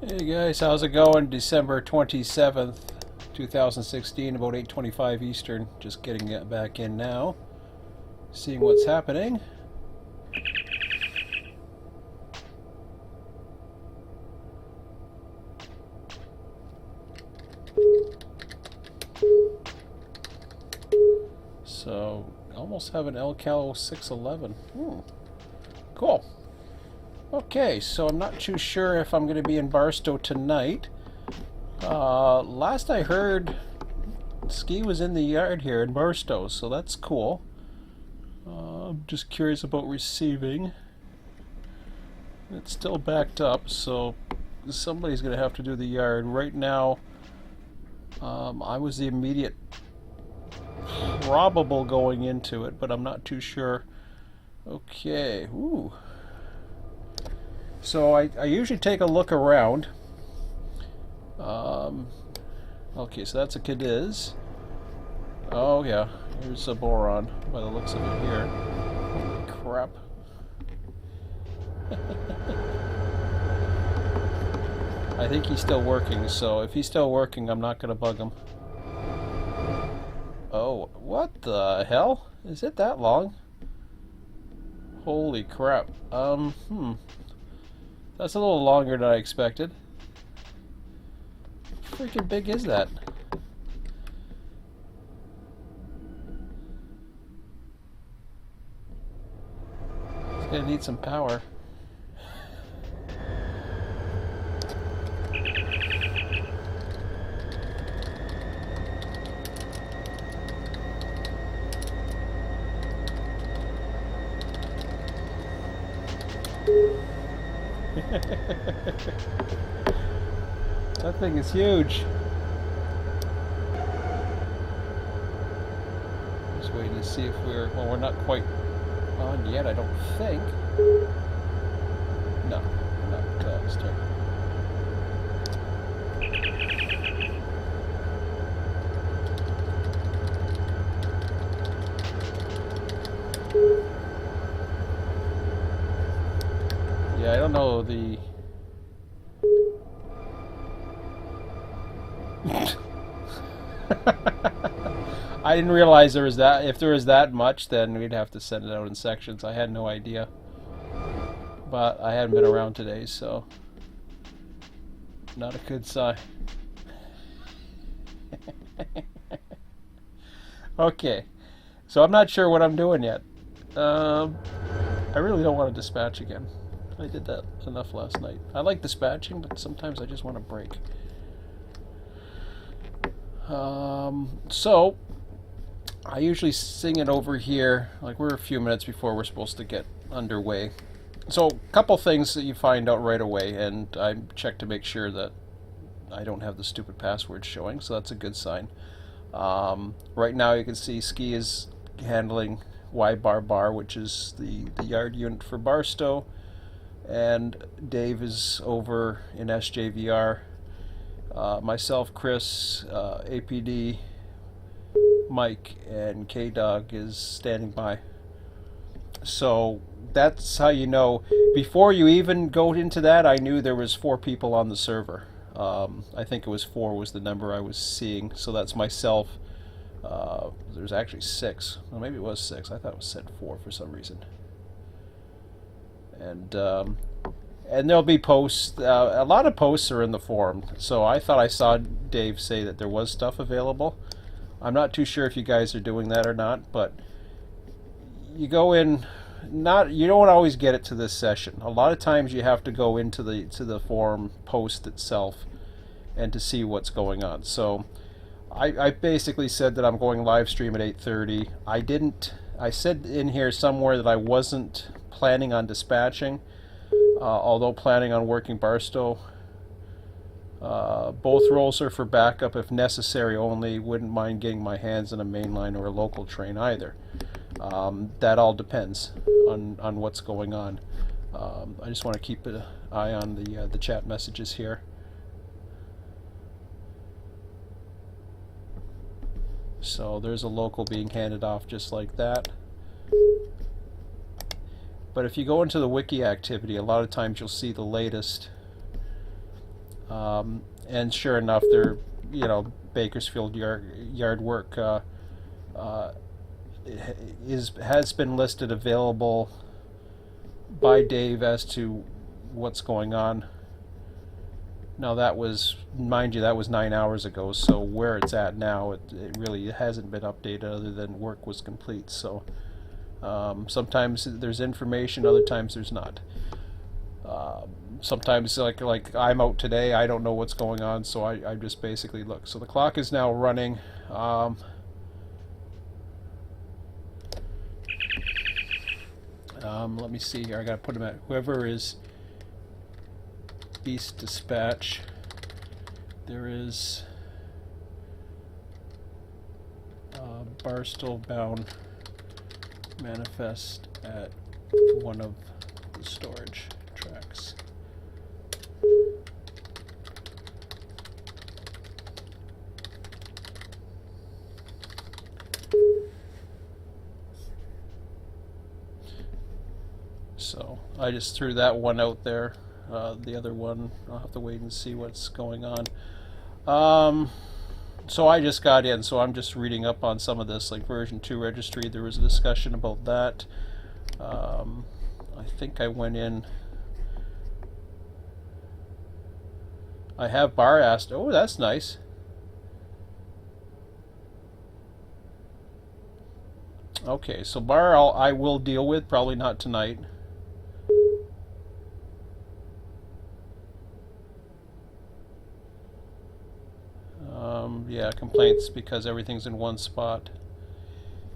Hey guys, how's it going? December 27th, 2016, about 8:25 Eastern. Just getting it back in now. Seeing what's happening. So, almost have an El-Cal 611. Cool. Okay, so I'm not too sure if I'm going to be in Barstow tonight. Last I heard, Ski was in the yard here in Barstow, so that's cool. I'm just curious about receiving. It's still backed up, so somebody's going to have to do the yard. Right now, I was the immediate probable going into it, but I'm not too sure. Okay, ooh. So I usually take a look around. Okay, so that's a Cadiz. Oh yeah, here's a boron by the looks of it here. Holy crap. I think he's still working, so if he's still working, I'm not going to bug him. Oh, what the hell? Is it that long? Holy crap. That's a little longer than I expected. How freaking big is that? It's gonna need some power. That thing is huge. Just waiting to see if we're not quite on yet, I don't think. No, we're not starting. Yeah, I don't know the... I didn't realize there was that. If there was that much, then we'd have to send it out in sections. I had no idea. But I hadn't been around today, so... Not a good sign. Okay. So I'm not sure what I'm doing yet. I really don't want to dispatch again. I did that enough last night. I like dispatching, but sometimes I just want to break. So I usually sing it over here, like we're a few minutes before we're supposed to get underway. So a couple things that you find out right away, and I check to make sure that I don't have the stupid password showing, so that's a good sign. Right now you can see Ski is handling Y bar, which is the yard unit for Barstow, and Dave is over in SJVR. Myself, Chris, APD, Mike, and K-Dog is standing by. So that's how you know. Before you even go into that, I knew there was 4 people on the server. I think it was 4 was the number I was seeing. So that's myself. There's actually 6. Well, maybe it was 6. I thought it was said 4 for some reason. And there'll be posts. A lot of posts are in the forum. So I thought I saw Dave say that there was stuff available. I'm not too sure if you guys are doing that or not, but you go in. You don't always get it to this session. A lot of times you have to go into the forum post itself and to see what's going on. So I basically said that I'm going live stream at 8:30. I said in here somewhere that I wasn't planning on dispatching. Although planning on working Barstow. Both roles are for backup if necessary only. Wouldn't mind getting my hands on a mainline or a local train either. That all depends on what's going on. I just want to keep an eye on the chat messages here. So there's a local being handed off just like that. But if you go into the wiki activity, a lot of times you'll see the latest And sure enough, they're, Bakersfield yard work has been listed available by Dave as to what's going on. Now that was, mind you, that was 9 hours ago, so where it's at now, it really hasn't been updated other than work was complete. So sometimes there's information, other times there's not. Sometimes like I'm out today, I don't know what's going on, so I just basically look. So the clock is now running. Let me see here. I gotta put them at whoever is Beast Dispatch. There is Barstow bound manifest at one of the storage tracks. So I just threw that one out there. The other one, I'll have to wait and see what's going on. So I just got in, so I'm just reading up on some of this, like version 2 registry. There was a discussion about that. I think I went in. I have Bar asked. Oh, that's nice. Okay, so Bar I will deal with, probably not tonight. Yeah, complaints because everything's in one spot.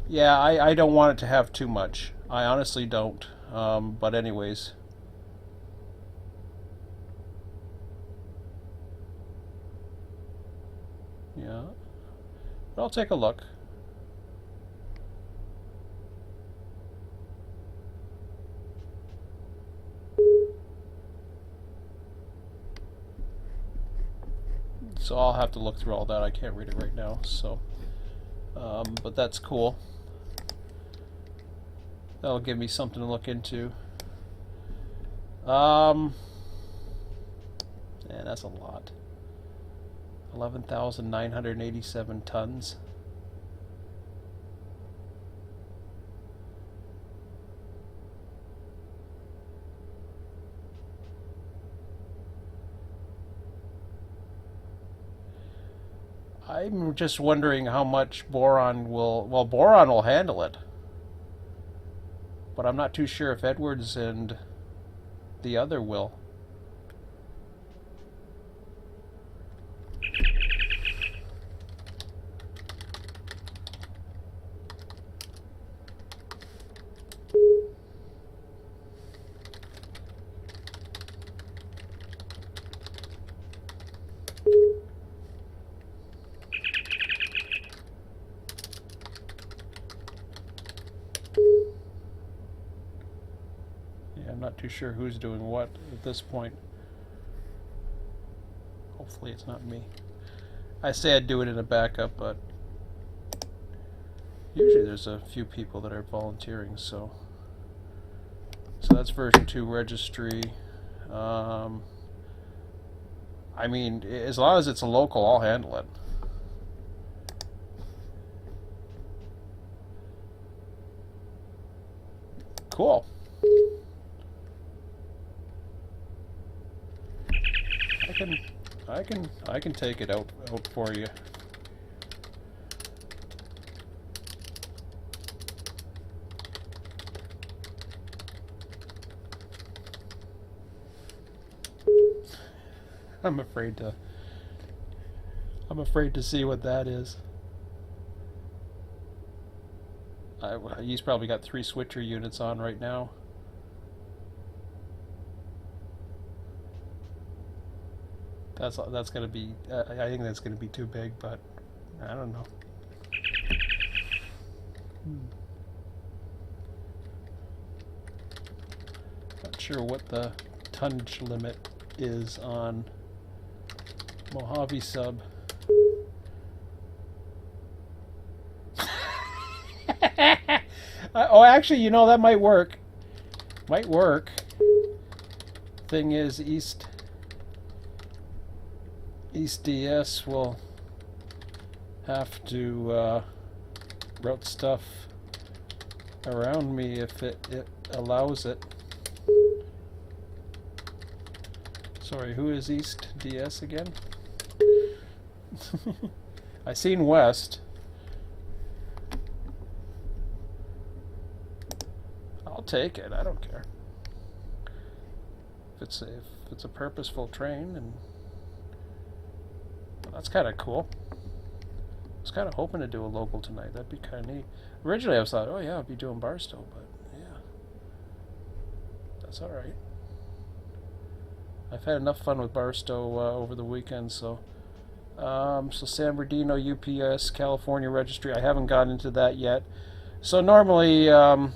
Yeah, I don't want it to have too much. I honestly don't. But anyways. Yeah. But I'll take a look. So I'll have to look through all that. I can't read it right now. So, but that's cool. That'll give me something to look into. Yeah, that's a lot. 11,987 tons. I'm just wondering how much boron will... Well, boron will handle it. But I'm not too sure if Edwards and the other will. I'm not too sure who's doing what at this point. Hopefully it's not me. I say I'd do it in a backup, but usually there's a few people that are volunteering, so that's version 2 registry. I mean, as long as it's a local, I'll handle it. Cool. I can take it out for you. I'm afraid to see what that is. He's probably got 3 switcher units on right now. That's gonna be. I think that's gonna be too big, but I don't know. Not sure what the tonnage limit is on Mojave Sub. Oh, actually, you know, that might work. Might work. Thing is, East East DS will have to route stuff around me if it allows it. Sorry, who is East DS again? I seen West. I'll take it. I don't care. If it's a purposeful train, and well, that's kind of cool. I was kind of hoping to do a local tonight. That'd be kind of neat. Originally, I was thought, oh yeah, I'd be doing Barstow, but yeah, that's all right. I've had enough fun with Barstow over the weekend, so. So San Bernardino, UPS, California Registry. I haven't gotten into that yet. So normally, yeah.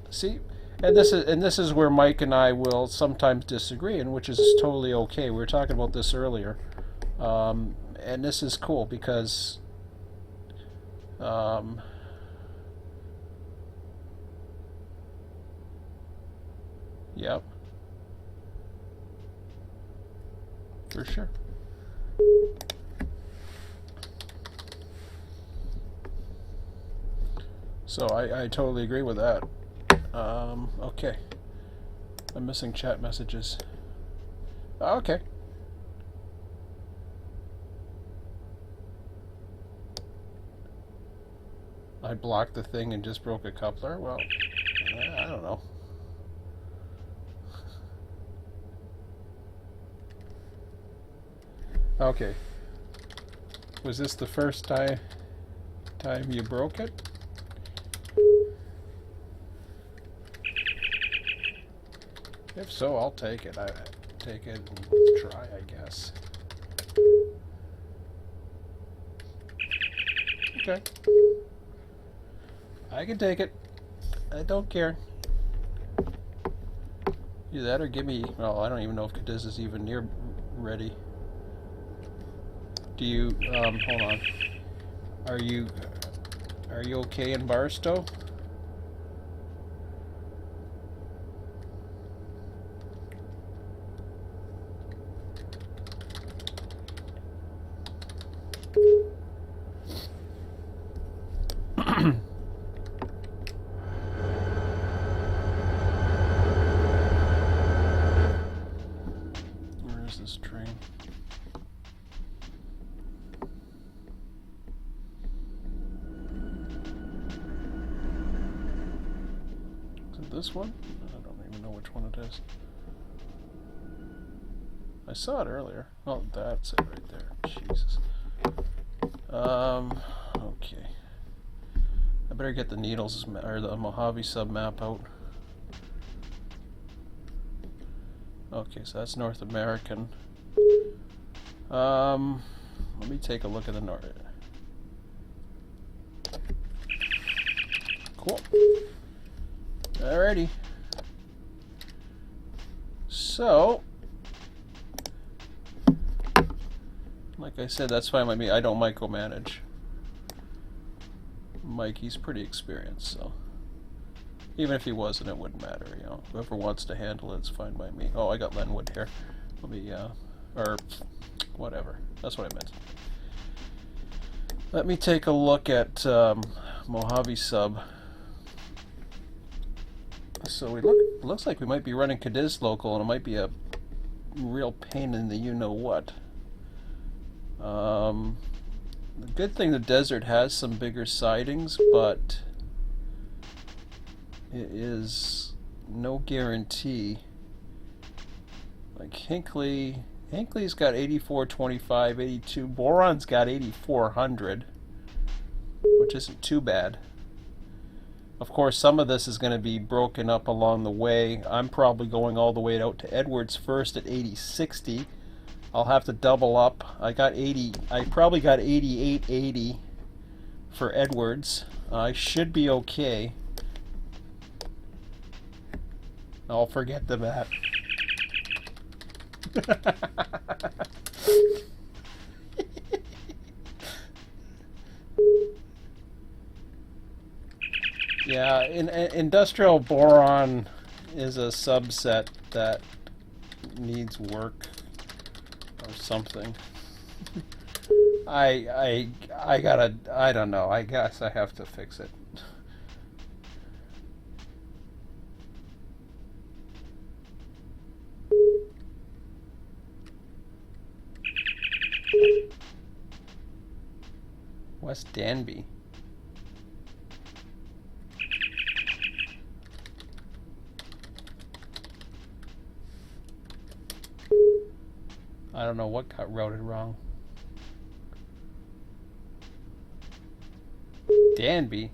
See, and this is where Mike and I will sometimes disagree, and which is totally okay. We were talking about this earlier, and this is cool because. Yep. For sure. So I totally agree with that. Okay. I'm missing chat messages. Okay. I blocked the thing and just broke a coupler? Well, I don't know. Okay. Was this the first time you broke it? If so, I'll take it. I take it and try, I guess. Okay. I can take it. I don't care. Either that or give me... Well, I don't even know if Cadiz is even near ready. Do you, hold on. Are you okay in Barstow? Where is this train? This one? I don't even know which one it is. I saw it earlier. Oh, that's it right there. Jesus. Okay. I better get the Needles or the Mojave sub map out. Okay, so that's North American. Let me take a look at the north. Cool. Alrighty. So, like I said, that's fine with me. I don't micromanage. Mike, he's pretty experienced, so even if he wasn't, it wouldn't matter. You know, whoever wants to handle it, it's fine by me. Oh, I got Lenwood here. Let me, or whatever. That's what I meant. Let me take a look at Mojave sub. So looks like we might be running Cadiz local, and it might be a real pain in the you-know-what. The good thing, the desert has some bigger sidings, but it is no guarantee. Like Hinckley's got 8425, 82. Boron's got 8400, which isn't too bad. Of course, some of this is going to be broken up along the way. I'm probably going all the way out to Edwards first at 8060. I'll have to double up. I probably got 8880 for Edwards. I should be okay. I'll forget the map. Yeah, in industrial boron, is a subset that needs work or something. I gotta, I don't know, I guess I have to fix it. West Danby. I don't know what got routed wrong. Danby?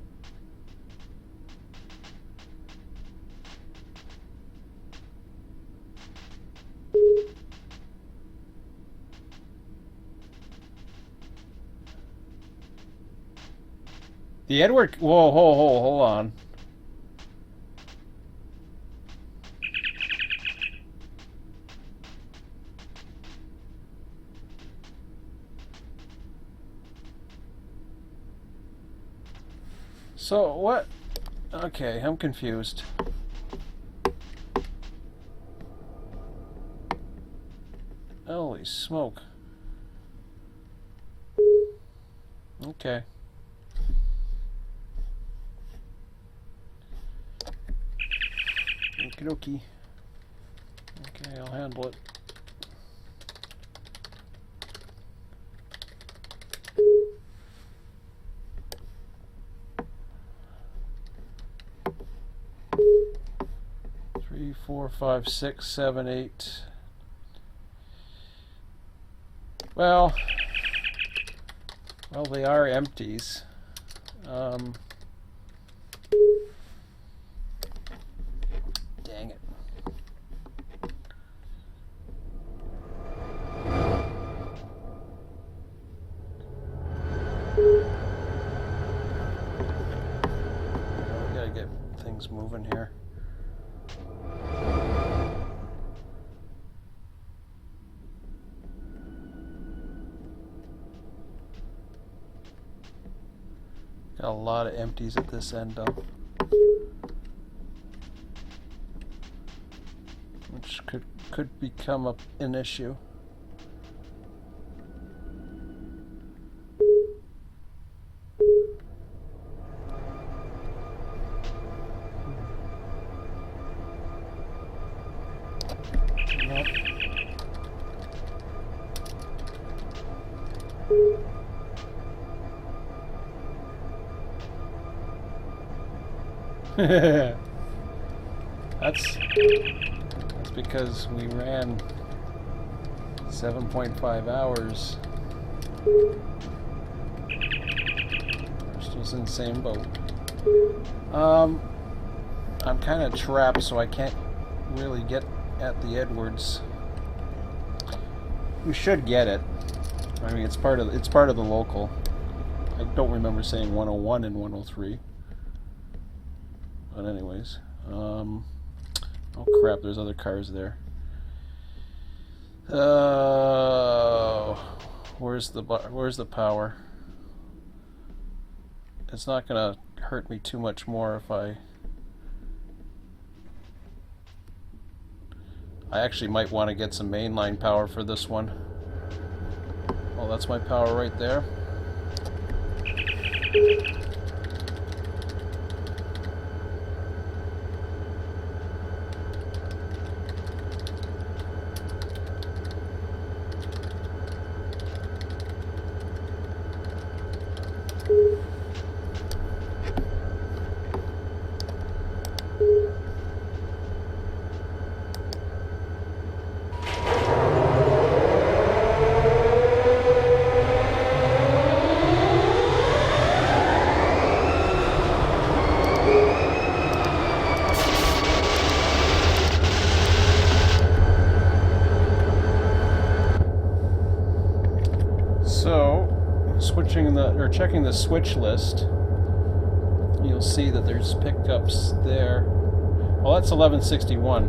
The Edward... Whoa, hold on. So, what? Okay, I'm confused. Holy smoke. Okay. Okie dokie. Okay, I'll handle it. Three, 4, 5, 6, 7, 8. Well, they are empties. Dang it. We gotta get things moving here. Got a lot of empties at this end though, which could become an issue. Nope. That's because we ran 7.5 hours. We're still in the same boat. I'm kind of trapped, so I can't really get at the Edwards. We should get it. I mean, it's part of the local. I don't remember saying 101 and 103. But anyways, oh crap! There's other cars there. Where's the power? It's not gonna hurt me too much more if I actually might want to get some mainline power for this one. Oh, that's my power right there. Checking the switch list, you'll see that there's pickups there. Well, that's 1161.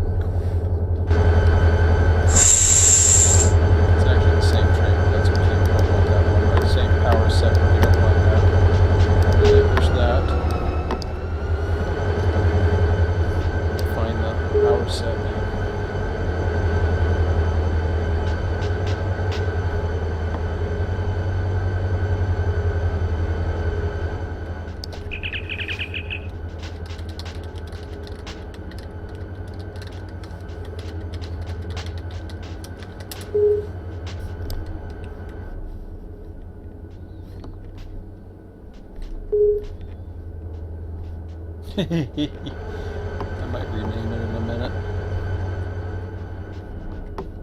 It's actually the same train. That's okay. We don't want that one. Right? Same power set. We don't want that. Relinquish that. Find the power set now. I might rename it in a minute.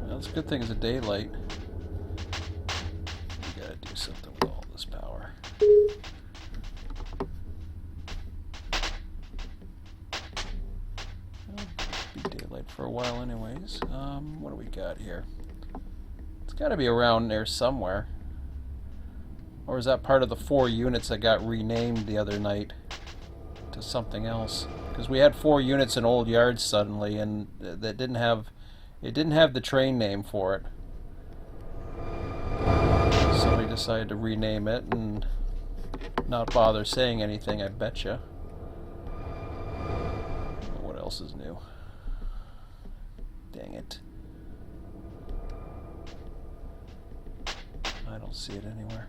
Well, it's a good thing it's a daylight. We gotta do something with all this power. It'll be daylight for a while anyways. What do we got here? It's gotta be around there somewhere. Or is that part of the 4 units that got renamed the other night to something else? Because we had 4 units in Old Yards suddenly, and that didn't have the train name for it. Somebody decided to rename it and not bother saying anything, I betcha. What else is new? Dang it. I don't see it anywhere.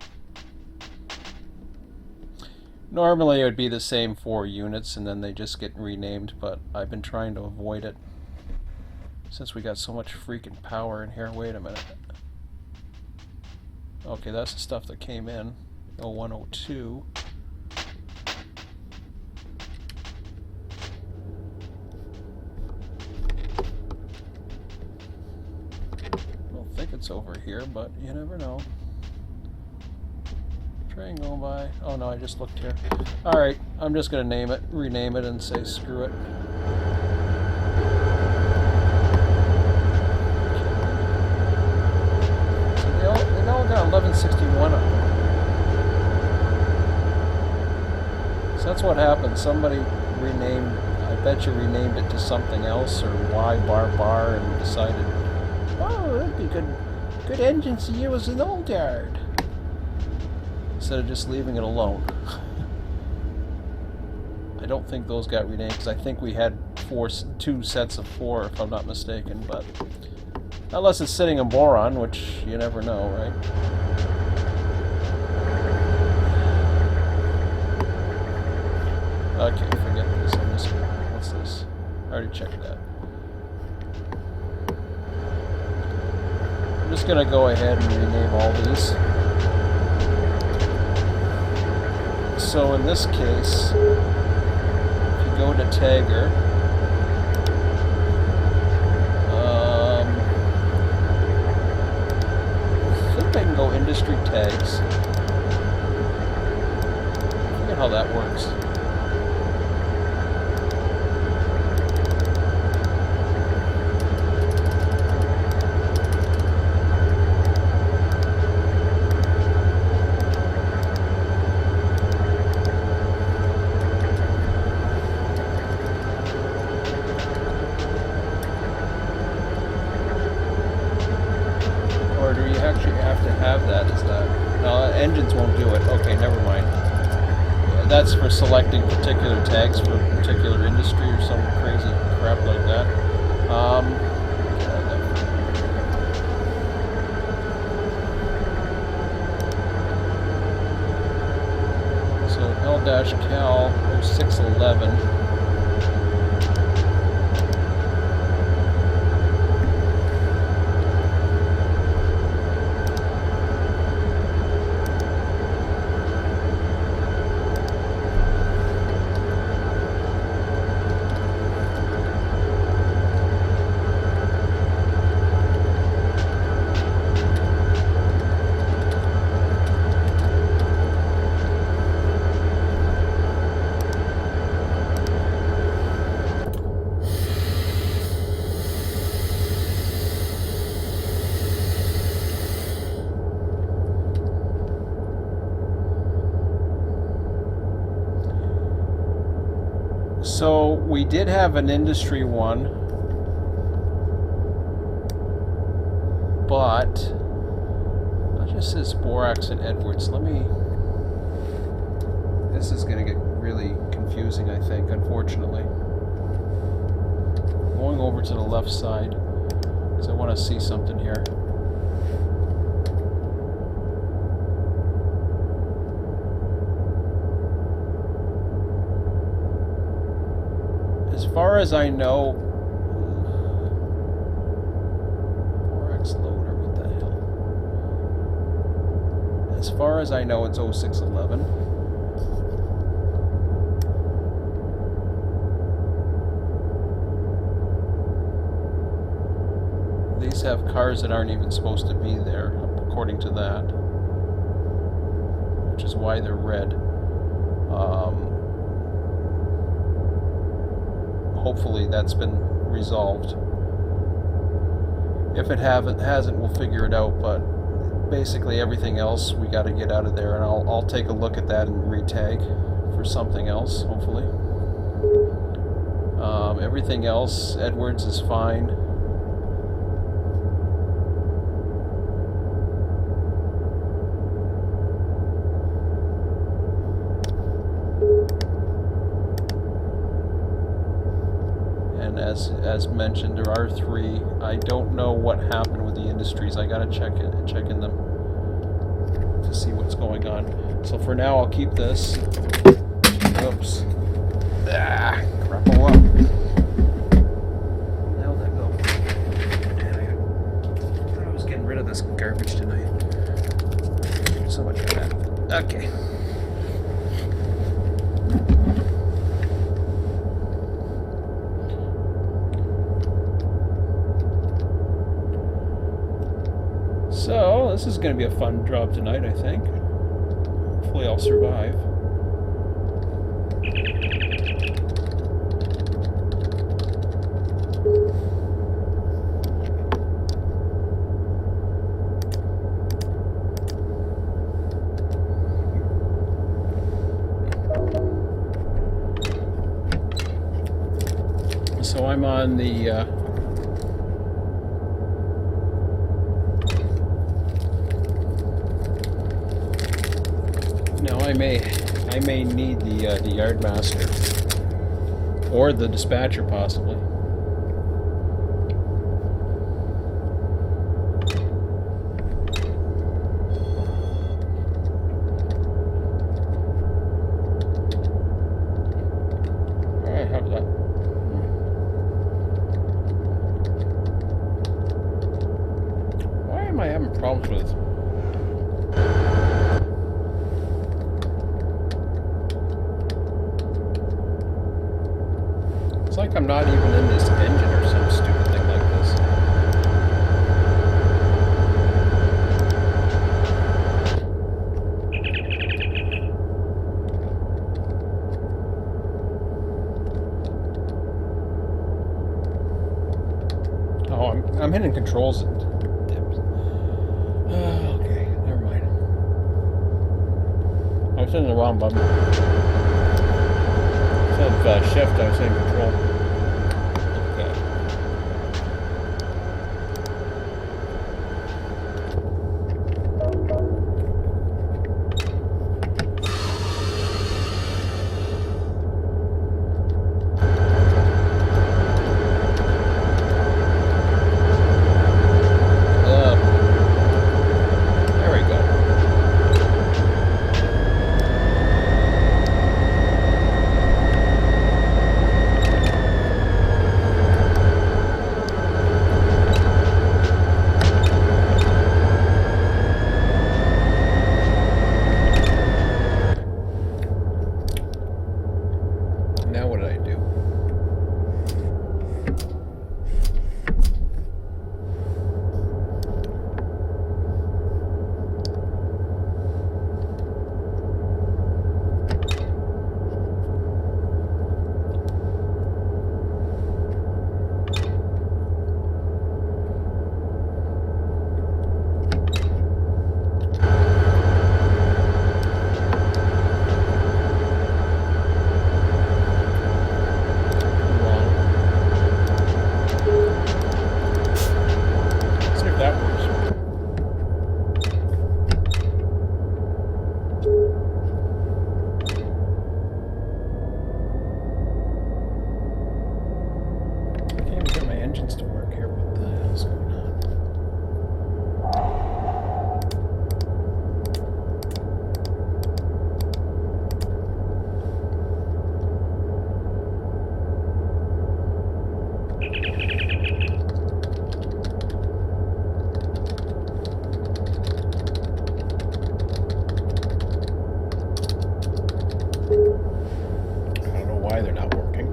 Normally it would be the same 4 units and then they just get renamed, but I've been trying to avoid it since we got so much freaking power in here. Wait a minute. Okay, that's the stuff that came in. 0102. I don't think it's over here, but you never know. Train going by. Oh no, I just looked here. Alright, I'm just going to rename it, and say screw it. So they all got 1161 up there. So that's what happened. Somebody renamed, I bet you renamed it to something else, or Y bar, and decided, oh, that'd be good engines to use in Old Yard, instead of just leaving it alone. I don't think those got renamed, because I think we had 2 sets of 4, if I'm not mistaken, but unless it's sitting in boron, which you never know, right? Okay, forget this. What's this? I already checked that. I'm just gonna go ahead and rename all these. So in this case, if you go to Tagger, I think I can go industry tags. I forget how that works. Engines won't do it. Okay, never mind. Yeah, that's for selecting particular tags for a particular industry or some crazy crap like that. So L-Cal 0611. So we did have an industry one, but it just says Borax and Edwards. This is going to get really confusing, I think, unfortunately. Going swing over to the left side because I want to see something here. As far as I know, 4X loader, what the hell? As far as I know, it's 0611. These have cars that aren't even supposed to be there, according to that, which is why they're red. Hopefully that's been resolved. If it hasn't, we'll figure it out, but basically everything else we got to get out of there, and I'll take a look at that and re-tag for something else, hopefully. Everything else, Edwards is fine. As mentioned, there are 3. I don't know what happened with the industries. I gotta check in them to see what's going on. So for now, I'll keep this. Oops. Crapple up. Where the hell did that go? I thought I was getting rid of this garbage tonight. So much for that. Okay. So, this is going to be a fun job tonight, I think. Hopefully I'll survive. So I'm on the... I may need the yard master or the dispatcher possibly. All right, how's that? Why am I having problems with? It's like I'm not even in this engine or some stupid thing like this. Oh, I'm hitting controls. Okay, never mind. I was hitting the wrong button. Instead of shift, I was hitting control.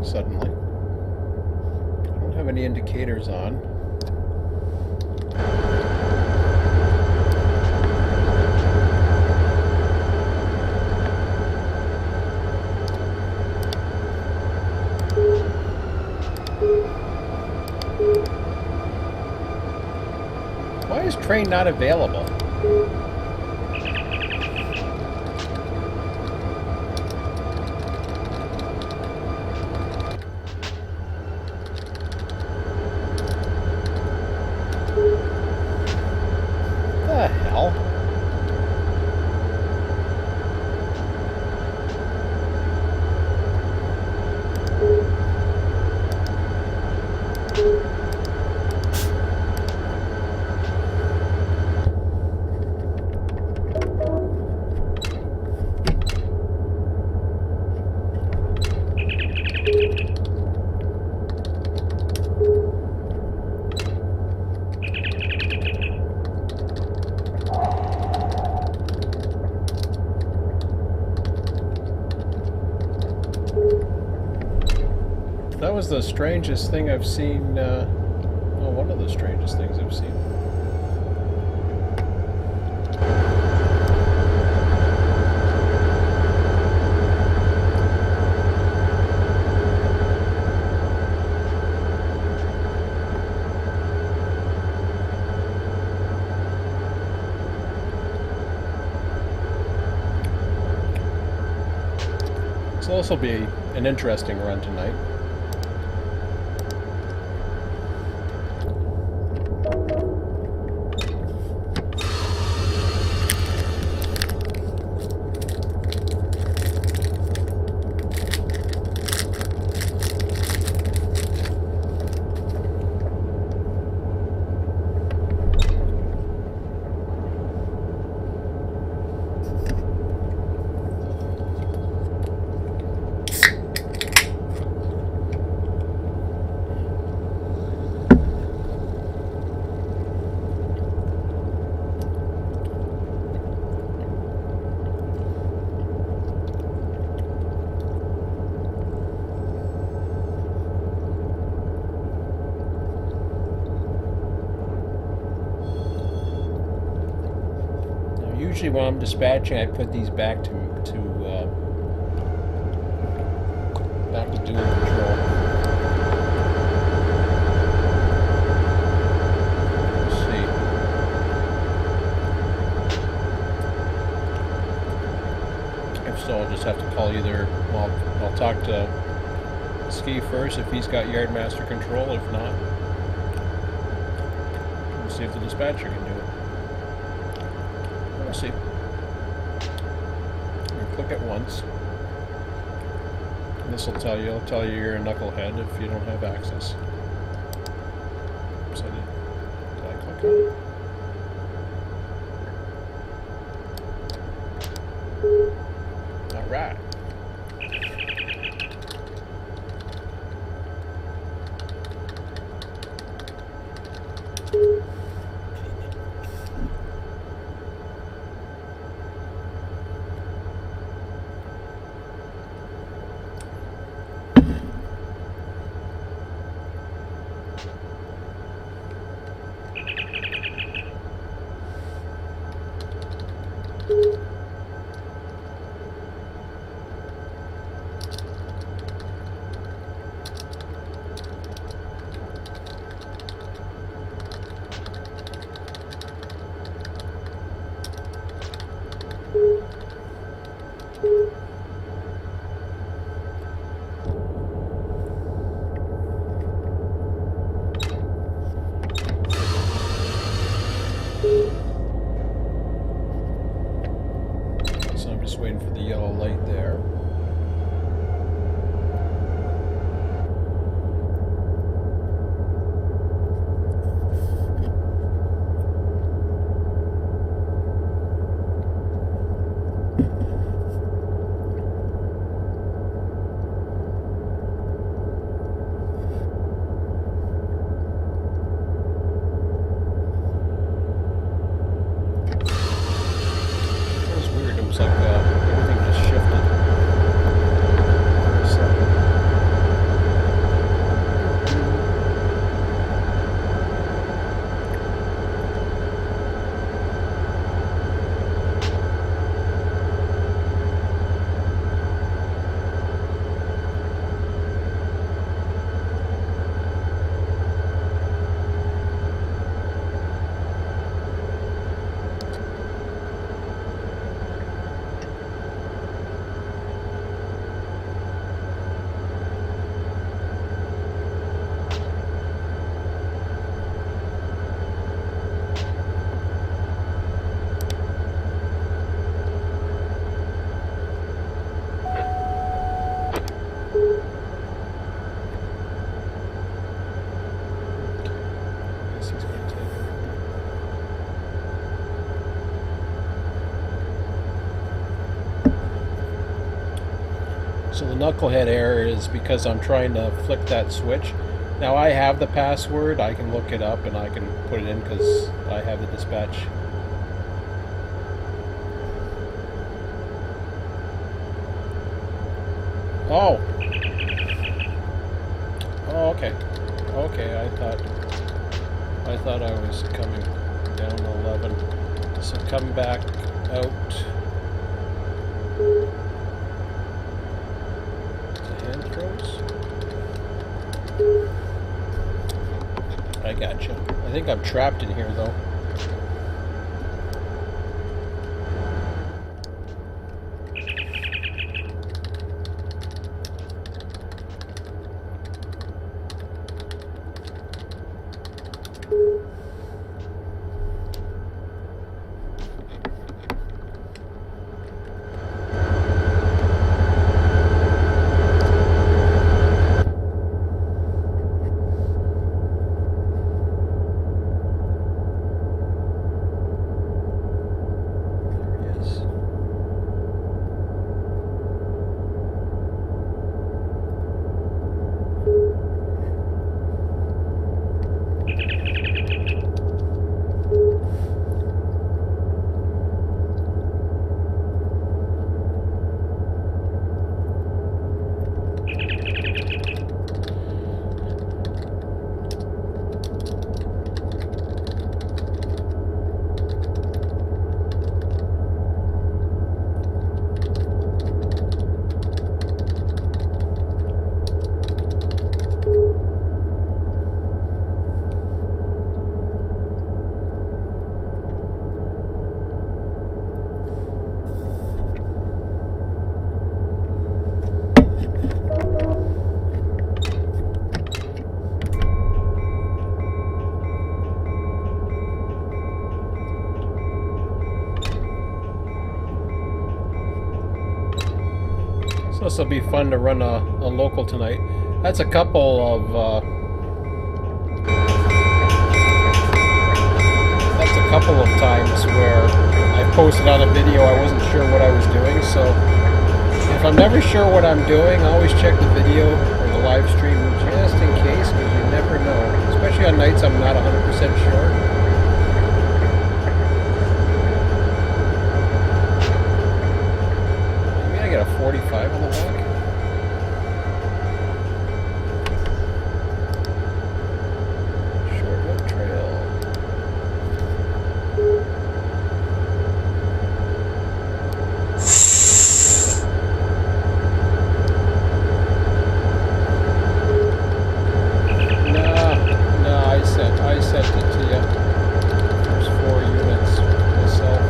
suddenly. I don't have any indicators on. Why is train not available? The hell? That was the strangest thing I've seen, well, one of the strangest things I've seen. So this will be an interesting run tonight. Usually when I'm dispatching, I put these back to dual control. Let's see. If so, I'll just have to call either. Well, I'll talk to Ski first if he's got Yardmaster control. If not, we'll see if the dispatcher can do it. We'll see. You click it once. And this will tell you, you're a knucklehead if you don't have access. So did I click on it? Alright. So the knucklehead error is because I'm trying to flick that switch. Now I have the password, I can look it up and I can put it in because I have the dispatch. Oh! Oh, okay. Okay, I thought I was coming down 11. So come back out to hand throws. I gotcha. I think I'm trapped in here though. So this will be fun to run a local tonight. That's a couple of times where I posted on a video I wasn't sure what I was doing. So if I'm never sure what I'm doing, I always check the video or the live stream just in case, because you never know. Especially on nights I'm not 100% sure. I got a 45 on the back. Short Hook Trail. No, I sent it to you. There's 4 units myself.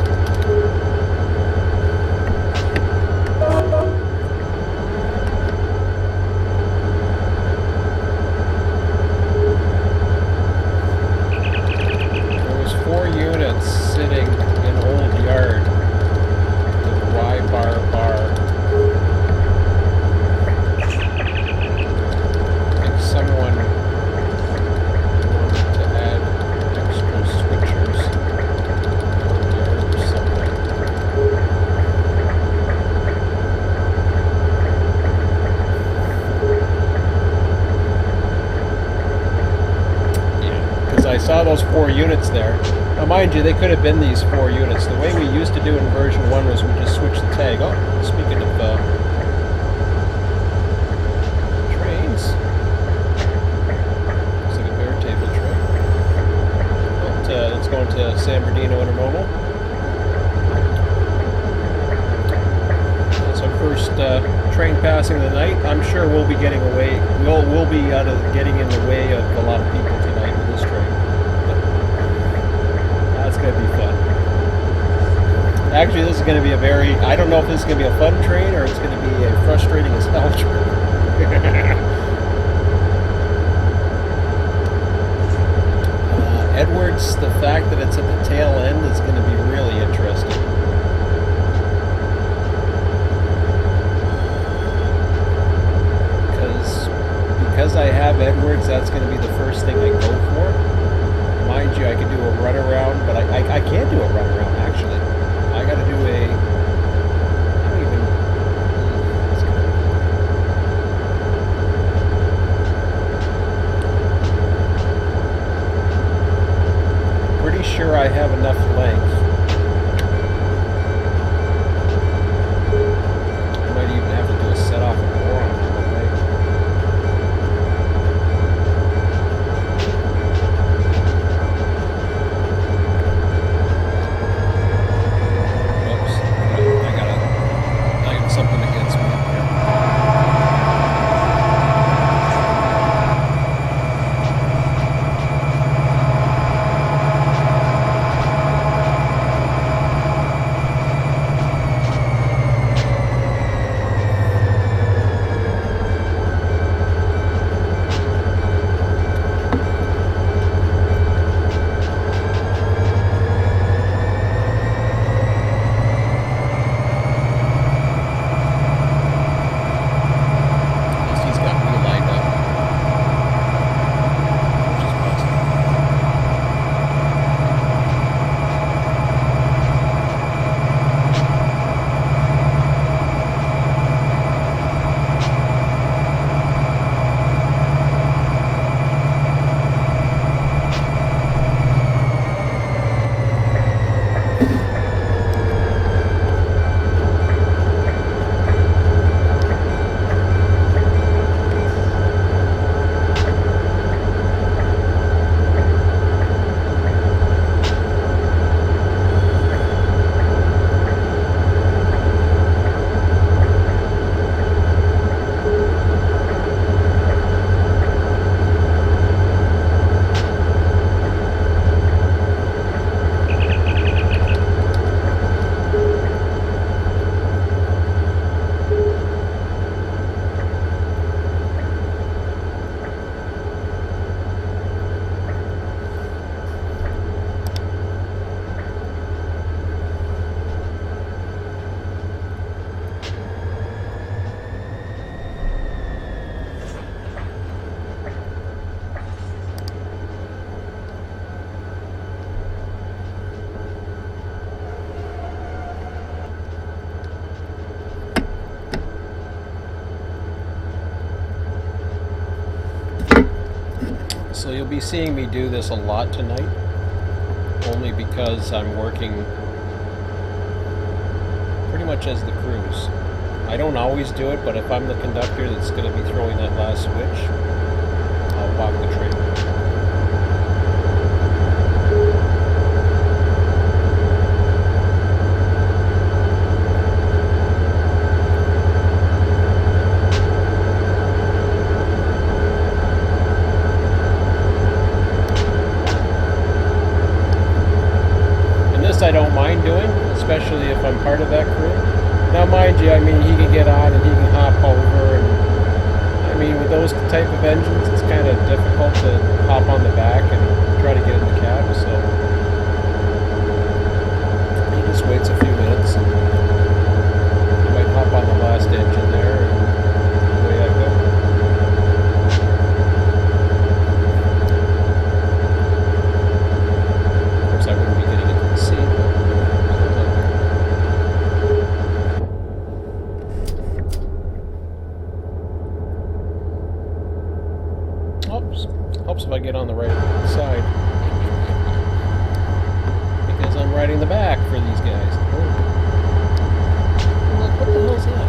Sitting in Old Yard with Y bar. I think someone wanted to add extra switchers in Old Yard or something. Yeah, because I saw those 4 units there. Now, mind you, they could have been these 4 units. The way we used to do in version 1 was we just switched the tag. Oh, speaking of trains, looks like a bare table train. Oh, it's going to San Bernardino Intermodal. That's our first train passing of the night. I'm sure we'll be getting away. We'll be getting in the way of a lot of people tonight with this train. That's going to be fun. Actually, this is going to be I don't know if this is going to be a fun train or it's going to be a frustrating as hell train. Edwards, the fact that it's at the tail end is going to be really interesting. Because I have Edwards, that's going to be the first thing I go for. Mind you, I could do a runaround, but I can't do a runaround actually. I got to do a. I don't even. sure I have enough length. I might even have to do a set off and more on the way. Oops, I got something against me up here. So you'll be seeing me do this a lot tonight, only because I'm working pretty much as the cruise. I don't always do it, but if I'm the conductor that's going to be throwing that last switch, I'll walk the train. I don't mind doing, especially if I'm part of that crew. Now, mind you, I mean, he can get on and he can hop over, and I mean, with those type of engines, it's kind of difficult to hop on the back and try to get in the cab, so he just waits a few minutes, and I might hop on the last engine there, and away I go. Of course, I wouldn't be getting into the seat, but helps if I get on the right side, because I'm riding the back for these guys. Oh, look, what the hell is that?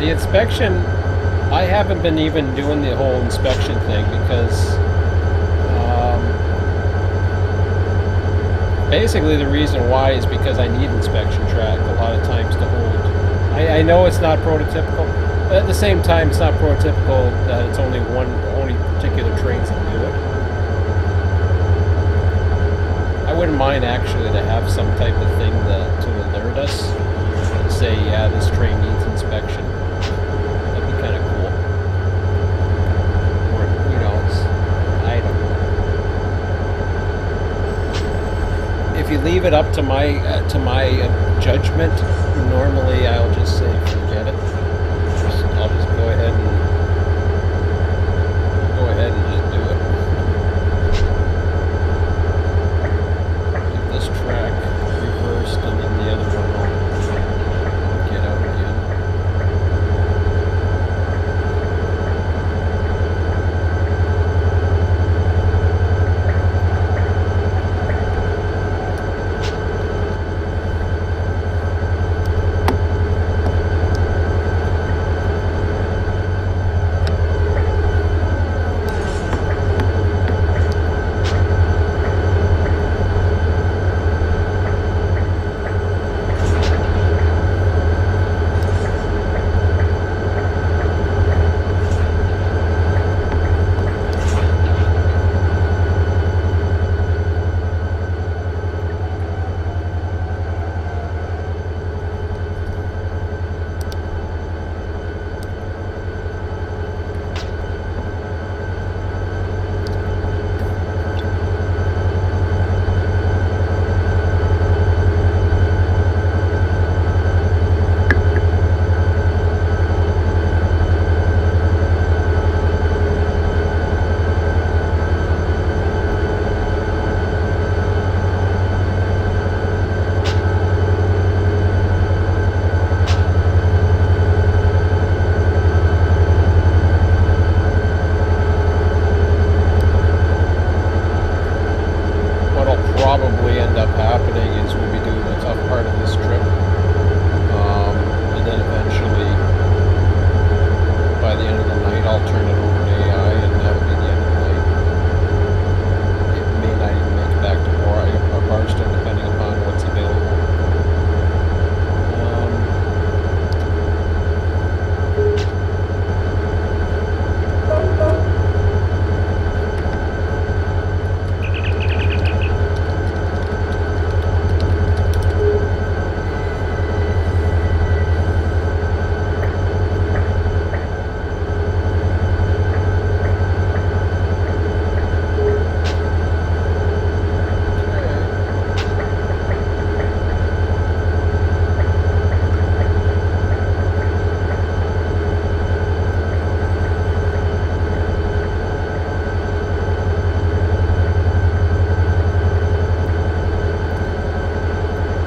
The inspection, I haven't been even doing the whole inspection thing because basically the reason why is because I need inspection track a lot of times to hold. I know it's not prototypical, but at the same time it's not prototypical that it's only particular trains that do it. I wouldn't mind actually to have some type of thing to alert us and say, yeah, this train needs inspection. That'd be kind of cool. Or, you know, I don't know. If you leave it up to my judgment, normally I'll just say forget it. I'll just go ahead and just do it. Get this track reversed, and then the other one will get out again.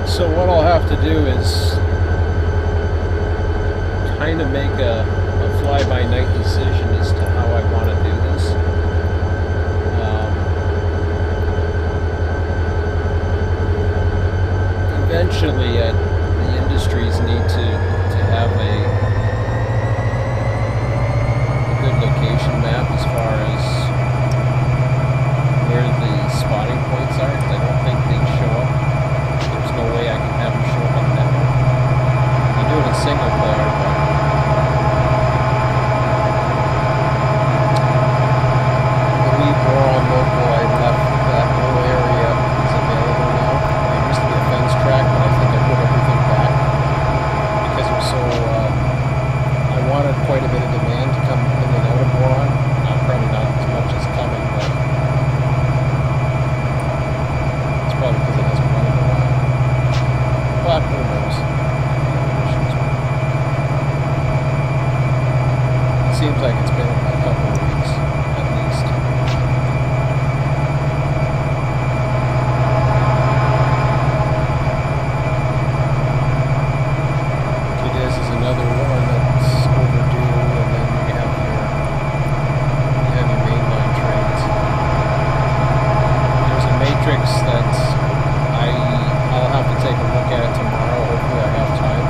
So what I'll have to do is kind of make a fly-by-night decision as to how I want to do this. Eventually, the industries need to have a good location map as far as where the spotting points are, because I don't think they show up. There's no way I can have them show up on the network. I do it in single player, but I believe more on local. I left that whole area is available now. There used to be a fence track, but I think I put everything back because it was so. I wanted quite a bit of demand to come in and out of Boron. Probably not as much as coming, but it's probably because it hasn't run in a while. But who knows? It seems like it's been a couple of weeks, at least. Cadiz is another one that's overdue, and then you have your mainline trains. There's a matrix that I'll have to take a look at it tomorrow. Hopefully I have time.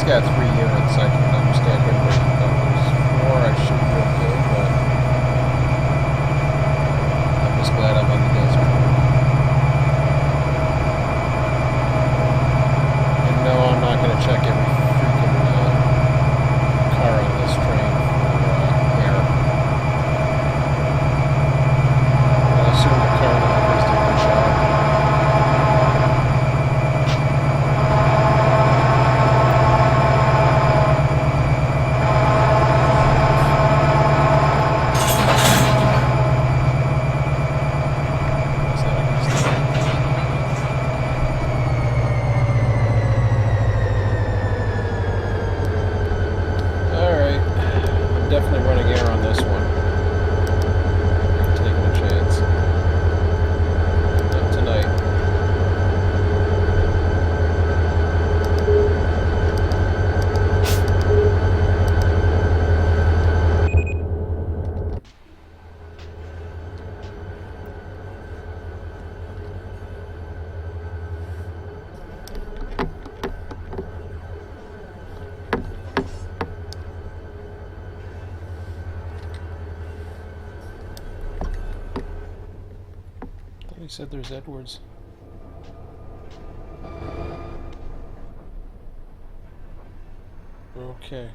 got 3 units. I can understand him breaking numbers. 4, I should be okay, but I'm just glad I'm on the desert. And no, I'm not going to check every freaking car on this train for air. I assume the car numbers do the job. Definitely running air on this one. I'm taking a chance. Not tonight. He said there's Edwards. Okay.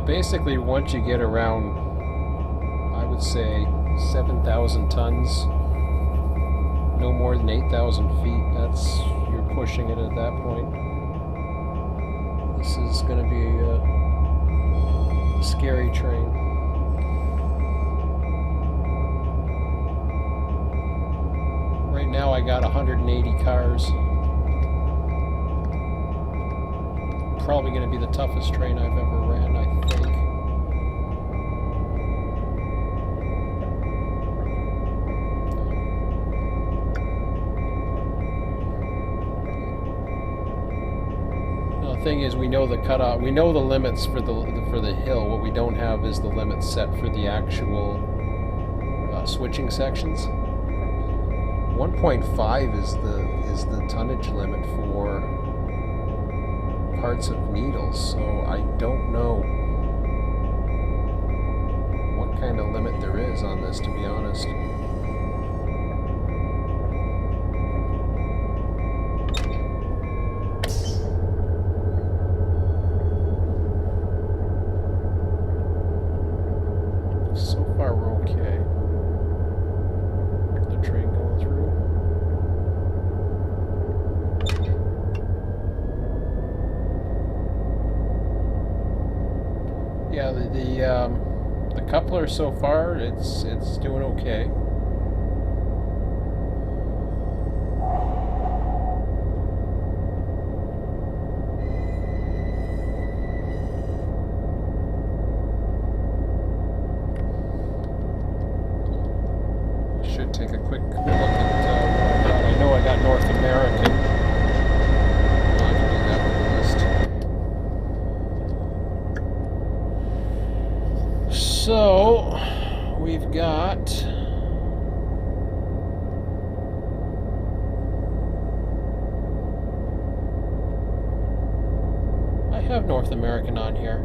Basically, once you get around, I would say 7,000 tons, no more than 8,000 feet, you're pushing it at that point. This is going to be a scary train. Right now I got 180 cars. Probably going to be the toughest train I've ever ran, I think. Now, the thing is, we know the cutoff, we know the limits for the hill. What we don't have is the limits set for the actual switching sections. 1.5 is the tonnage limit for parts of needles, so I don't know kind of limit there is on this, to be honest. So far we're okay. The train going through. Yeah, the coupler so far, it's doing okay. Should take a quick look at what I got. I know I got North American. Well, I can do that with the list. So we've got I have North American on here.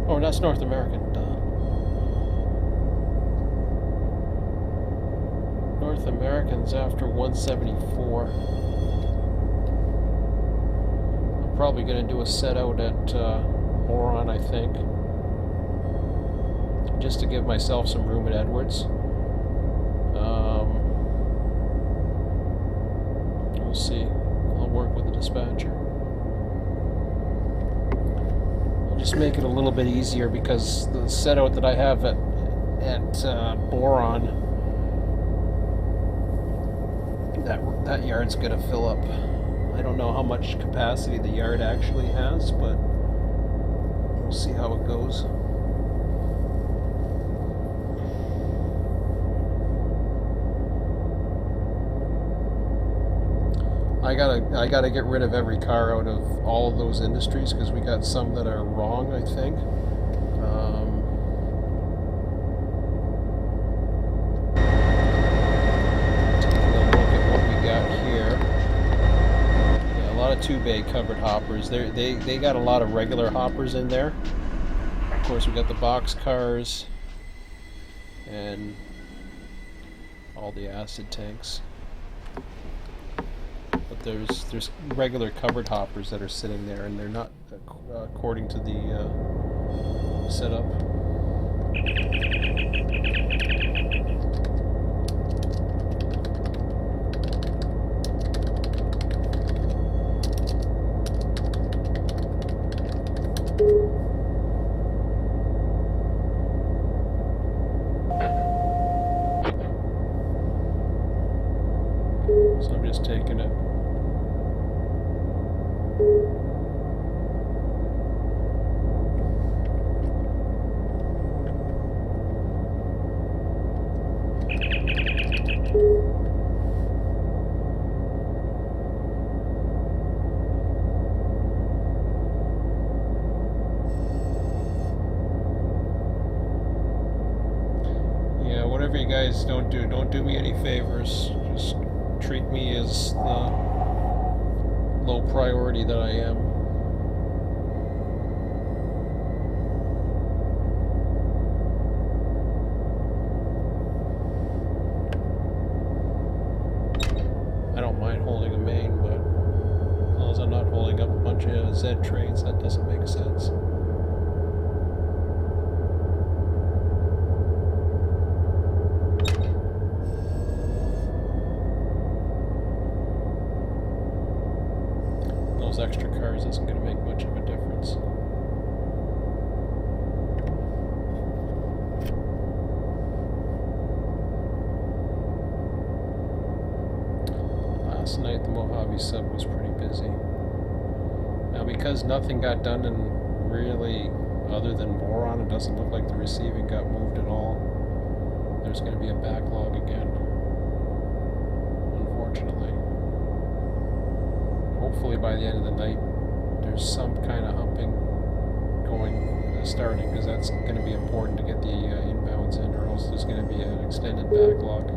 Oh, that's North American. Duh. North American's after 174. I'm probably going to do a set out at Boron, I think. Just to give myself some room at Edwards. We'll see. I'll work with the dispatcher. Just make it a little bit easier because the set out that I have at Boron, that yard's gonna fill up. I don't know how much capacity the yard actually has, but we'll see how it goes. I gotta get rid of every car out of all of those industries because we got some that are wrong, I think. Taking a look at what we got here. Yeah, a lot of 2-bay covered hoppers. They got a lot of regular hoppers in there. Of course, we got the box cars and all the acid tanks. But there's regular covered hoppers that are sitting there, and they're not according to the setup. So I'm just taking it. Yeah, whatever you guys don't do me any favors. Just treat me as the low priority that I am. I don't mind holding a main, but as long as I'm not holding up a bunch of Z trains, that doesn't make sense. Those extra cars isn't going to make much of a difference. Last night the Mojave sub was pretty busy. Now because nothing got done in really other than Boron, it doesn't look like the receiving got moved at all. There's going to be a backlog again, unfortunately. Hopefully by the end of the night there's some kind of humping starting, because that's going to be important to get the inbounds in, or else there's going to be an extended backlog.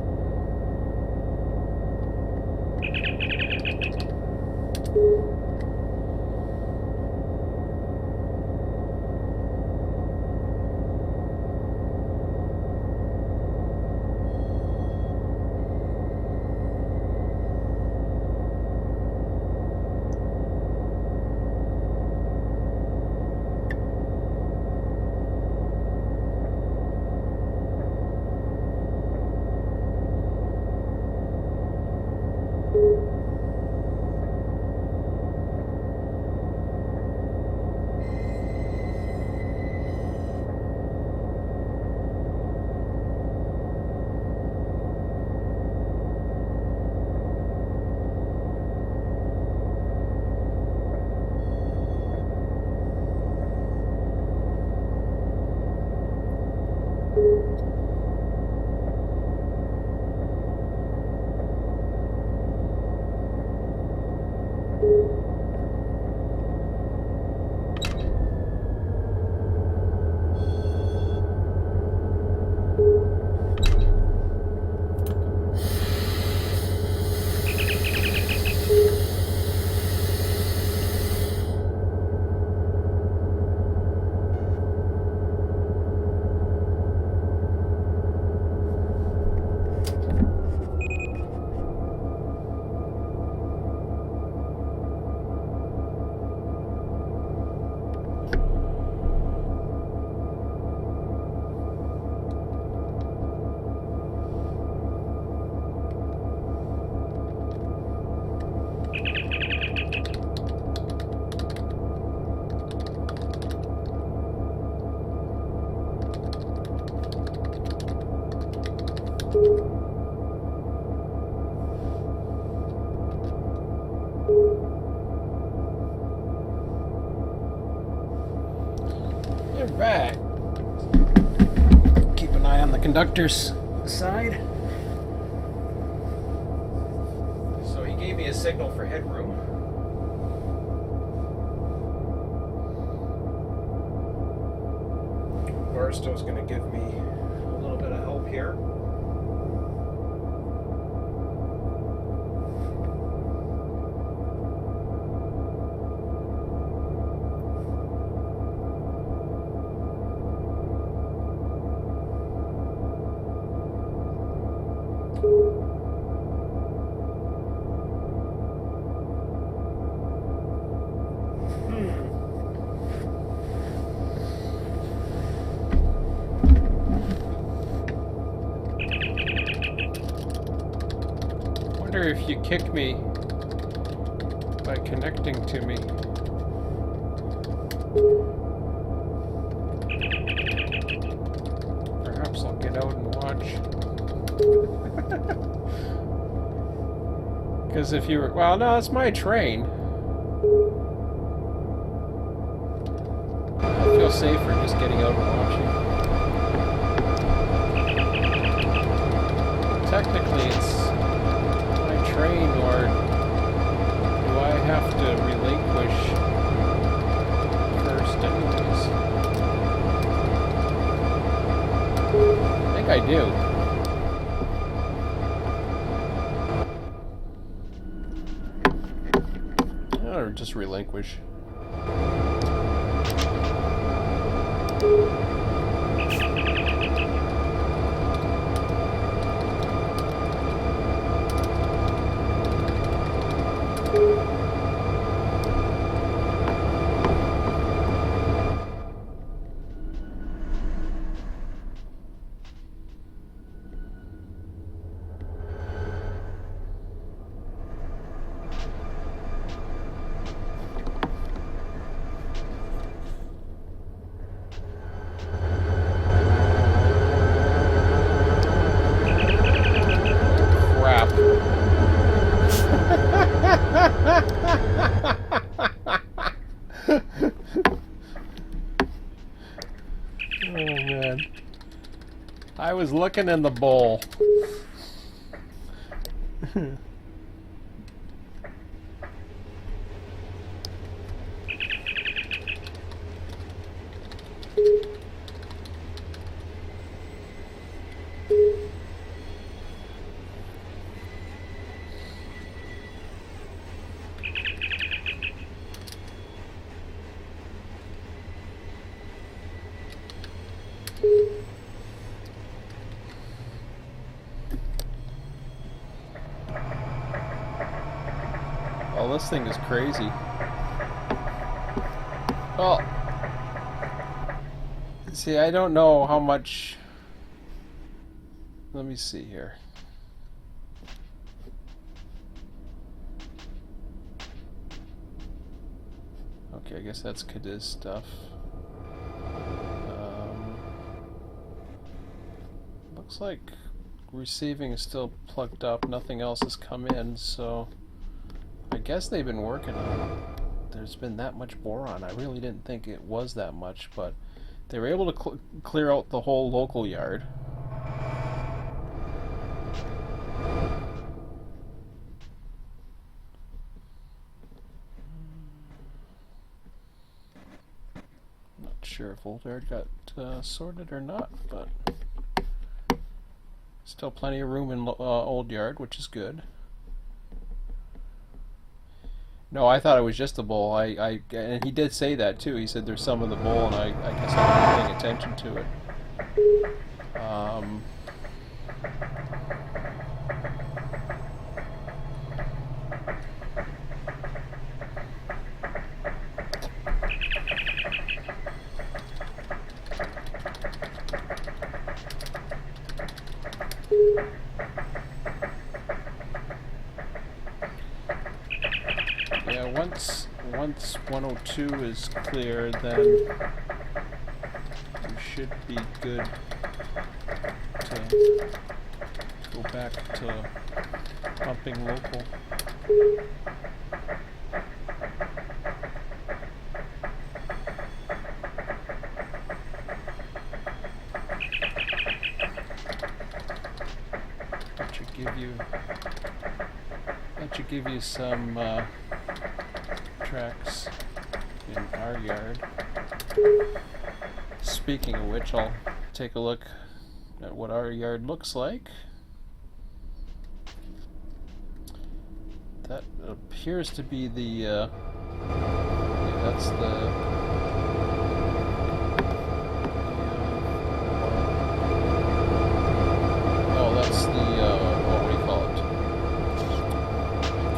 Right. Keep an eye on the conductor's side. So he gave me a signal for headroom. Barstow's going to give me a little bit of help here. If you kick me by connecting to me. Perhaps I'll get out and watch. Because if you were, well, no, it's my train. I feel safer just getting out and watching. Technically, it's train, or do I have to relinquish first anyways? I think I do. Or just relinquish. Oh man, I was looking in the bowl. Well, this thing is crazy. Well, see, I don't know how much. Let me see here. Okay, I guess that's Cadiz stuff. Looks like receiving is still plugged up. Nothing else has come in, so I guess they've been working on it. There's been that much boron. I really didn't think it was that much, but they were able to clear out the whole local yard. Not sure if old yard got sorted or not, but still plenty of room in old yard, which is good. No, I thought it was just the bowl. And he did say that too. He said there's some in the bowl, and I guess I wasn't paying attention to it. Yeah, once 102 is clear, then we should be good to go back to pumping local. That should give you some tracks in our yard. Speaking of which, I'll take a look at what our yard looks like. That appears to be the yeah, that's the oh, that's the what do you call it?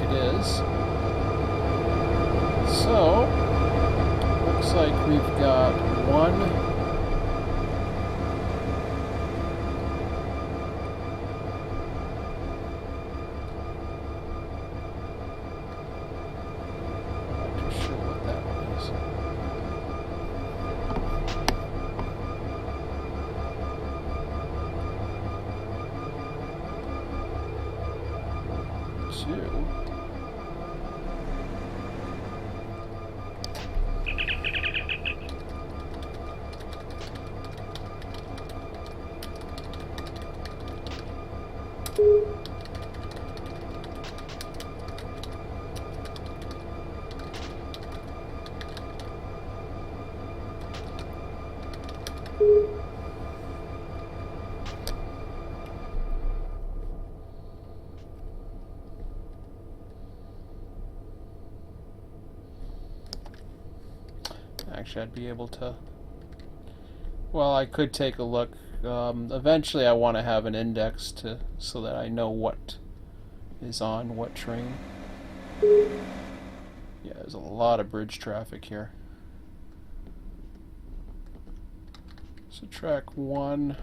It is. So looks like we've got one. Actually, I'd be able to. Well, I could take a look. Eventually, I want to have an index so that I know what is on what train. Yeah, there's a lot of bridge traffic here. So track 1.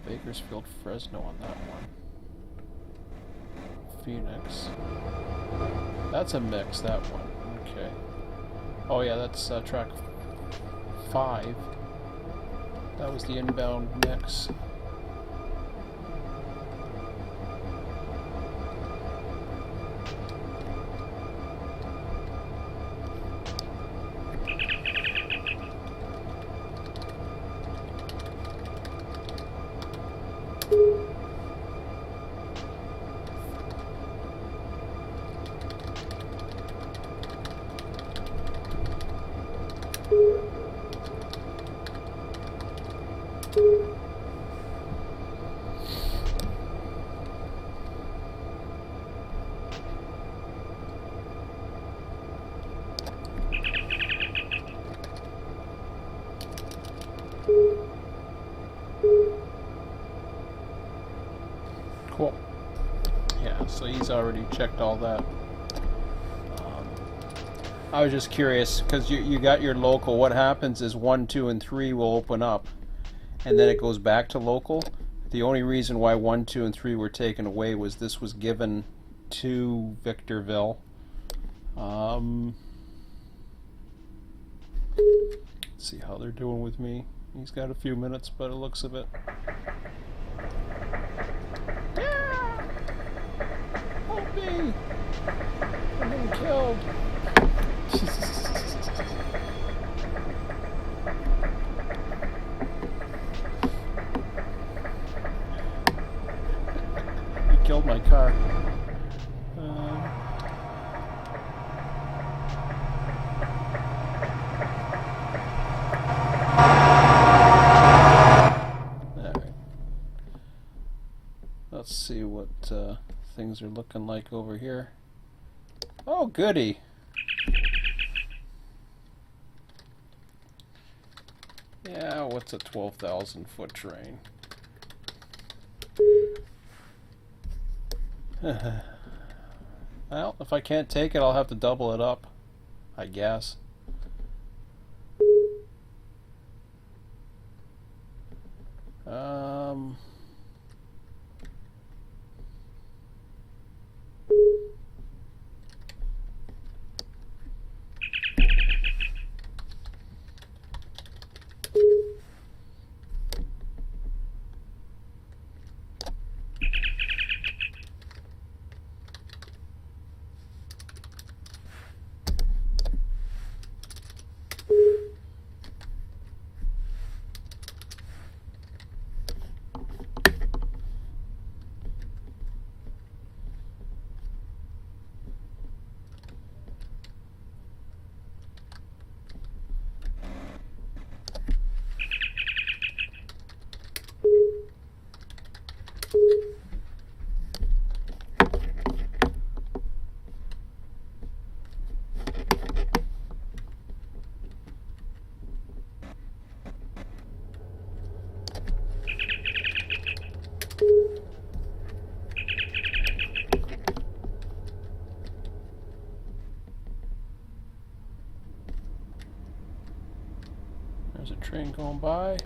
Bakersfield, Fresno on that one. Phoenix. That's a mix, that one. Okay. Oh yeah, that's track 5. That was the inbound mix. Yeah, so he's already checked all that. I was just curious because you got your local. What happens is 1, 2, and 3 will open up, and then it goes back to local. The only reason why 1, 2, and 3 were taken away was this was given to Victorville. Let's see how they're doing with me. He's got a few minutes, but it looks of it. Yeah! Help me! I'm getting killed. He killed my car. Alright. Let's see what things are looking like over here. Oh, goody. Yeah, what's a 12,000 foot train? Well, if I can't take it, I'll have to double it up, I guess. There's a train going by.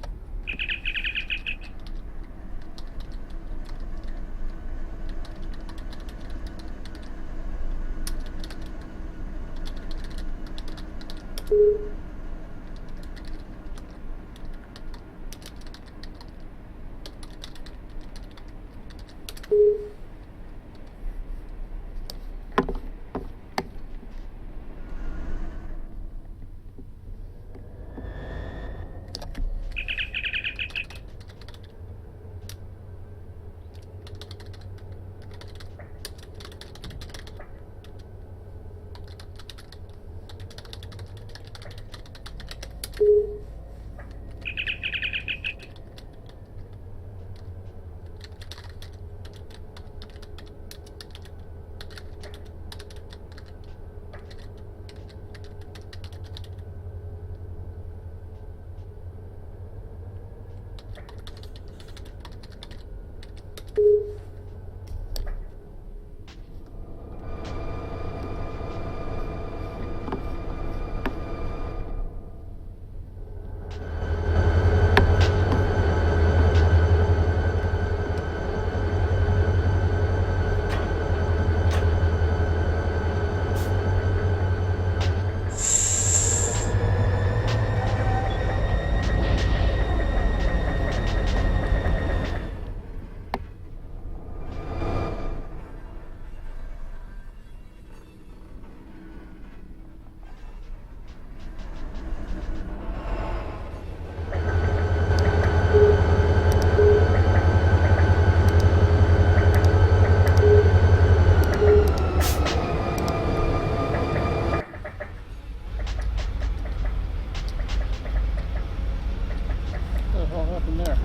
What the hell happened there?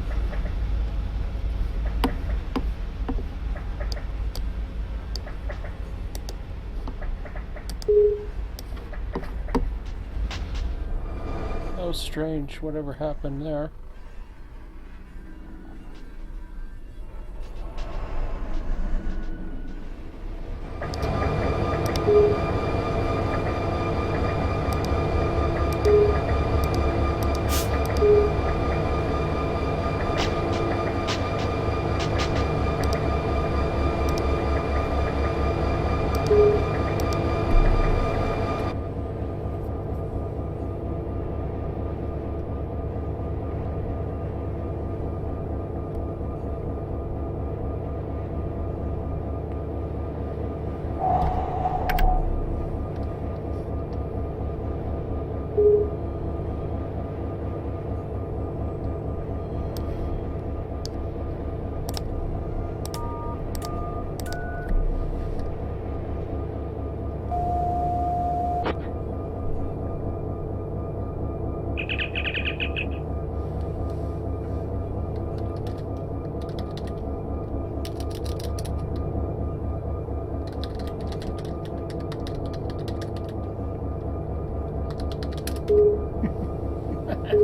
That was strange, whatever happened there.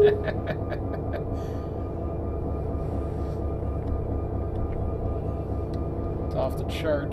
It's off the chart.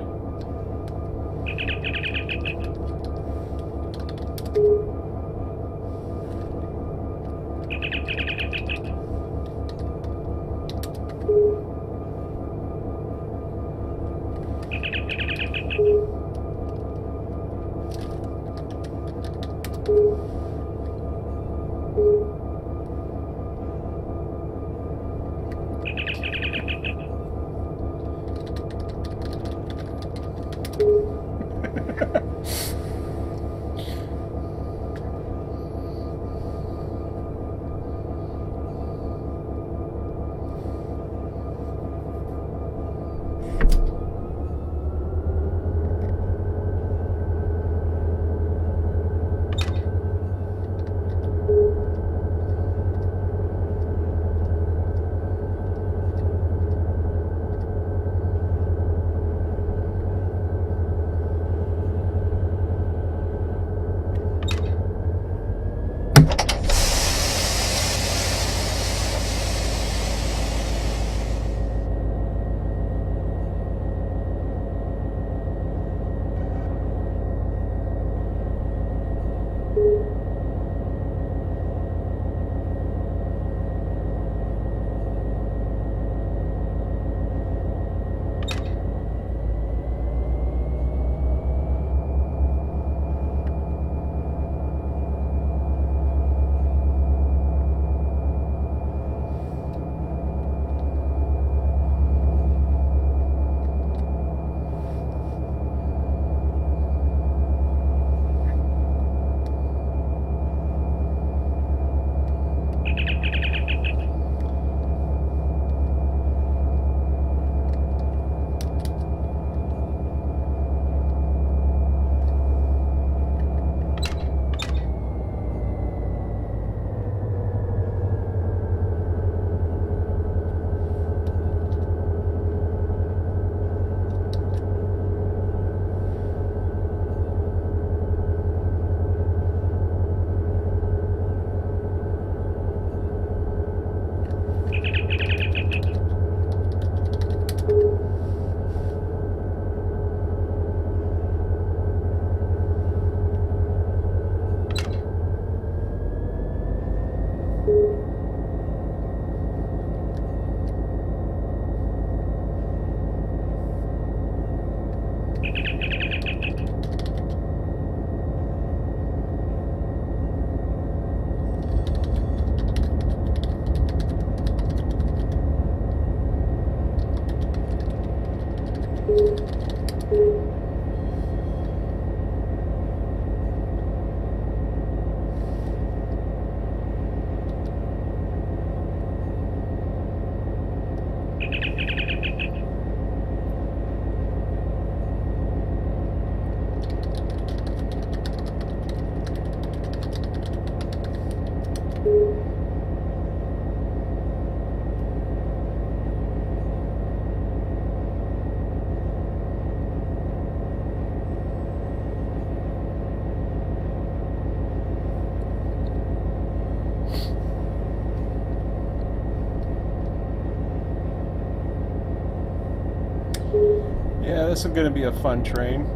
Yeah, this is going to be a fun train.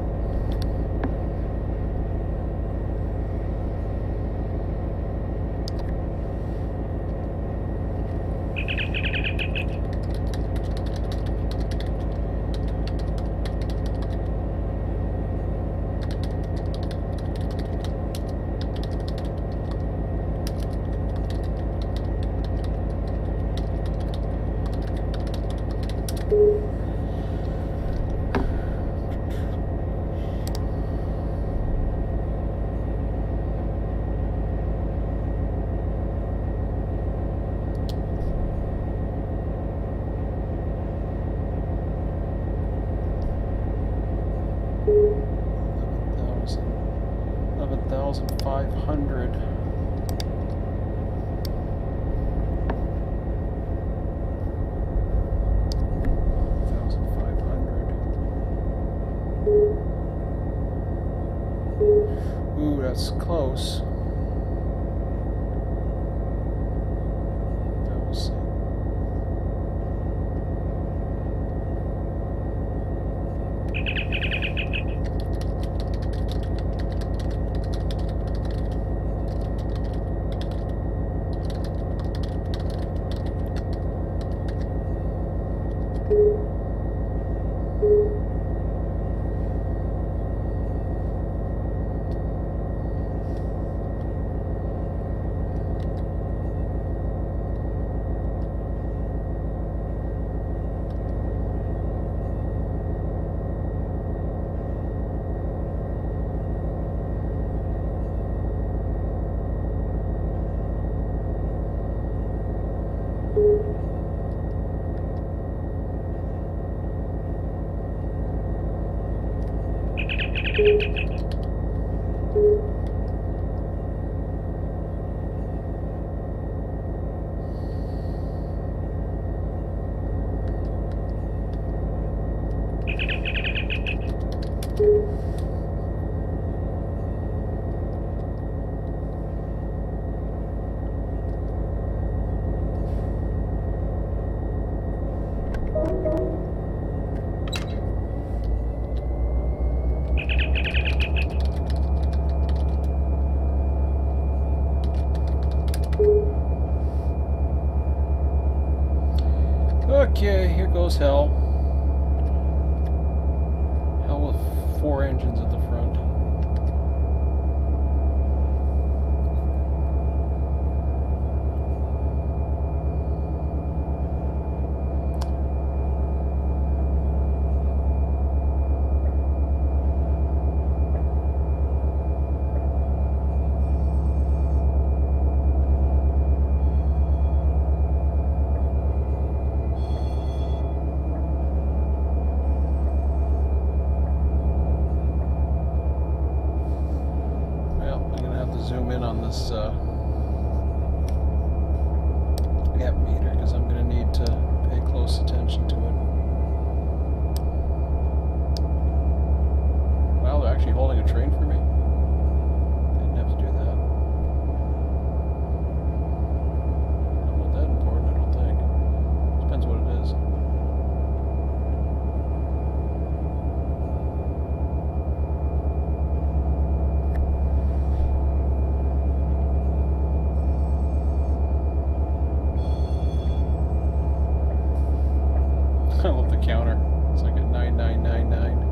Ooh, that's close. Okay, here goes hell. Hell with 4 engines at the front. Zoom in on this amp meter because I'm going to need to pay close attention to it. Wow, they're actually holding a train for me. Didn't have to do that. Not that important, I don't think. Depends what it is. I love the counter. It's like a 9999.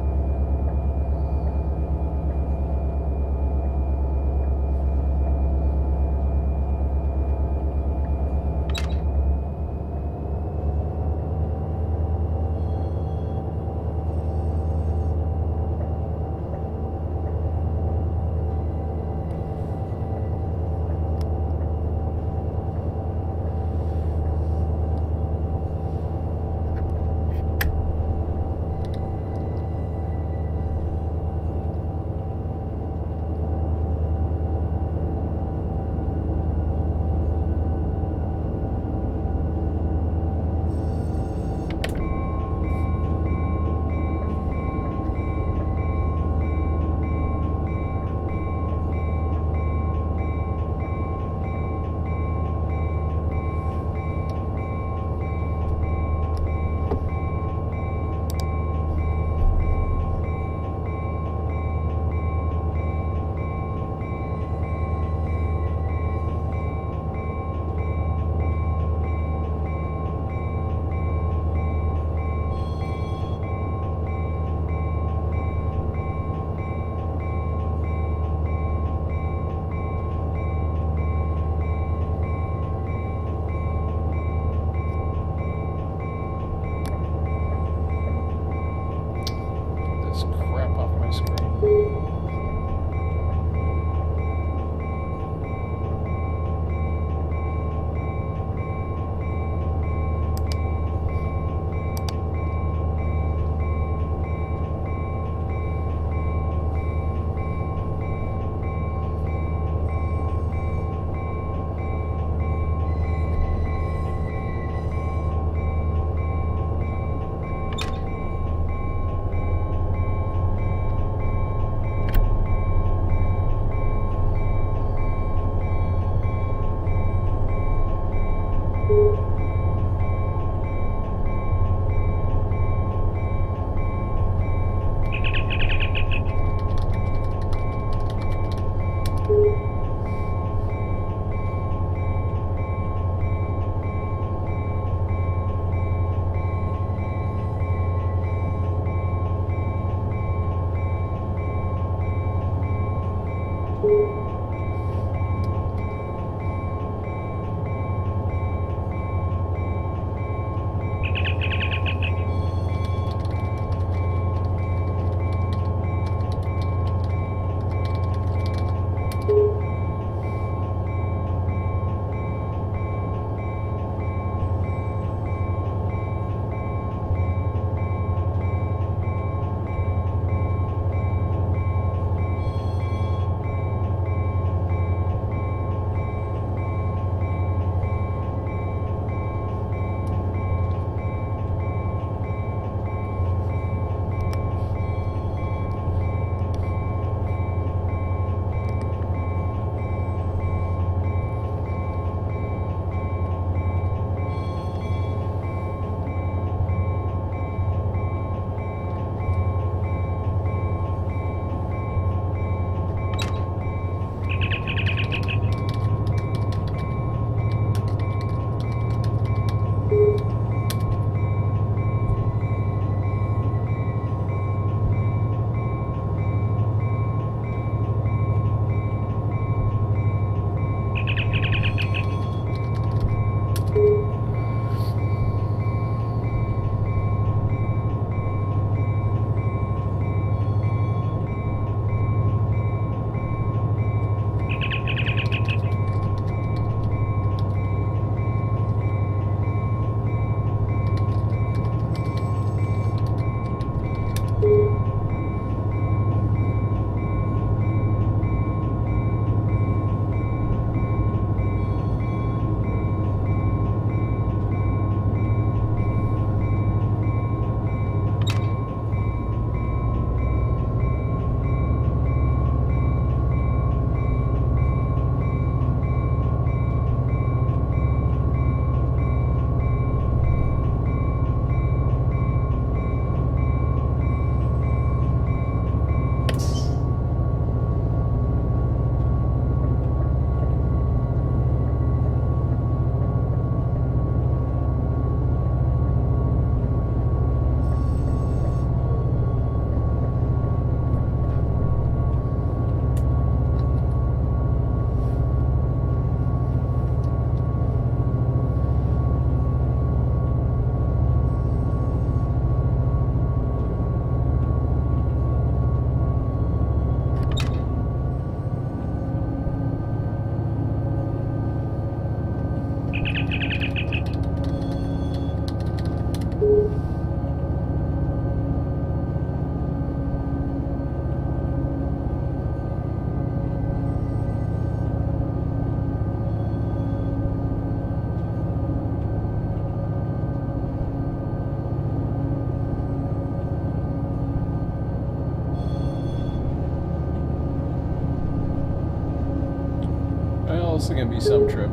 Well, this is gonna be some trip.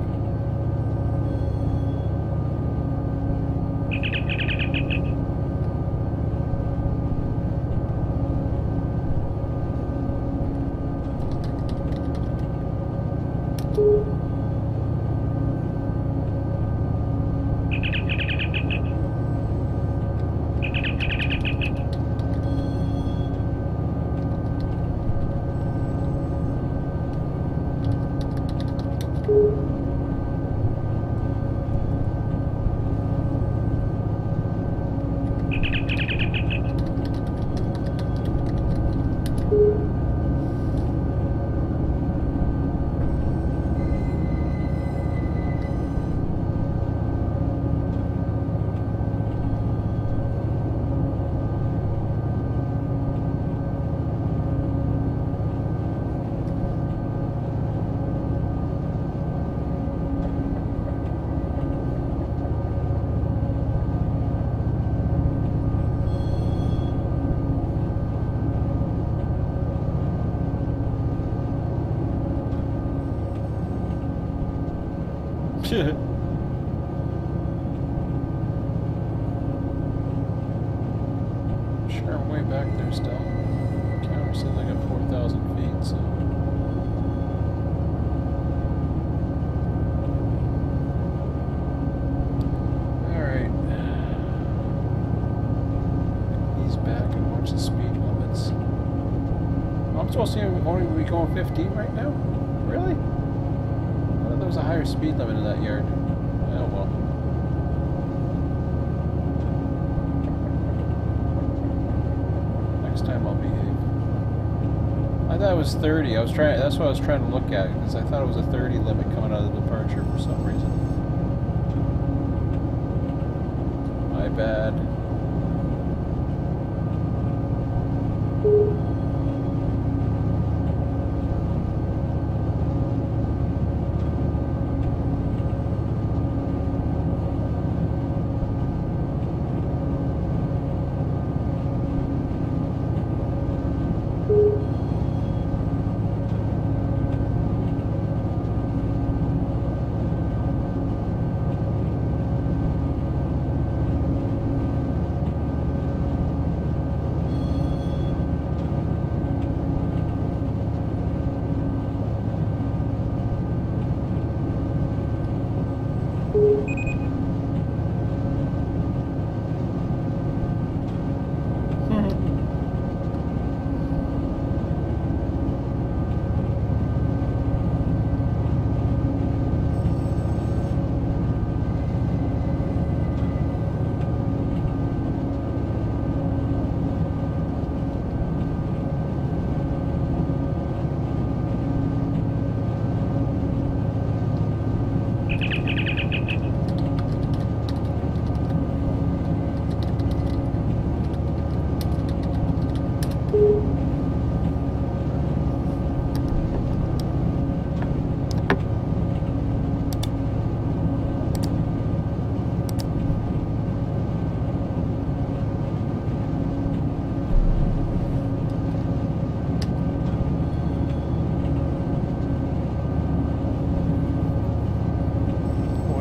Sure, I'm way back there still. Camera says I got 4,000 feet, so. Alright. Ease back and watch the speed limits. I'm supposed to only be going 15 right now? Really? I thought there was a higher speed limit in that yard. Oh well. Next time I'll behave. I thought it was 30. That's what I was trying to look at, because I thought it was a 30 limit coming out of the departure for some reason. My bad.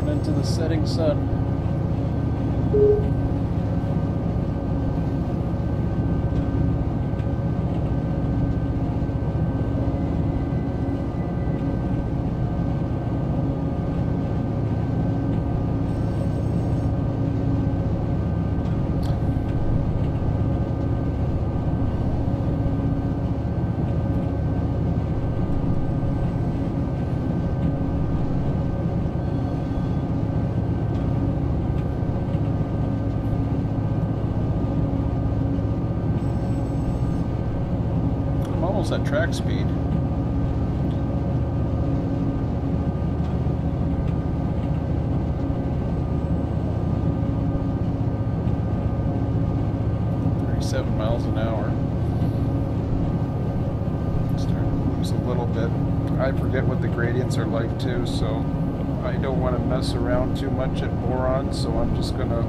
Into the setting sun. At track speed. Miles an hour. Starting to lose a little bit. I forget what the gradients are like too, so I don't want to mess around too much at boron, so I'm just gonna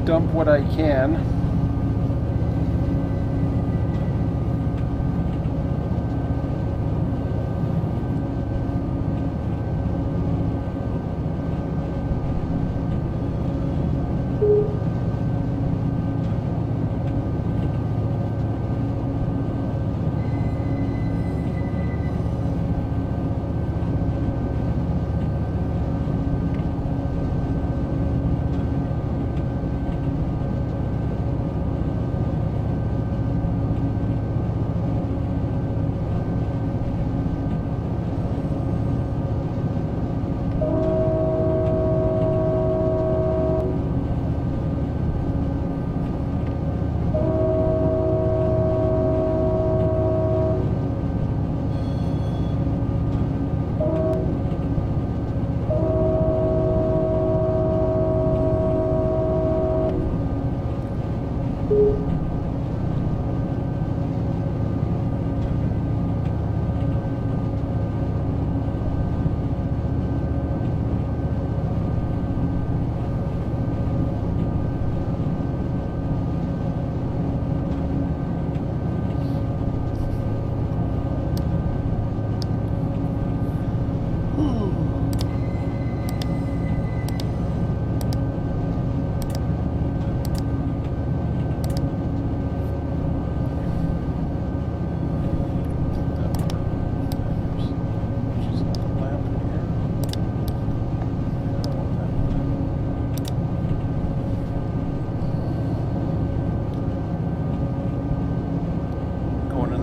dump what I can.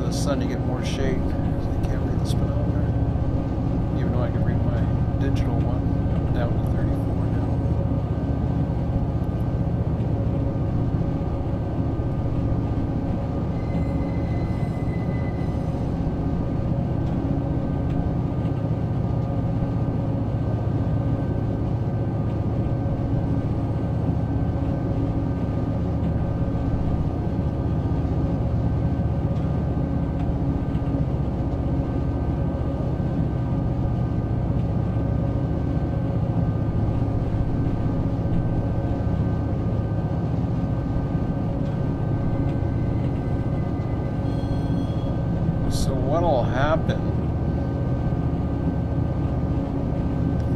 the sun, you get more shade. I can't read the speedometer. Even though I can read my digital one. I'm down to 34 now. So what'll happen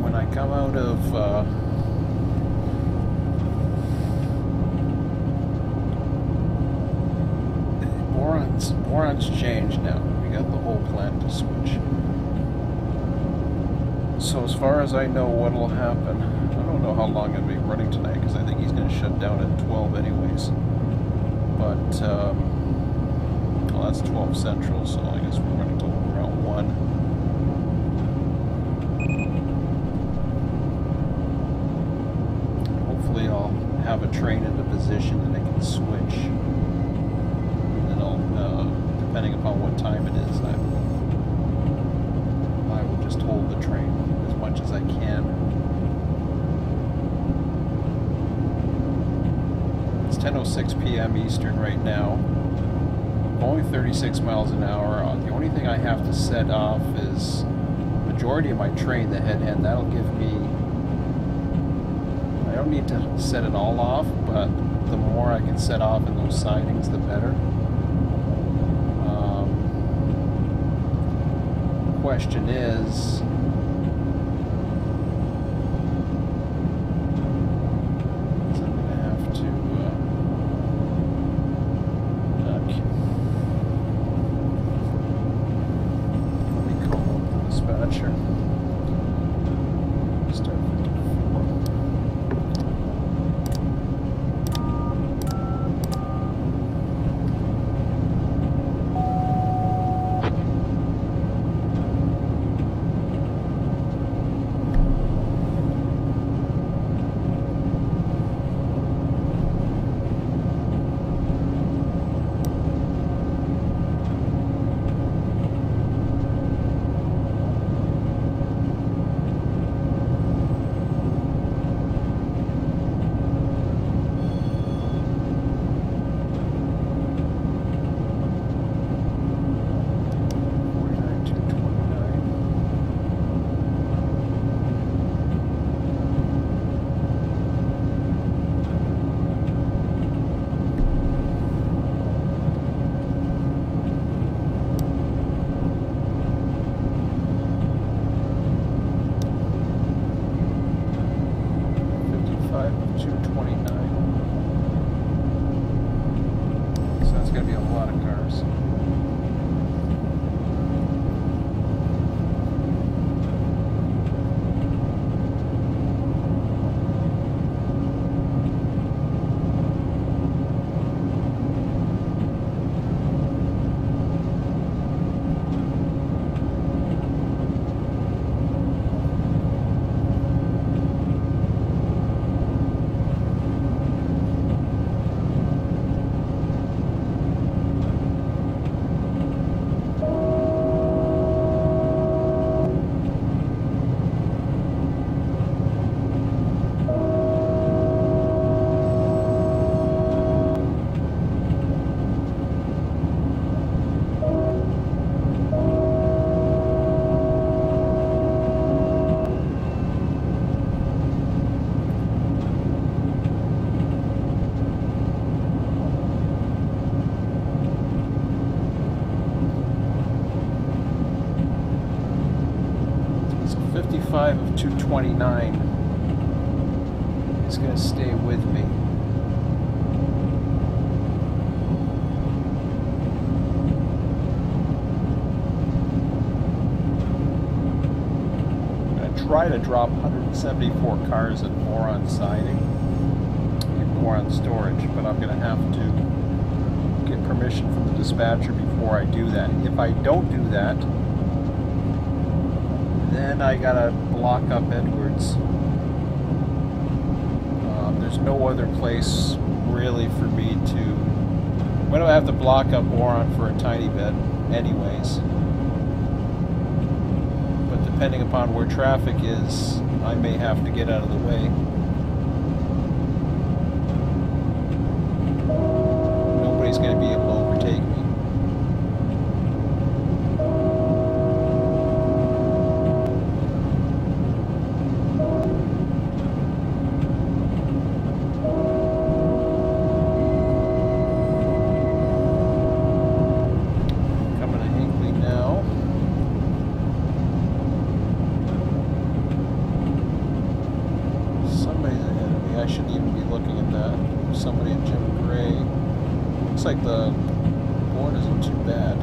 when I come out of boron's changed now. We got the whole plant to switch. So as far as I know, what'll happen, I don't know how long I'll be running tonight because I think he's going to shut down at 12 anyways. But well, that's 12 Central, so I guess we're running till around 1. Hopefully I'll have a train into position that I can switch. And then I'll, depending upon what time it is, I will just hold the train as much as I can. It's 10:06 p.m. Eastern right now. Only 36 miles an hour. The only thing I have to set off is majority of my train, the head end. That'll give me, I don't need to set it all off, but the more I can set off in those sidings, the better. Question is, I'm going to have to dispatcher. Start 54. Going to be a lot of cars. So 55 of 229 is going to stay with me. I'm going to try to drop 174 cars at boron siding and boron storage, but I'm going to have to get permission from the dispatcher before I do that. If I don't do that, then I gotta block up Edwards. There's no other place really for me to. When do I have to block up Boron for a tiny bit, anyways? But depending upon where traffic is, I may have to get out of the way. Nobody's going to be able to overtake me. Like the board isn't too bad.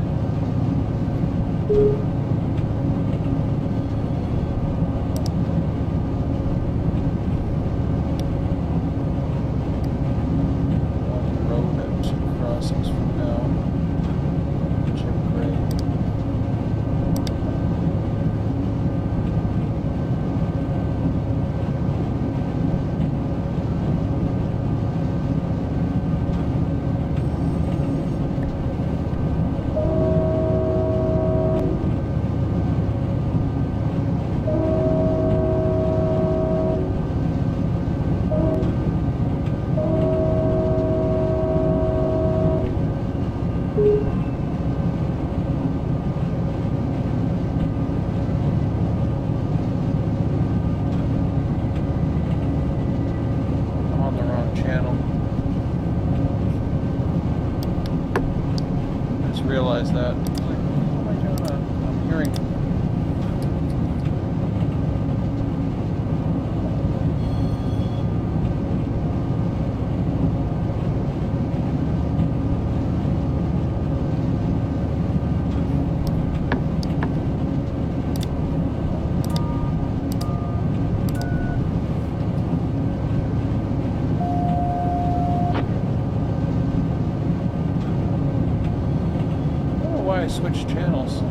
On the road at 2 crossings from now. Jim Gray. Realize that. Like, what am I doing? I'm hearing. I switched channels. I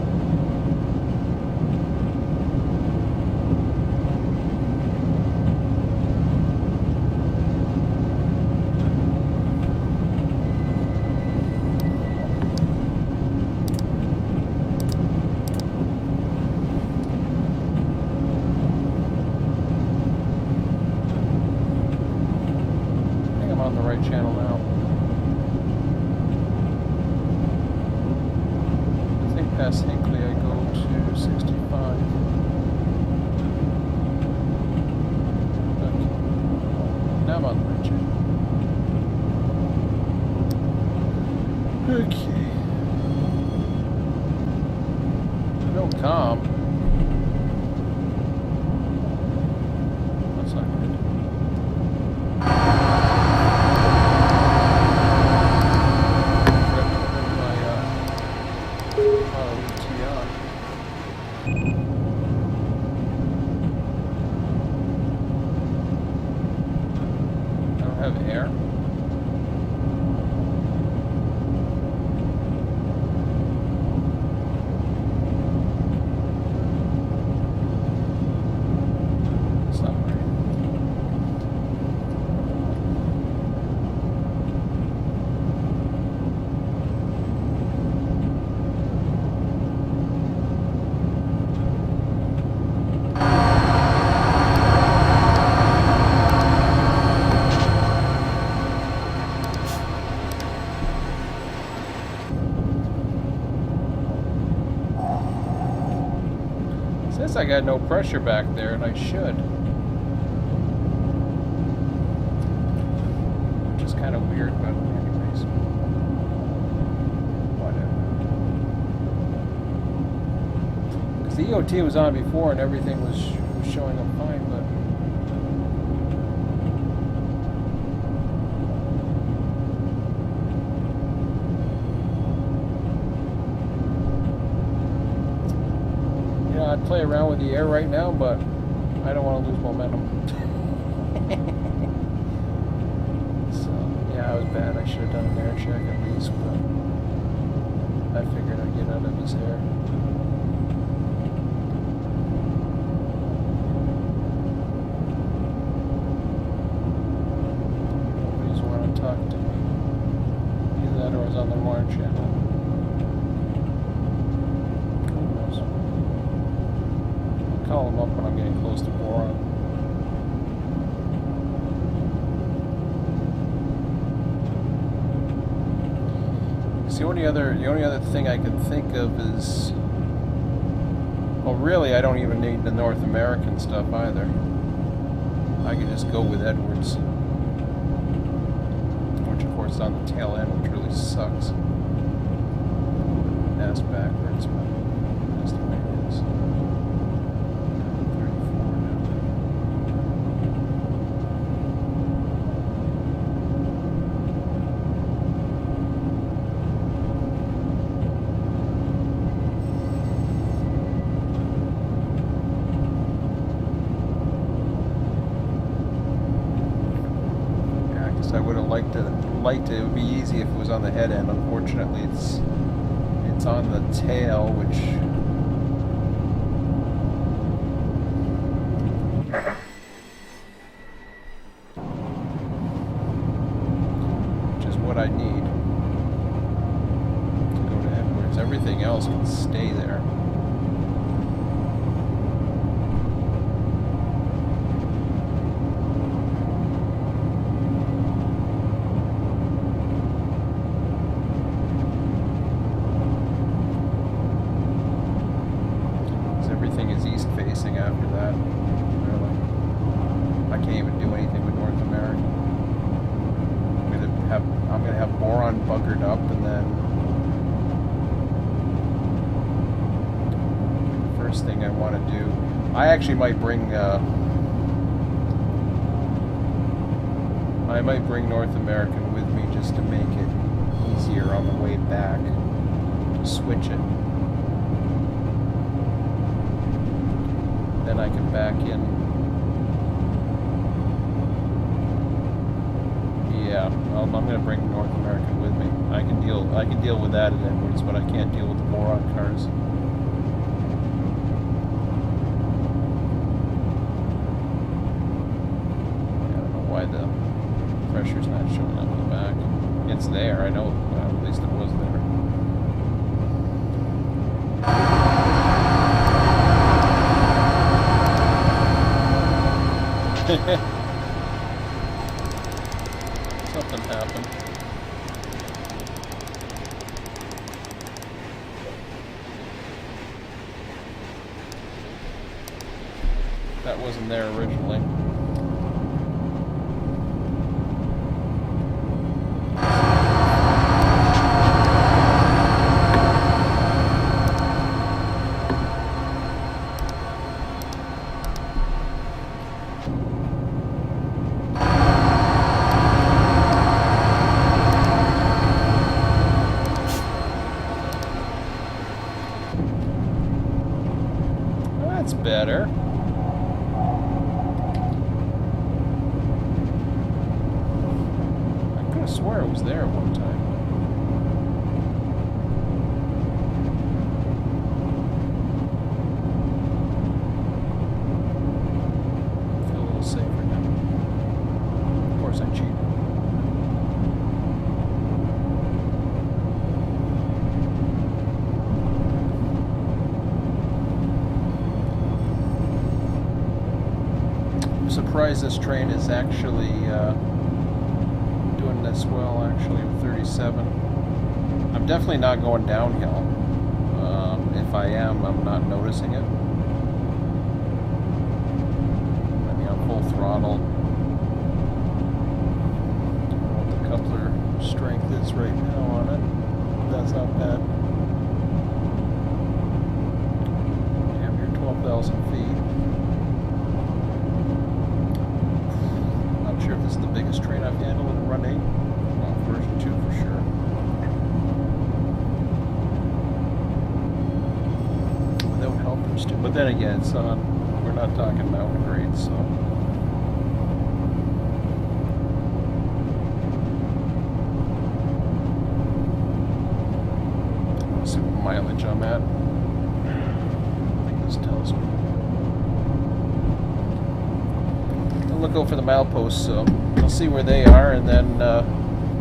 think I'm on the right channel now. Past Hinkley, I go to 65. Okay. Now I'm on the right channel. Okay. No calm. That's not good. Air. It's not right. Says I got no pressure back there, and I should. Which is kind of weird, but anyways. Whatever. Because the EOT was on before and everything was showing up fine, but... I'd play around with the air right now, but I don't want to lose momentum. So, yeah, I was bad. I should have done an air check at least, but... I figured I'd get out of his hair. Nobody's want to talk to me. Either that or I was on the wrong channel. Who knows? I'll call him up when I'm getting close to boron. The only other thing I can think of is, well, really, I don't even need the North American stuff either. I can just go with Edwards, which of course is on the tail end, which really sucks. Ass backwards, but that's the way it is. 34 now. I would have liked it. It would be easy if it was on the head end. Unfortunately, it's on the tail, which is what I need to go to Edwards. Everything else can stay there. Everything is east facing after that. Really, I can't even do anything with North America. I'm gonna have boron buggered up, and then the first thing I want to do, I actually might bring North American with me just to make it easier on the way back to switch it. Then I can back in. Yeah, I'm going to bring North American with me. I can deal with that at Edwards, but I can't deal with the boron cars. I don't know why the pressure's not showing up in the back. It's there, I know. At least it was there. Something happened. That wasn't there originally. That's better. I could have swore it was there at one time. I feel a little safer now. Of course I cheated. Surprised this train is actually doing this well, actually, with 37. I'm definitely not going downhill. If I am, I'm not noticing it. I mean, on full throttle. I don't know what the coupler strength is right now on it. That's not bad. Damn, you're 12,000 feet. Sure if this is the biggest train I've handled in Run8. Well, version 2 for sure. Without helpers too. But then again, it's on, we're not talking mountain grades, so. mileage I'm at. I think this tells me. I'll look out for the mileposts, so I'll see where they are, and then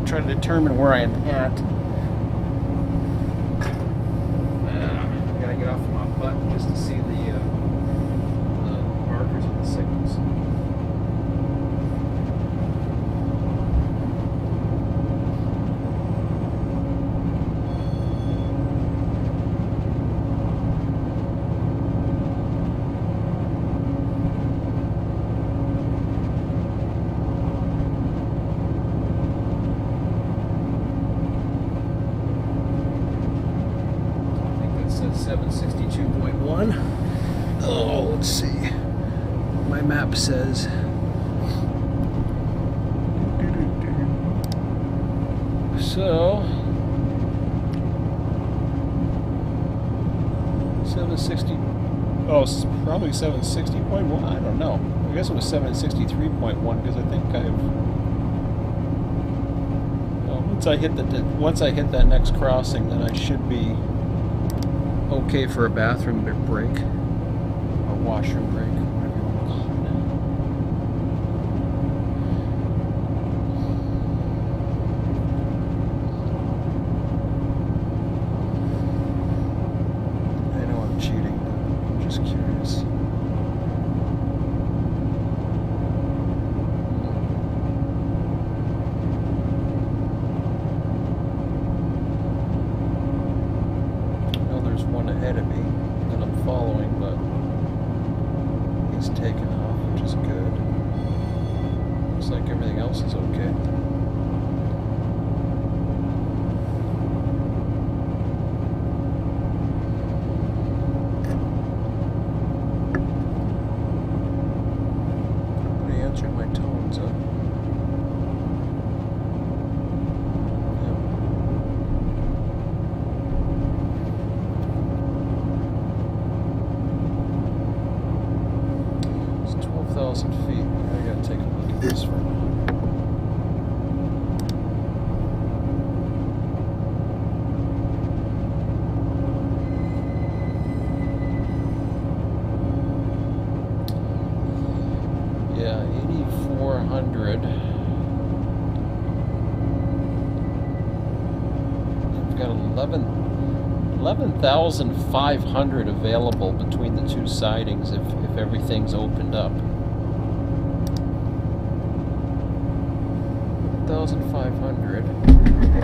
try to determine where I am at. I gotta get off my butt just to see the markers of the signals. I think that says 762.1. Oh, let's see. My map says. So 760. Oh, it's probably 760.1. I don't know. I guess it was 763.1 because I think I've. Once I hit that next crossing, then I should be okay for a bathroom break or washroom break, whatever you want to call it. I know I'm cheating, but I'm just curious. One ahead of me that I'm following, but he's taken off, which is good. Looks like everything else is okay. They answered my tones, huh? 12,000 feet. I gotta take a look at this for a minute. Yeah, 8,400. I've got 11,500 available between the two sidings if everything's opened up. 1,500. Where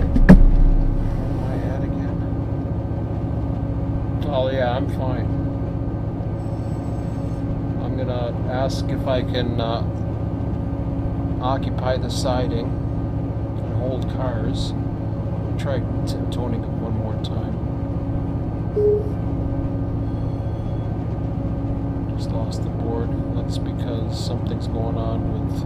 am I at again? Oh yeah, I'm fine. I'm gonna ask if I can occupy the siding and hold cars. Try toning it one more time. Just lost the board. That's because something's going on with.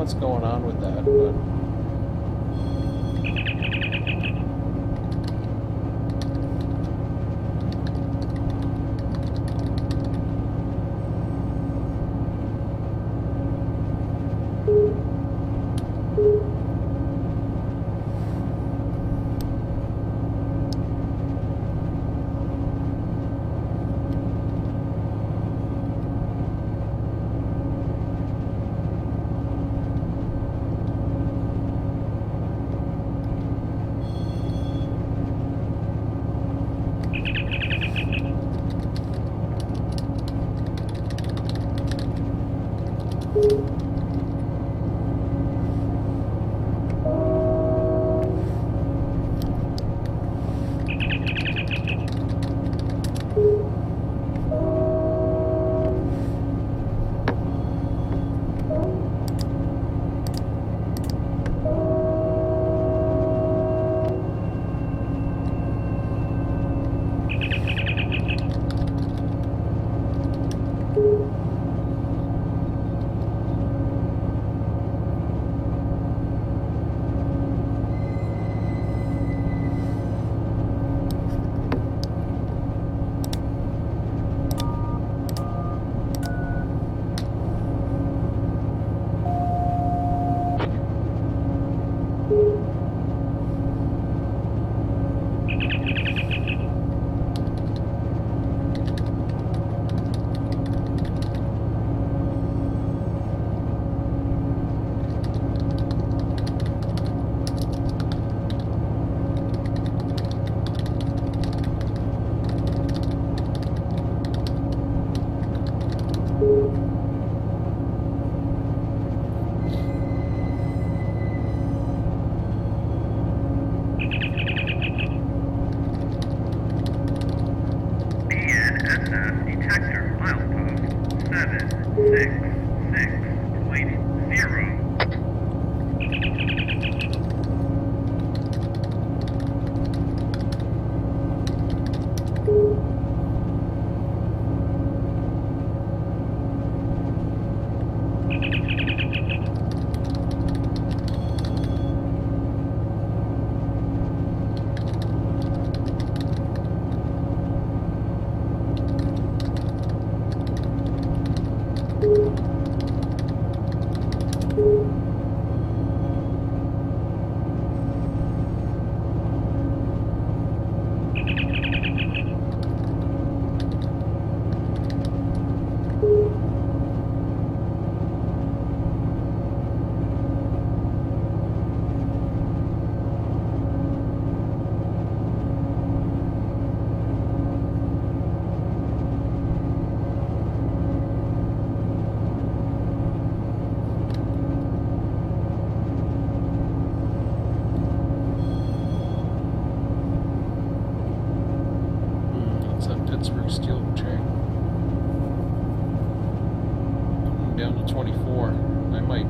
What's going on with that, but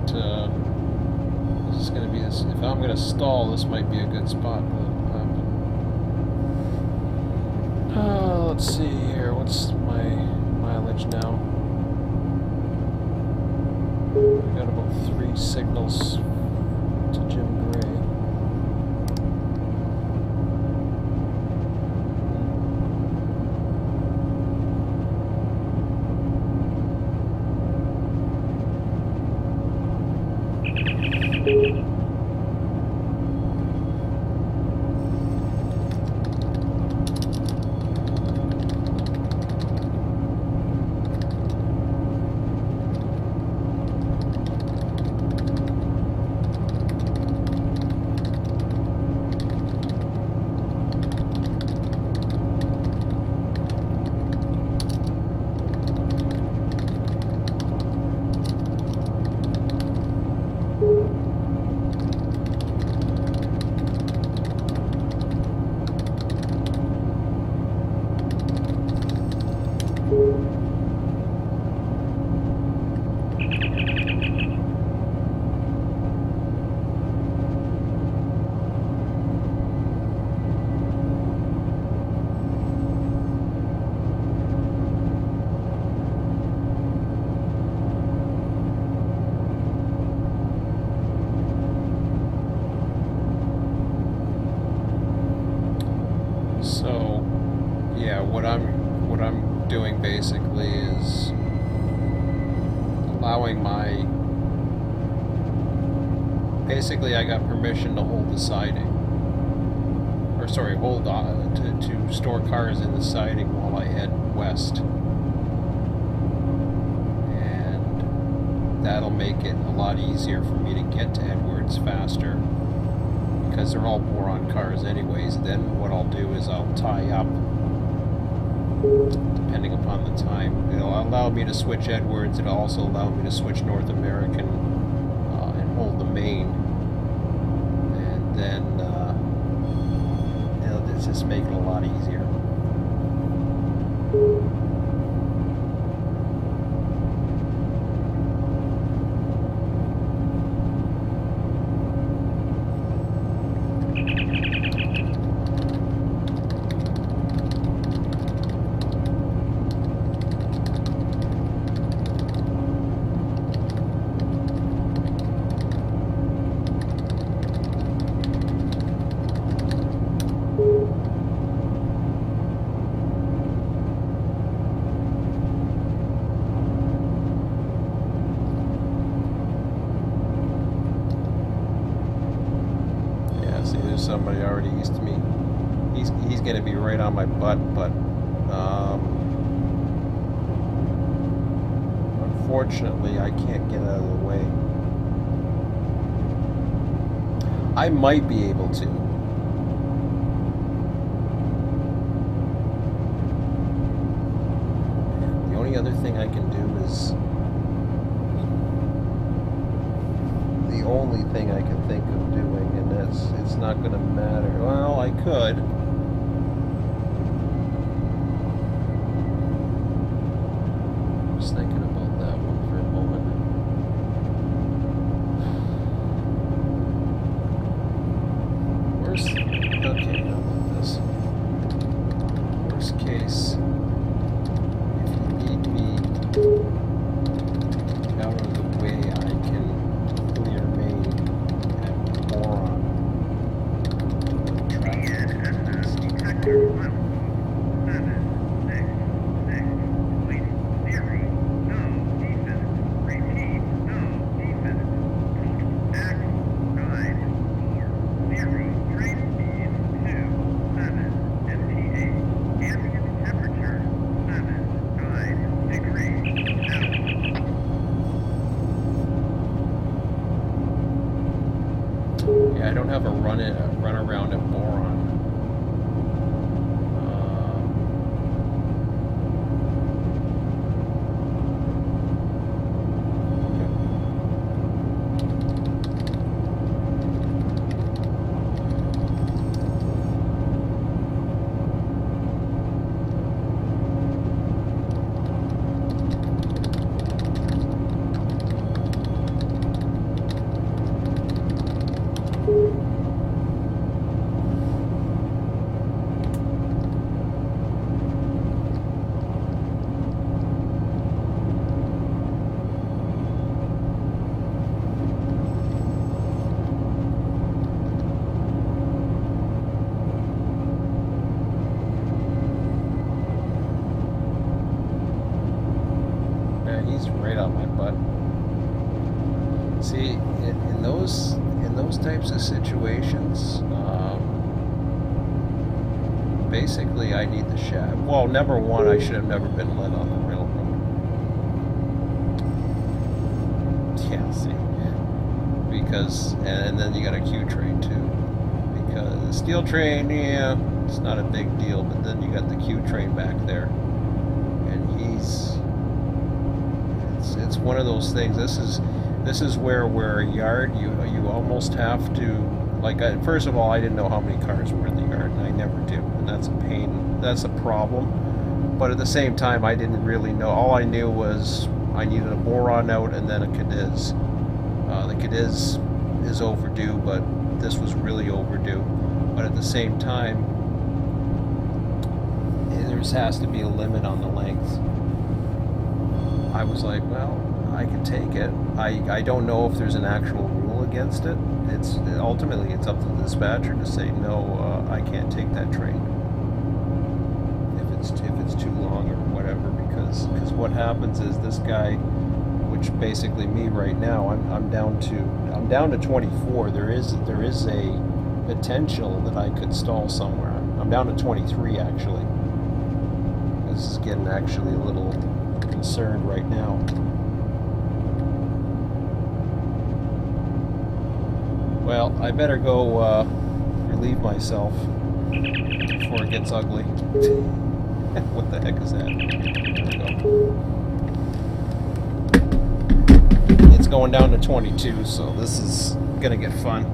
this is going to be this. If I'm going to stall, this might be a good spot. Let's see here. What's my mileage now? I got about 3 signals to Jim Gray. So, yeah, what I'm doing basically is allowing my. Basically, I got permission to hold the siding, or sorry, hold on to store cars in the siding while I head west, and that'll make it a lot easier for me to get to Edwards faster. Because they're all boron cars anyways. Then what I'll do is I'll tie up, depending upon the time. It'll allow me to switch Edwards. It'll also allow me to switch North American and hold the main. And then it'll just make it a lot easier. Somebody already east of me. He's going to be right on my butt, but unfortunately I can't get out of the way. I might be able to. The only other thing I can do is the only thing I can think of doing, and it's not going to matter. Well, I could. Just thinking about that one for a moment. Okay, how about this? Worst case, if you need me out of the way, I can clear main at boron. Yeah, I don't have a run around at boron. See, in those types of situations, basically I need the shaft. Well, number one, I should have never been let on the railroad. Yeah, see, because and then you got a Q train too. Because the steel train, yeah, it's not a big deal, but then you got the Q train back there, and it's one of those things. This is where a yard you almost have to, like, first of all, I didn't know how many cars were in the yard, and I never do, and that's a pain, that's a problem. But at the same time, I didn't really know. All I knew was I needed a boron out and then a Cadiz. The Cadiz is overdue, but this was really overdue. But at the same time, there has to be a limit on the length. I was like, well, I can take it. I don't know if there's an actual rule against it. Ultimately it's up to the dispatcher to say no, I can't take that train if it's too long or whatever. Because what happens is this guy, which basically me right now, I'm down to 24. There is a potential that I could stall somewhere. I'm down to 23 actually. This is getting actually a little concerned right now. Well, I better go relieve myself before it gets ugly. What the heck is that? There we go. It's going down to 22, so this is gonna get fun.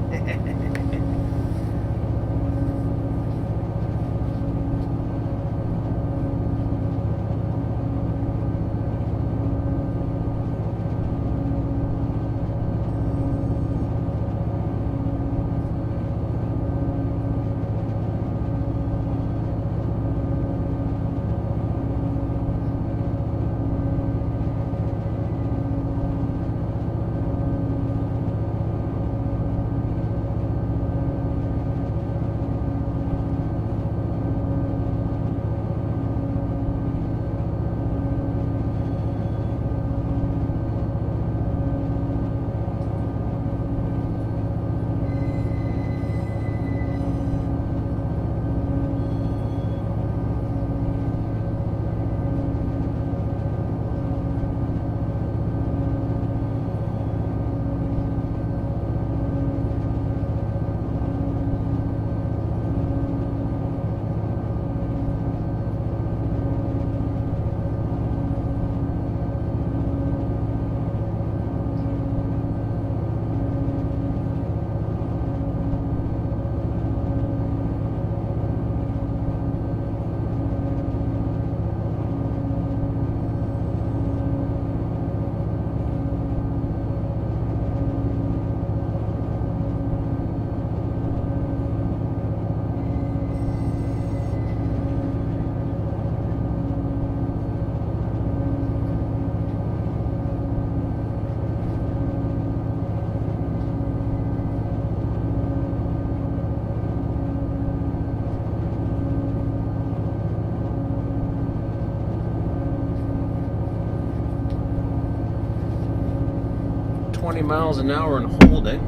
20 miles an hour and holding.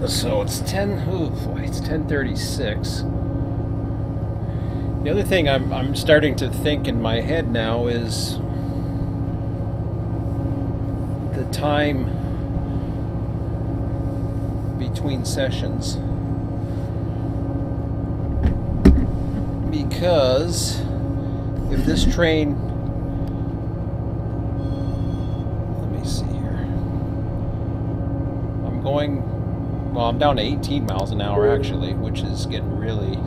So it's 10:36. The other thing I'm starting to think in my head now is the time between sessions, because if this train, let me see here, I'm down to 18 miles an hour actually, which is getting really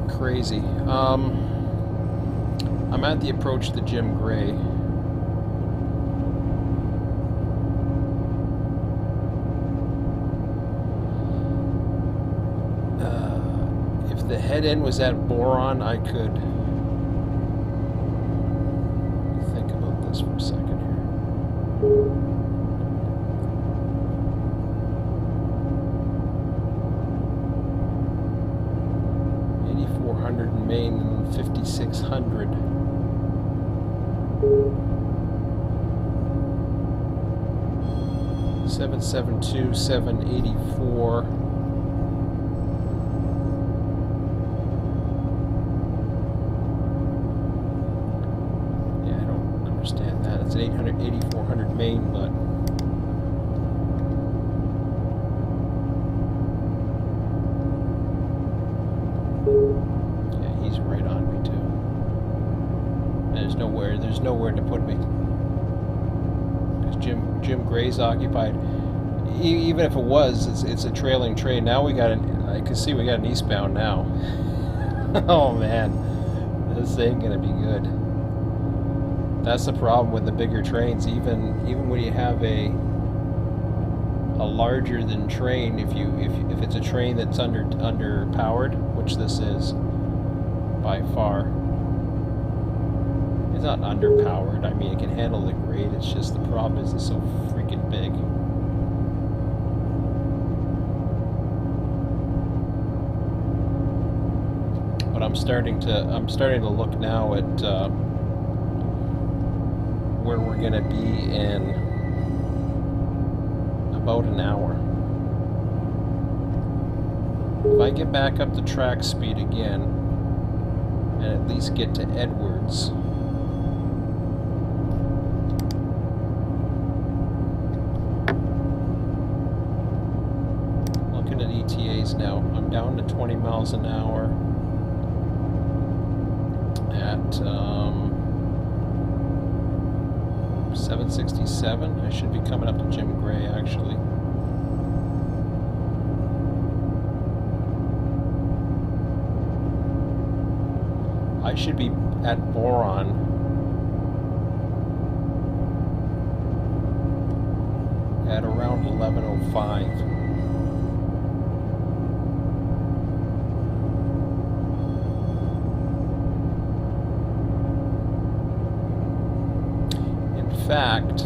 crazy. I'm at the approach to Jim Gray. if the head end was at boron, I could think about this for a second here. 8,400 in Maine and 5,600. $772, $784. Yeah, I don't understand that. It's an 8,400 Maine, but yeah, he's right on me too. There's nowhere to put me. Jim Gray's occupied. Even if it was, it's a trailing train. Now we got I can see we got an eastbound now. Oh man, this ain't gonna be good. That's the problem with the bigger trains. Even when you have a larger than train, if it's a train that's underpowered, which this is by far. It's not underpowered. I mean, it can handle the grade. It's just the problem is it's so freaking big. But I'm starting to look now at where we're gonna be in about an hour. If I get back up to track speed again, and at least get to Edwards. ETAs now. I'm down to 20 miles an hour at 767. I should be coming up to Jim Gray actually. I should be at boron at around 11:05. In fact,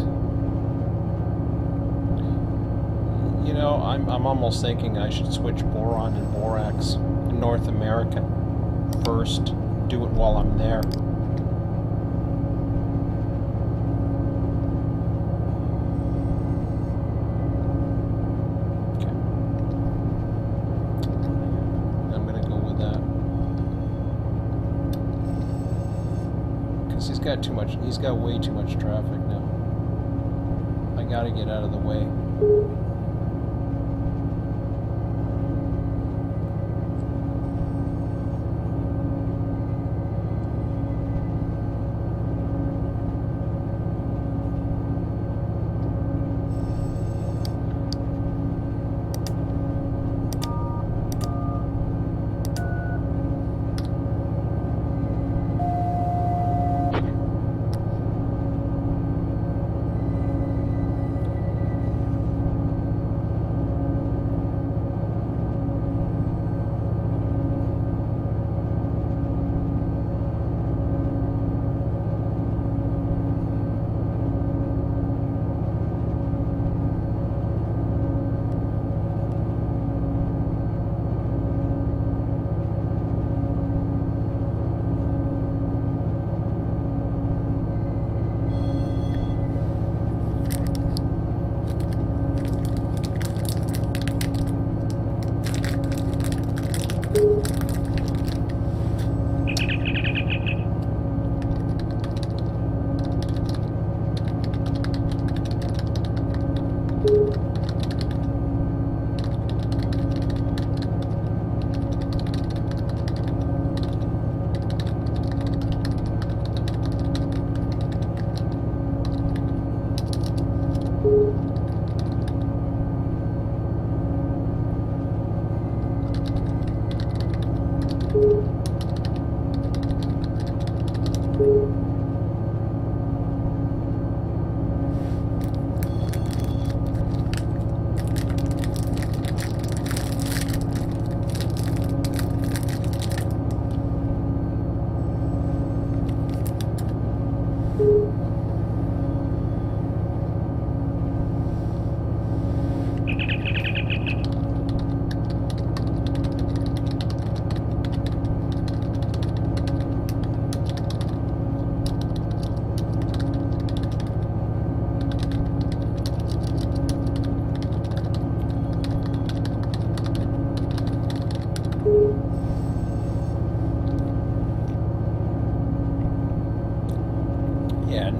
you know, I'm almost thinking I should switch boron and borax in North America first. Do it while I'm there. Okay. I'm gonna go with that. Because he's got way too much traffic now. I gotta get out of the way.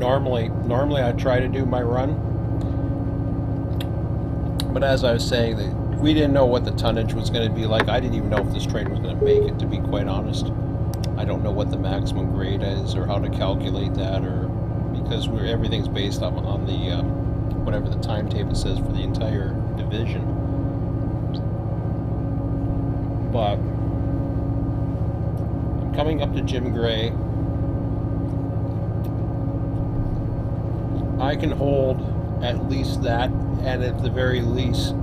Normally I try to do my run, but as I was saying, we didn't know what the tonnage was going to be like. I didn't even know if this train was going to make it, to be quite honest. I don't know what the maximum grade is or how to calculate that, or because everything's based on the whatever the timetable says for the entire division. But I'm coming up to Jim Gray. I can hold at least that, and at the very least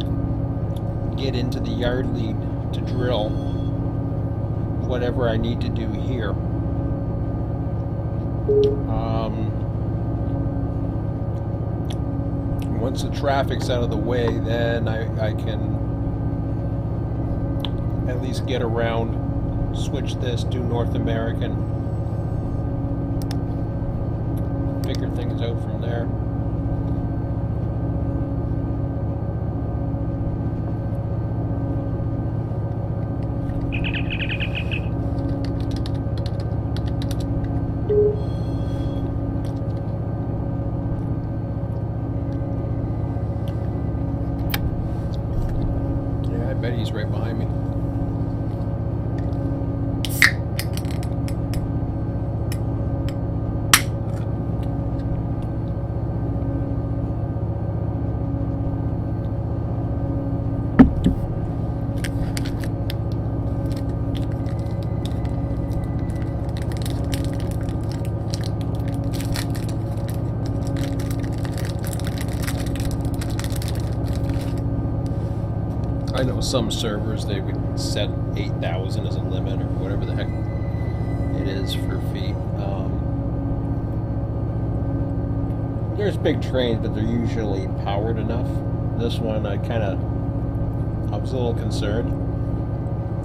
get into the yard lead to drill whatever I need to do here. Once the traffic's out of the way, then I can at least get around, switch this, do North American, figure things out from there. Yeah, I bet he's right behind me. I know some servers, they would set 8,000 as a limit or whatever the heck it is for feet. There's big trains, but they're usually powered enough. This one, I was a little concerned.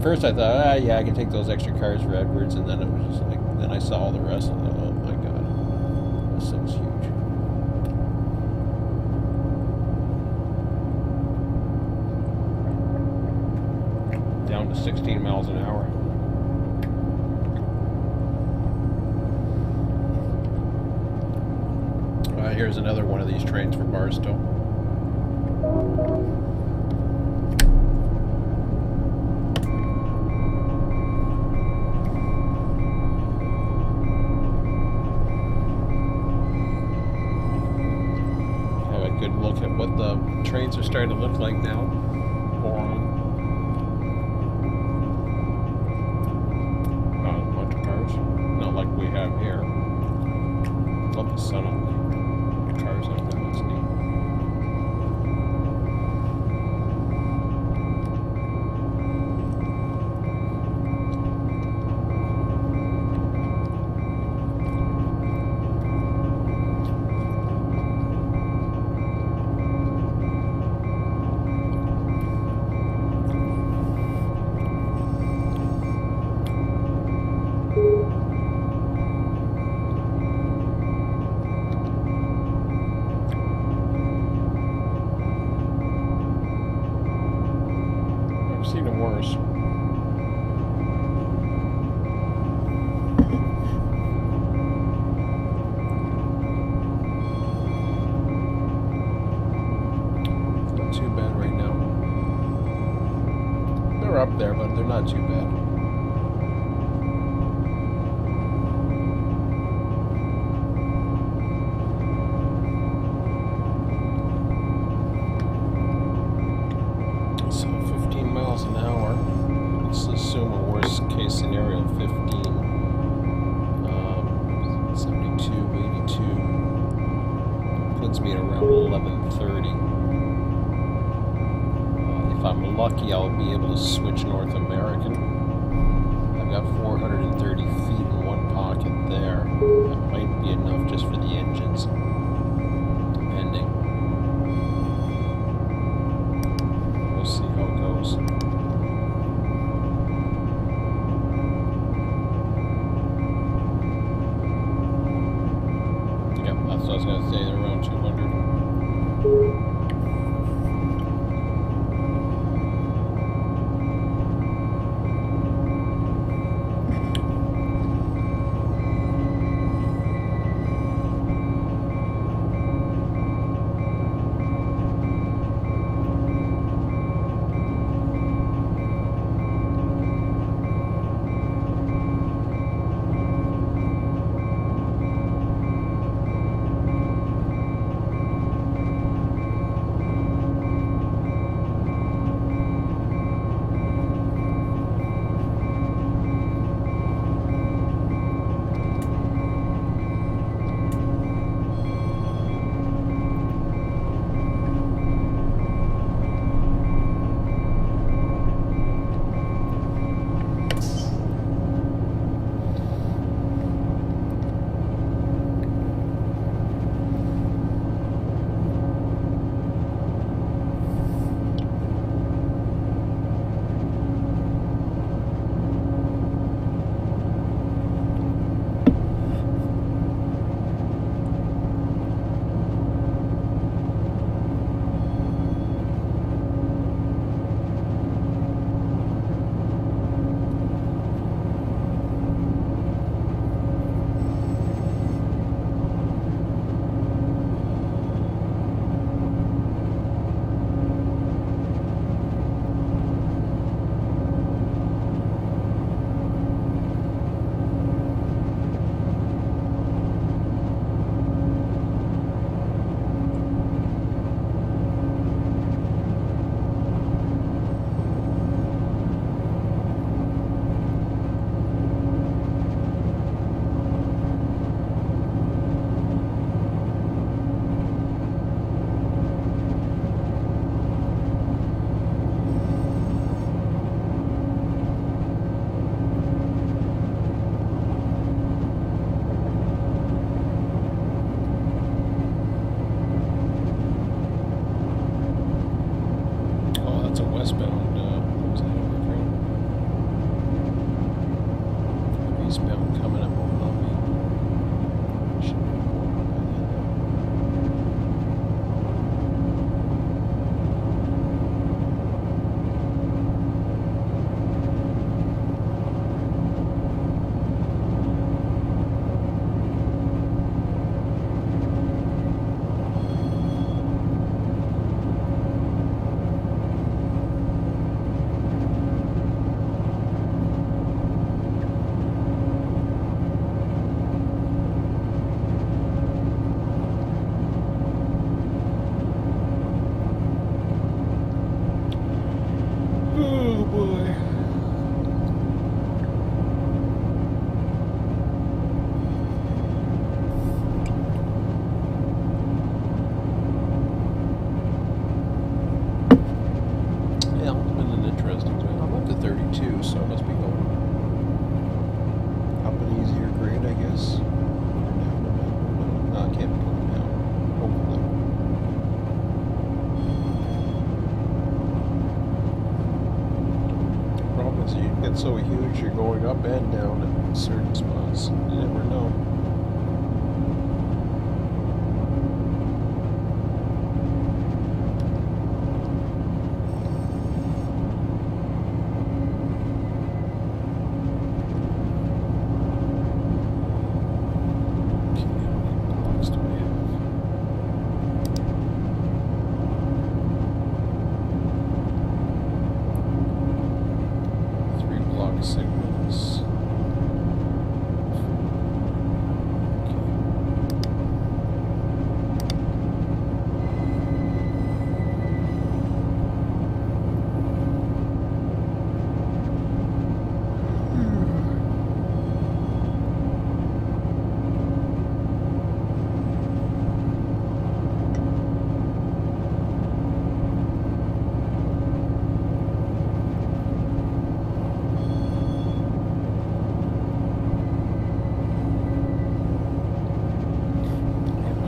First I thought, yeah, I can take those extra cars for Edwards, and then it was just like, then I saw all the rest and I thought, oh my god, this thing's huge. Down to 16 miles an hour. Here's another one of these trains for Barstow. Have a good look at what the trains are starting to look like now. Not like we have here. Love the sun on the cars like that. That's neat. Seen them worse. It's not too bad right now. They're up there, but they're not too bad. So 15 miles an hour. Let's assume a worst case scenario of 15. 72, 82. Puts me at around 1130. If I'm lucky, I'll be able to switch North American. I've got 430 feet in one pocket there. That might be enough just for the engines, depending. We'll see how it goes. Yep, that's what I was going to say, they're around 200. eastbound, what was that over train? Eastbound coming up on me. Should be going by then now. Oh boy. Yeah, it's been an interesting time. I'm up to 32, so I must be going up an easier grade, I guess. Or down, or down. No, I can't be going down. Hopefully. Problem is, you get so huge, you're going up and down at certain spots. You never know. Okay, how many blocks do we have? Three block signals.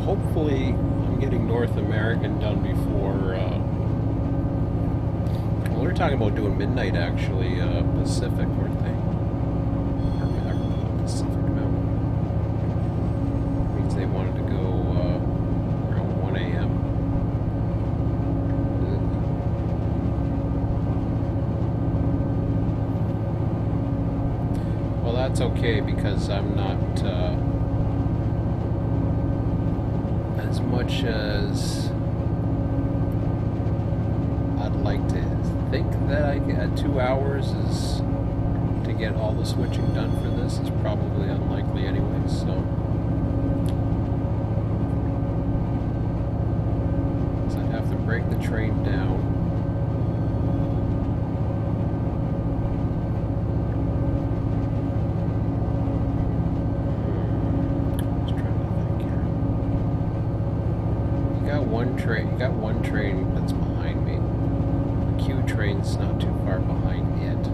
Hopefully, I'm getting North American done before. Well, they're talking about doing midnight actually, Pacific, weren't they? Or Pacific Mountain. Means they wanted to go around 1 a.m. Well, that's okay because I'm not. As much as I'd like to think that I get 2 hours is to get all the switching done for this is probably unlikely anyway, so I'd have to break the train down. You got one train that's behind me. The Q train's not too far behind it.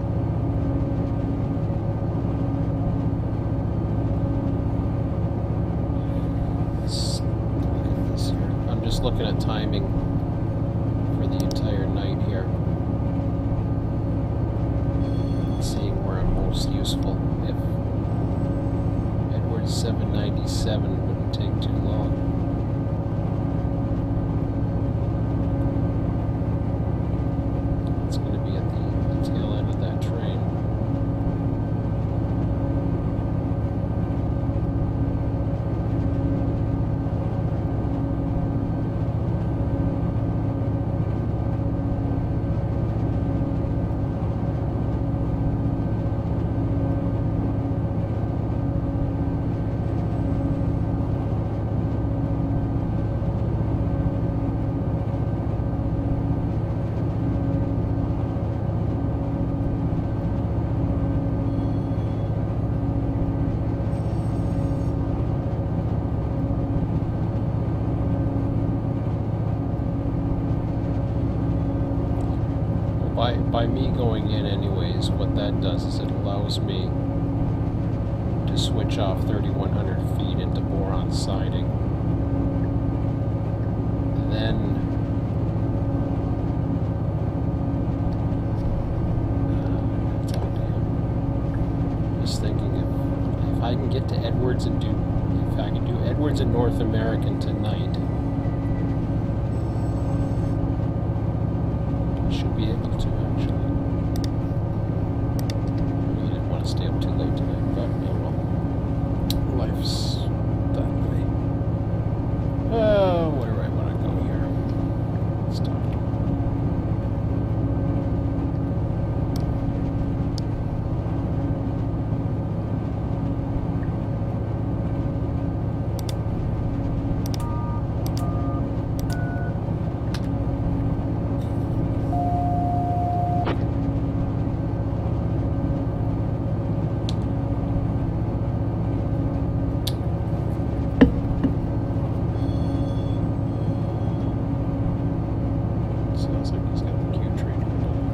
Let's look at this here. I'm just looking at timing for the entire night here. Seeing where I'm most useful. If Edward 797 wouldn't take too long. By me going in anyways, what that does is it allows me to switch off 3,100 feet into boron siding. Then I can get to Edwards and do, if I can do Edwards and North American tonight, I should be able to actually. I really didn't want to stay up too late tonight, but oh well. Life's that way. Where do I want to go here? Let's talk. Sounds like he's got the Q trade going on.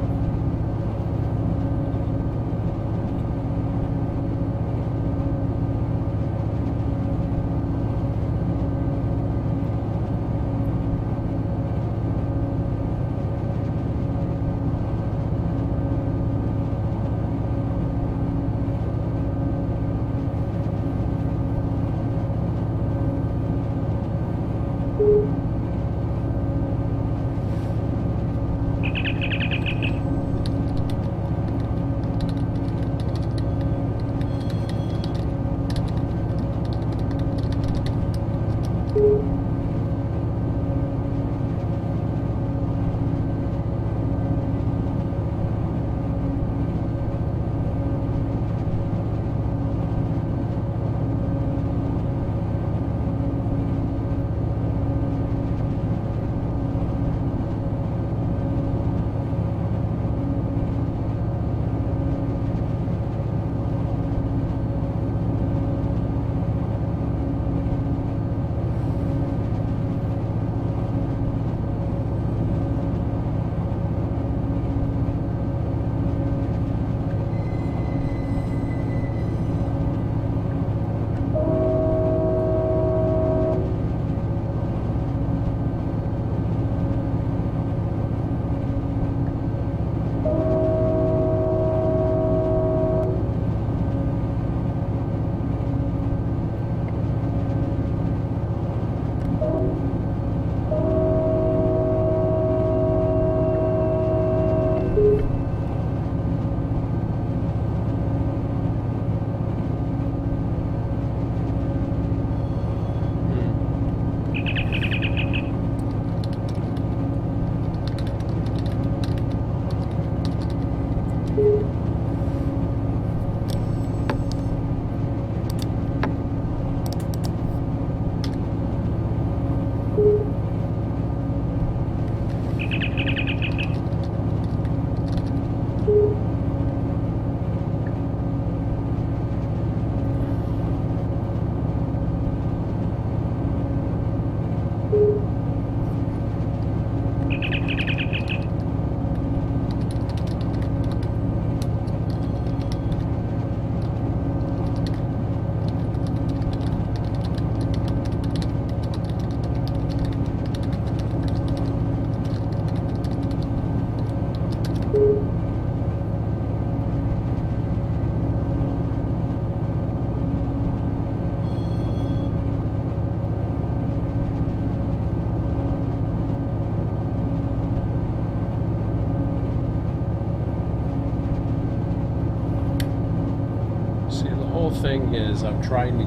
Thing is, I'm trying to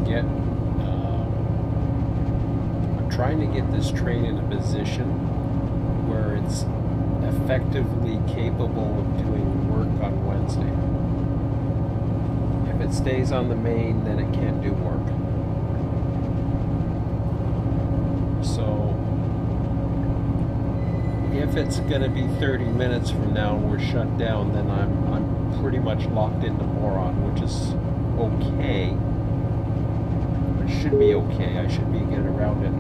get this train in a position where it's effectively capable of doing work on Wednesday. If it stays on the main, then it can't do work. So if it's going to be 30 minutes from now and we're shut down, then I'm pretty much locked into Moron, which is okay. It should be okay. I should be getting around it.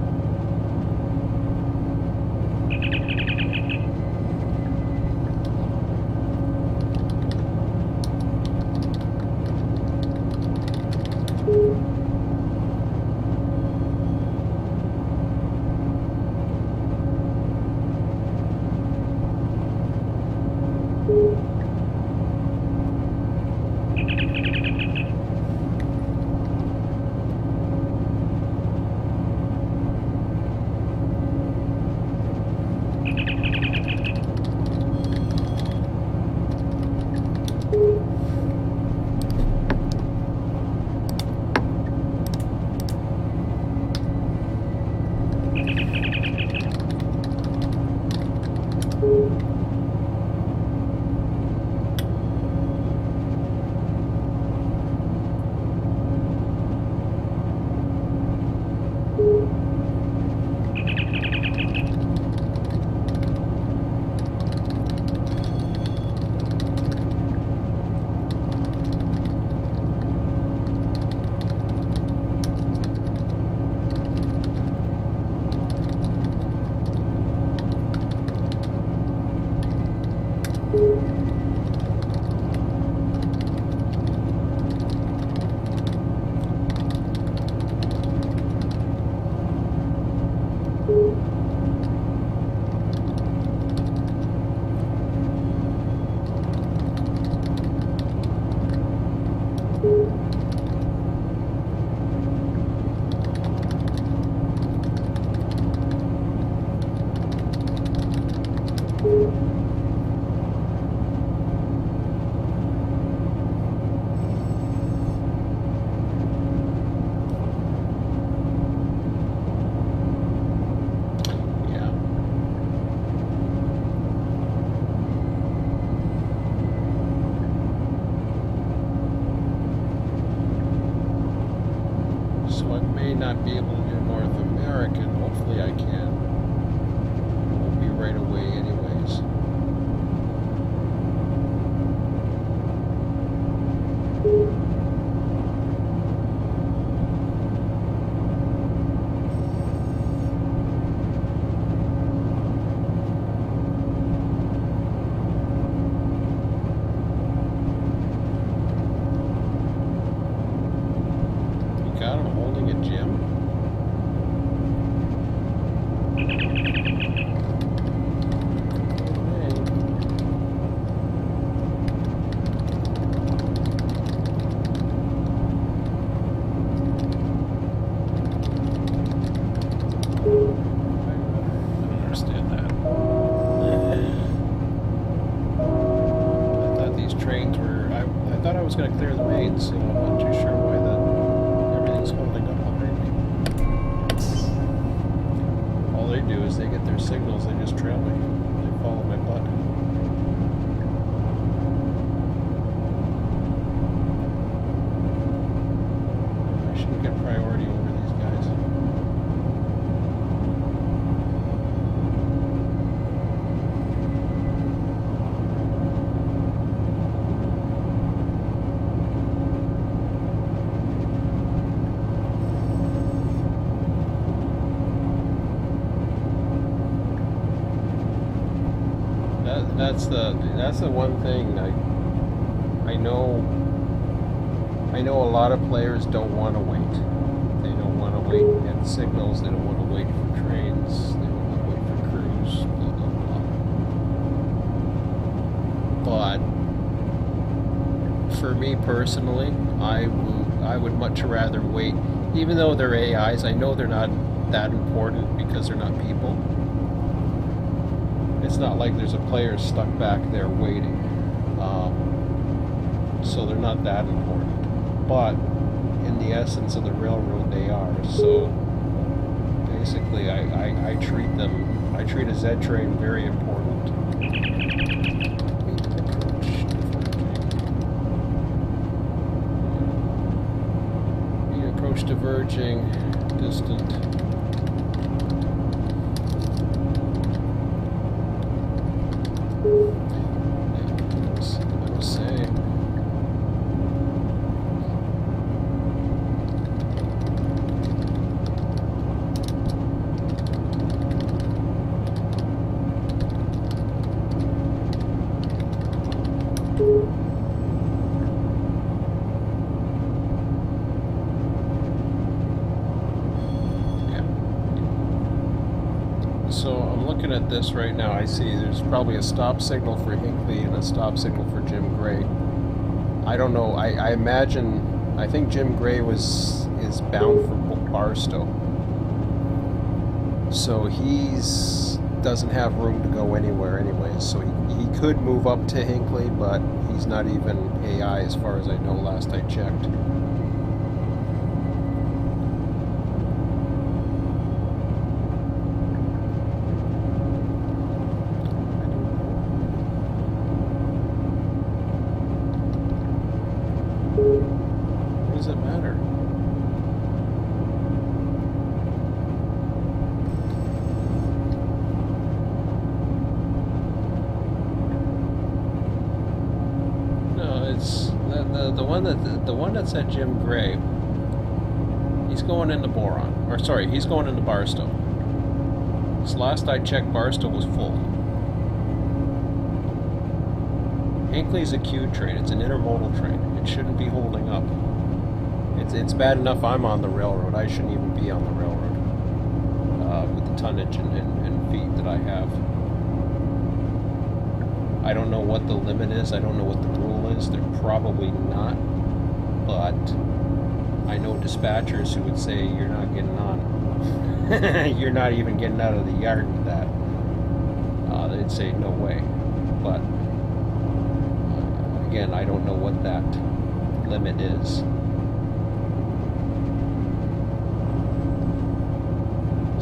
not be able to do North American. Hopefully I can. It won't be right away anyways. Got him holding a gym. I thought I was going to clear the mains, so I'm not too sure why everything's holding up behind me. All they do is they get their signals, they just trail me. They follow my butt. I shouldn't get priority over these guys. That's the one thing I know a lot of players don't want to wait. They don't want to wait at signals, they don't want to wait for trains, they don't want to wait for crews, blah blah blah. But for me personally, I would much rather wait, even though they're AIs. I know they're not that important because they're not people. It's not like there's a player stuck back there waiting, so they're not that important. But in the essence of the railroad, they are. So basically, I treat a Z train very important. Approach diverging, distant. So I'm looking at this right now. I see there's probably a stop signal for Hinckley and a stop signal for Jim Gray. I don't know. I think Jim Gray is bound for Barstow. So doesn't have room to go anywhere anyways. So he could move up to Hinckley, but he's not even AI as far as I know last I checked. What does it matter? No, it's the one that's at Jim Gray. He's going into Boron, or sorry, he's going into Barstow. So last I checked, Barstow was full. Hinckley's a Q train. It's an intermodal train. It shouldn't be holding up. It's bad enough I'm on the railroad. I shouldn't even be on the railroad with the tonnage and feet that I have. I don't know what the limit is. I don't know what the rule is. They're probably not. But I know dispatchers who would say you're not getting on. You're not even getting out of the yard with that. They'd say no way. But again, I don't know what that limit is.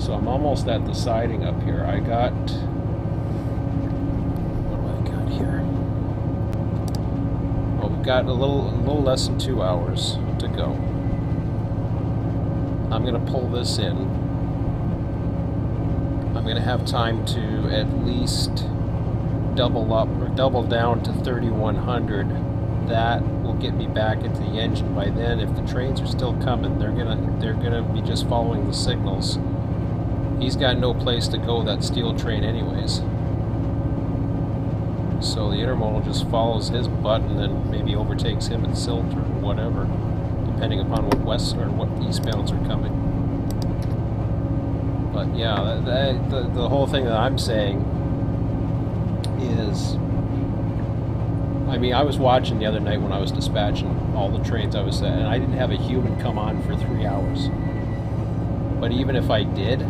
So I'm almost at the siding up here. What do I got here? Well, we've got a little less than 2 hours to go. I'm going to pull this in. I'm going to have time to at least double up or double down to 3100. That will get me back into the engine. By then, if the trains are still coming, they're gonna be just following the signals. He's got no place to go, that steel train, anyways. So the intermodal just follows his butt and then maybe overtakes him at Silt or whatever, depending upon what west or what eastbounds are coming. But yeah, the whole thing that I'm saying is, I mean, I was watching the other night when I was dispatching all the trains I was at, and I didn't have a human come on for 3 hours. But even if I did,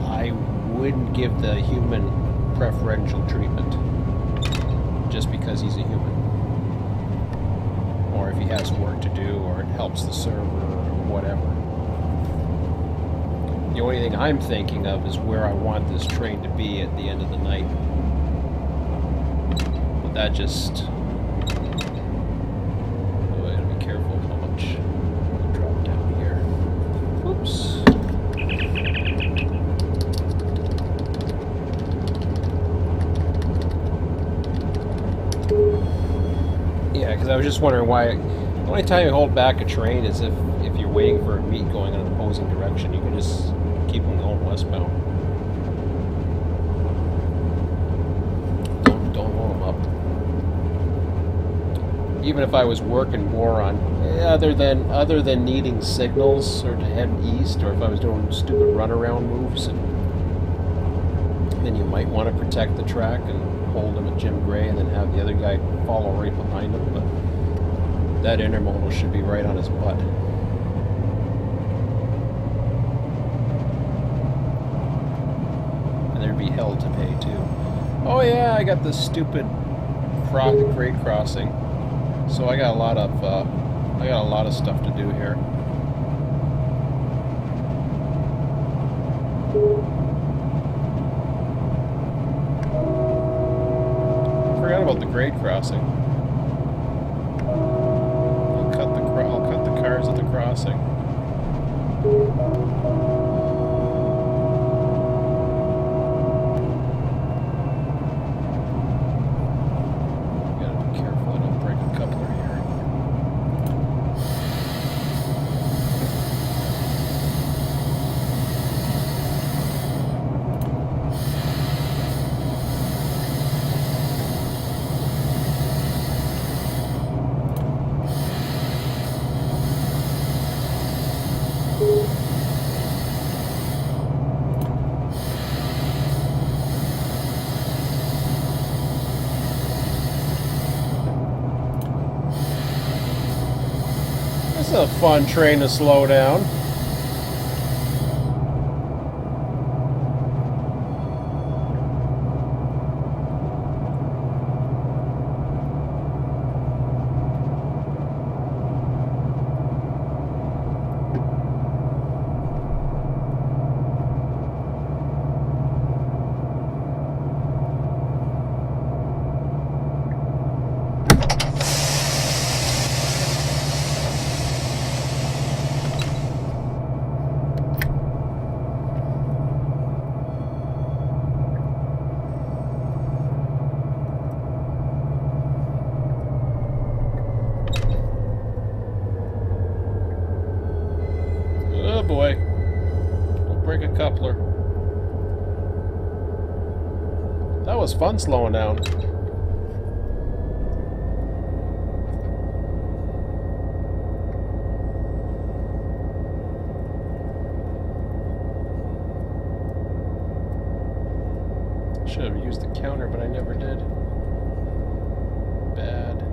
I wouldn't give the human preferential treatment just because he's a human. Or if he has work to do, or it helps the server, or whatever. The only thing I'm thinking of is where I want this train to be at the end of the night. But that just... oh, I gotta be careful how much I drop down here. Whoops. Yeah, because I was just wondering why... the only time you hold back a train is if you're waiting for a meet going in an opposing direction. You can just keep them going westbound. Don't hold them up. Even if I was working more on other than needing signals or to head east, or if I was doing stupid runaround moves, and then you might want to protect the track and hold him at Jim Gray and then have the other guy follow right behind him. But that intermodal should be right on his butt. And there'd be hell to pay too. Oh yeah, I got this stupid grade crossing. So I got a lot of stuff to do here. I forgot about the grade crossing. I'll cut the cars at the crossing. Gotta be careful I don't break a coupler here. This is a fun train to slow down. Oh boy. Don't break a coupler. That was fun slowing down. Should have used the counter, but I never did. Bad.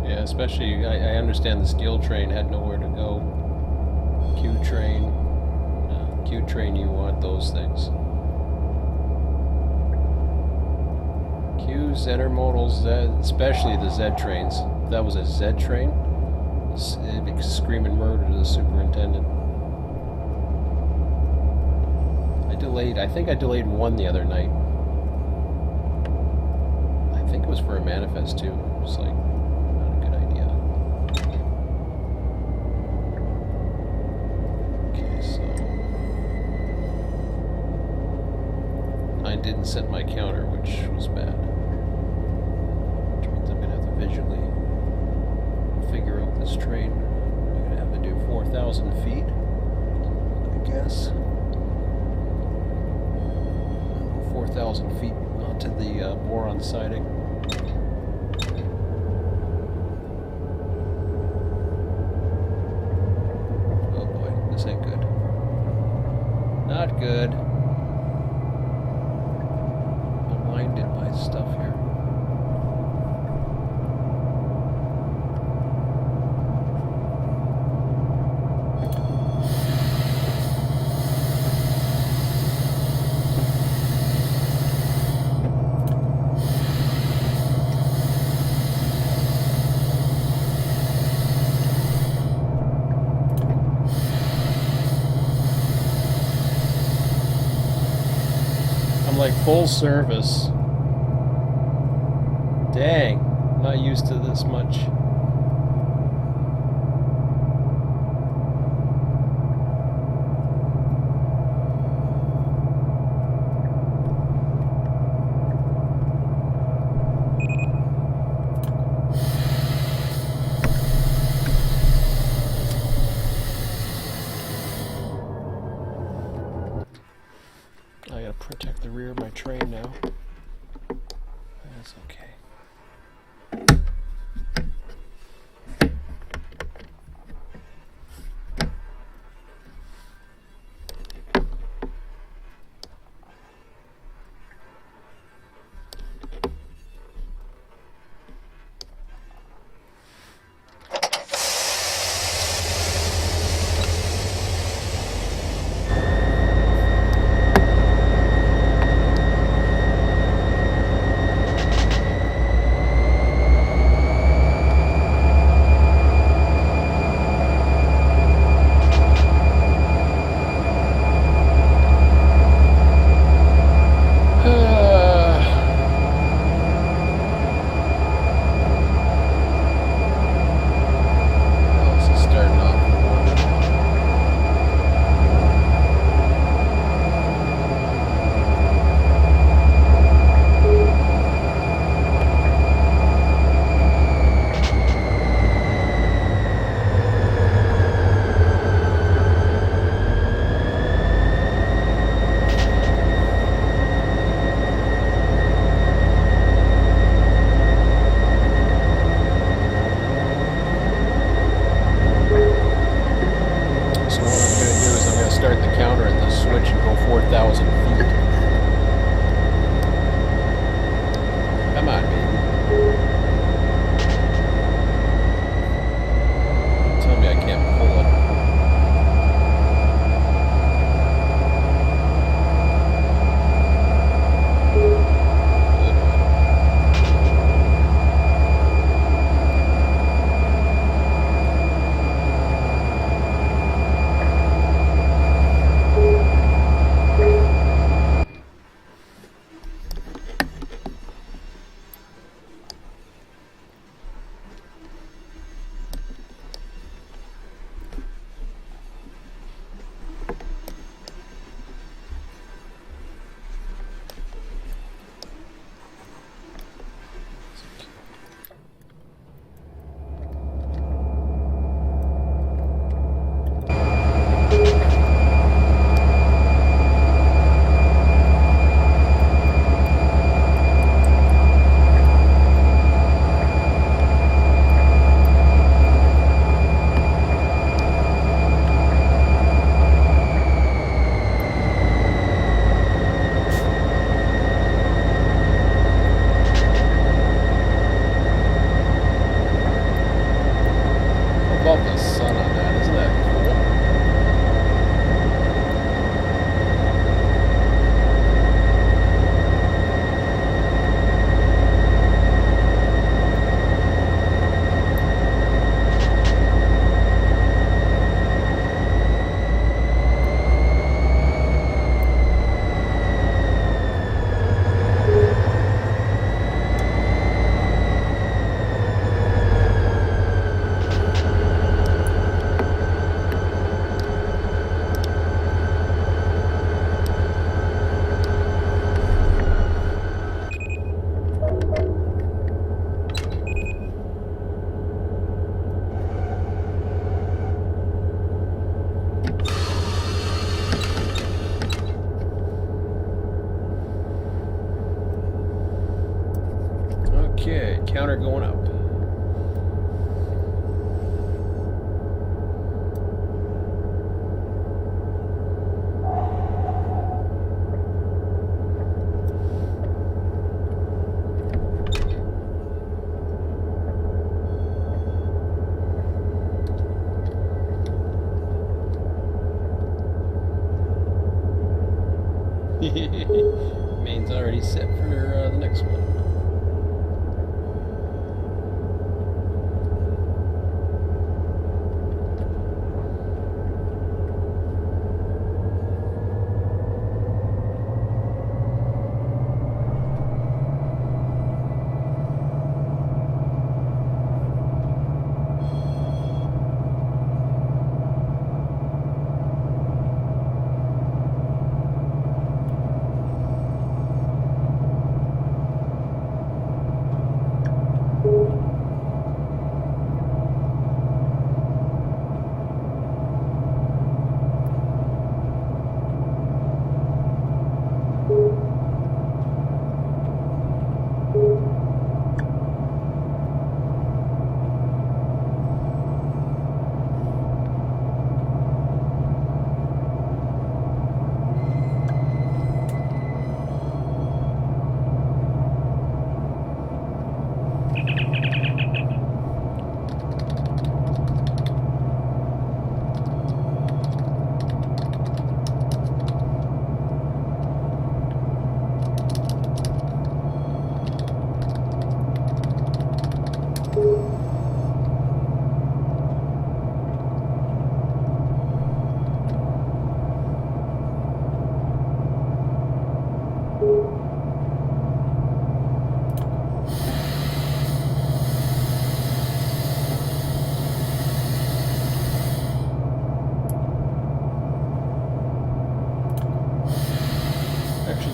Yeah, especially, I understand the steel train had nowhere to go. Q train, you want those things. Q's, intermodal, Z, especially the Z trains. That was a Z train. It'd be screaming murder to the superintendent. I think I delayed one the other night. I think it was for a manifest too. It was like, not a good idea. Okay, so I didn't set my counter, which was bad. Which means I'm gonna have to visually figure out this train. I'm gonna have to do 4,000 feet, I guess. 4,000 feet onto the boron siding. Oh boy, this ain't good. Not good. I'm blinded by stuff here. Like full service. Dang, I'm not used to this much. I gotta protect the rear of my train now. That's okay. Main's already set for the next one.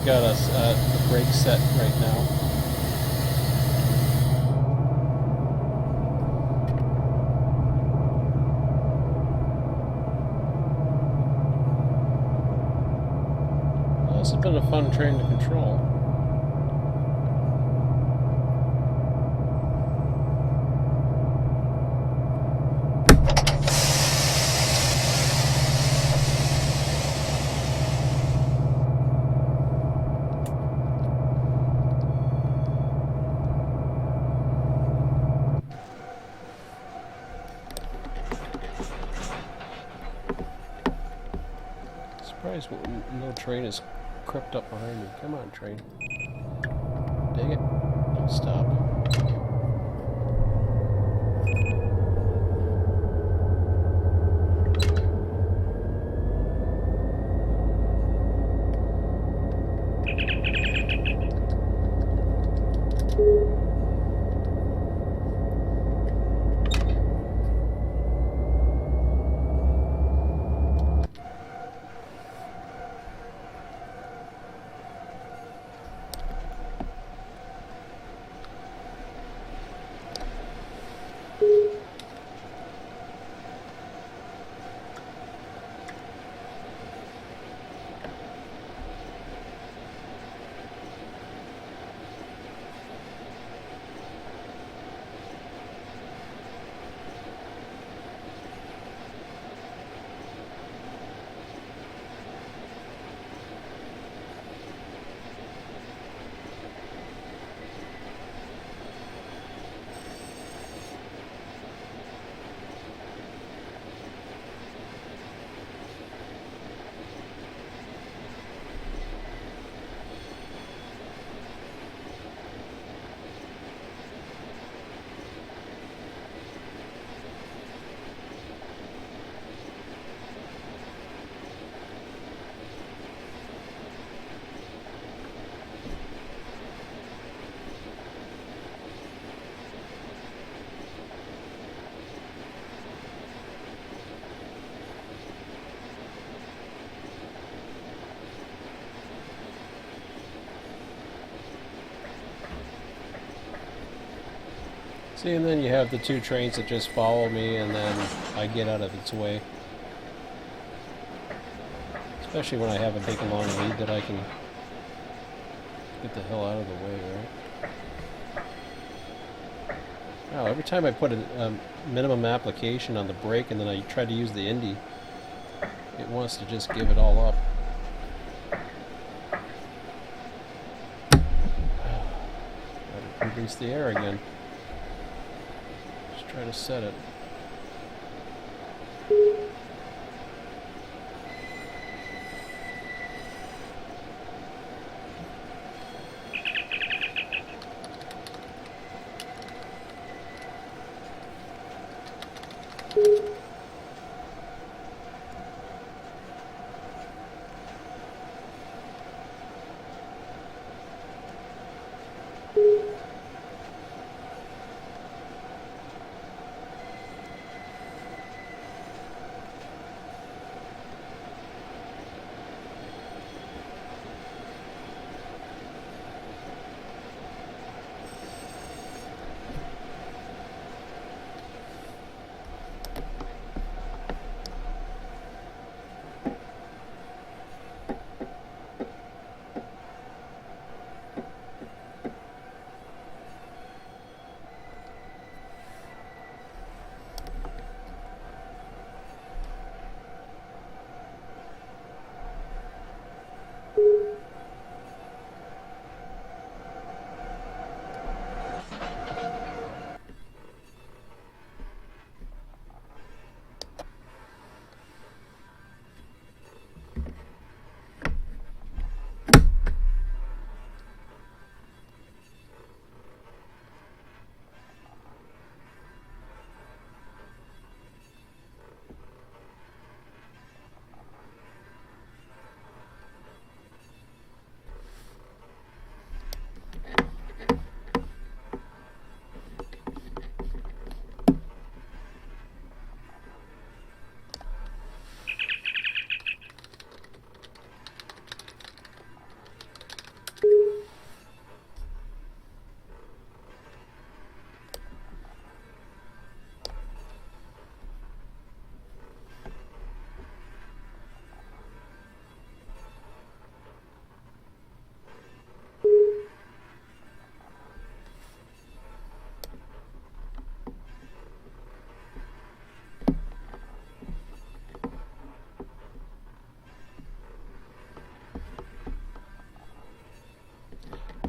Got us the brake set right now. Well, this has been a fun train to control. Surprised no train has crept up behind me. Come on, train. Dang it. Don't stop. See, and then you have the two trains that just follow me, and then I get out of its way. Especially when I have a big long lead that I can get the hell out of the way, right? Wow, every time I put a minimum application on the brake and then I try to use the Indy, it wants to just give it all up. Gotta release the air again. Just try to set it.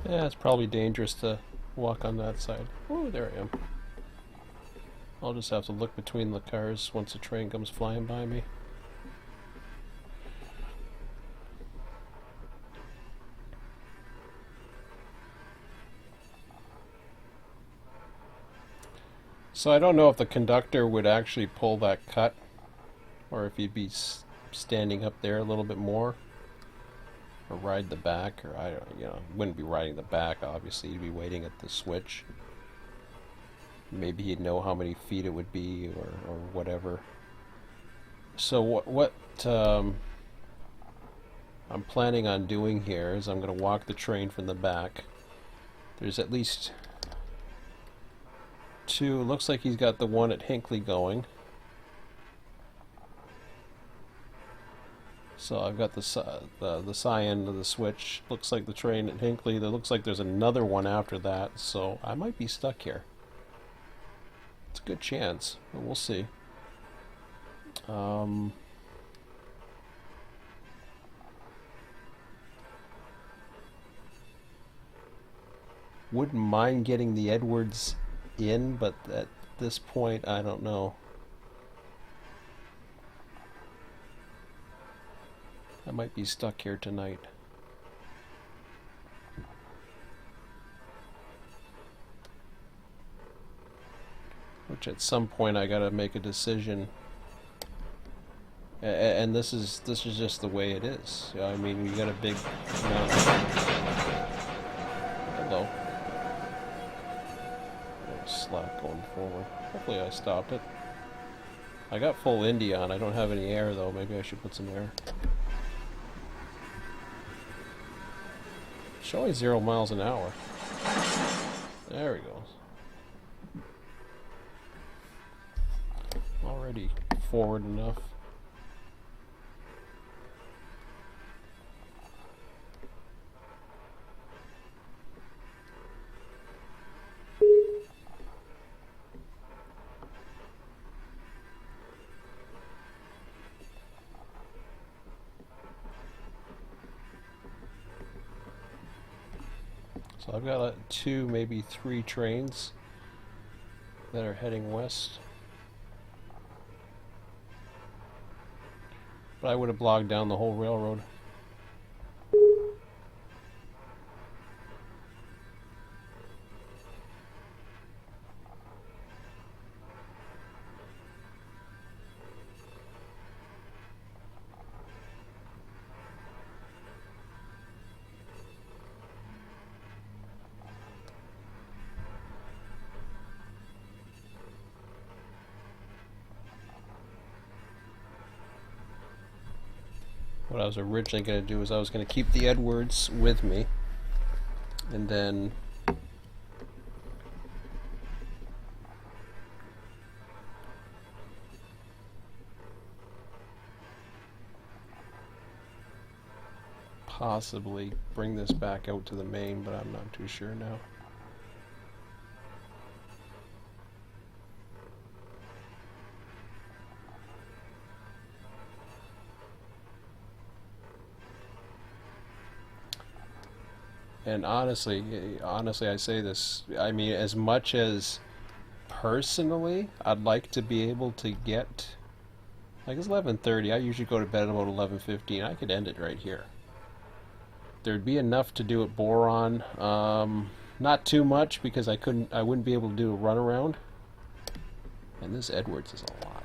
Yeah, it's probably dangerous to walk on that side. Oh, there I am. I'll just have to look between the cars once a train comes flying by me. So I don't know if the conductor would actually pull that cut, or if he'd be standing up there a little bit more, or ride the back, or I don't, wouldn't be riding the back. Obviously, he'd be waiting at the switch. Maybe he'd know how many feet it would be, or whatever. So what I'm planning on doing here is I'm going to walk the train from the back. There's at least two. It looks like he's got the one at Hinckley going. So I've got the cyan of the switch. Looks like the train at Hinckley. There looks like there's another one after that. So I might be stuck here. It's a good chance, but we'll see. Wouldn't mind getting the Edwards in, but at this point, I don't know. I might be stuck here tonight. Which at some point I gotta make a decision. And this is just the way it is. I mean, we got a big amount of... Hello. Slack going forward. Hopefully I stopped it. I got full Indy on. I don't have any air though. Maybe I should put some air. Showing 0 miles an hour. There he goes. Already forward enough. So I've got 2, maybe 3 trains that are heading west. But I would have blocked down the whole railroad. what I was originally going to do is I was going to keep the Edwards with me, and then possibly bring this back out to the main, but I'm not too sure now. And honestly, I say this, I mean, as much as personally I'd like to be able to get, like, it's 11:30, I usually go to bed about 11:15, I could end it right here. There'd be enough to do at Boron, not too much because I wouldn't be able to do a runaround. And this Edwards is a lot.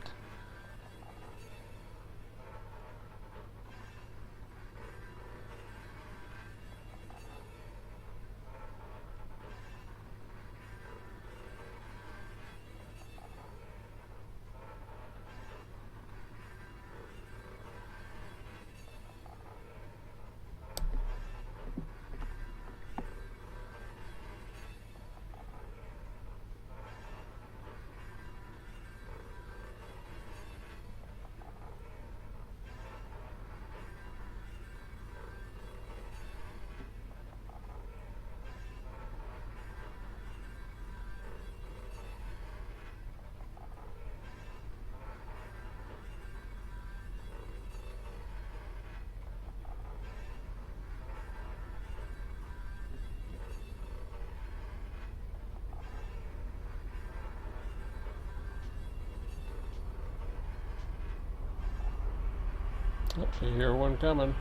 Oh, you hear one coming.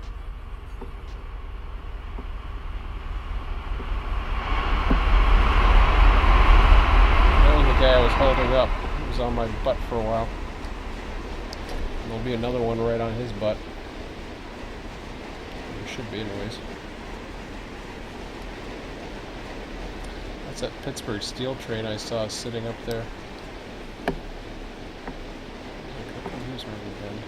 That was the guy I was holding up. He was on my butt for a while. There'll be another one right on his butt. There should be anyways. That's that Pittsburgh steel train I saw sitting up there. Here's where we've been.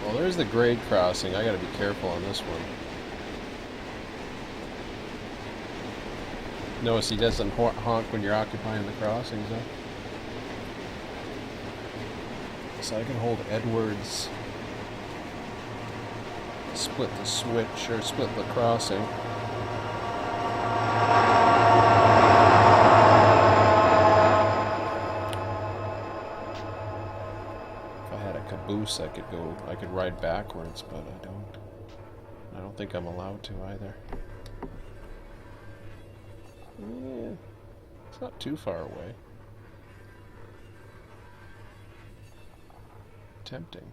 Well, there's the grade crossing. I gotta be careful on this one. Notice he doesn't honk when you're occupying the crossings, huh? So I can hold Edwards, split the switch, or split the crossing. I could ride backwards, but I don't think I'm allowed to either. Yeah, it's not too far away. Tempting.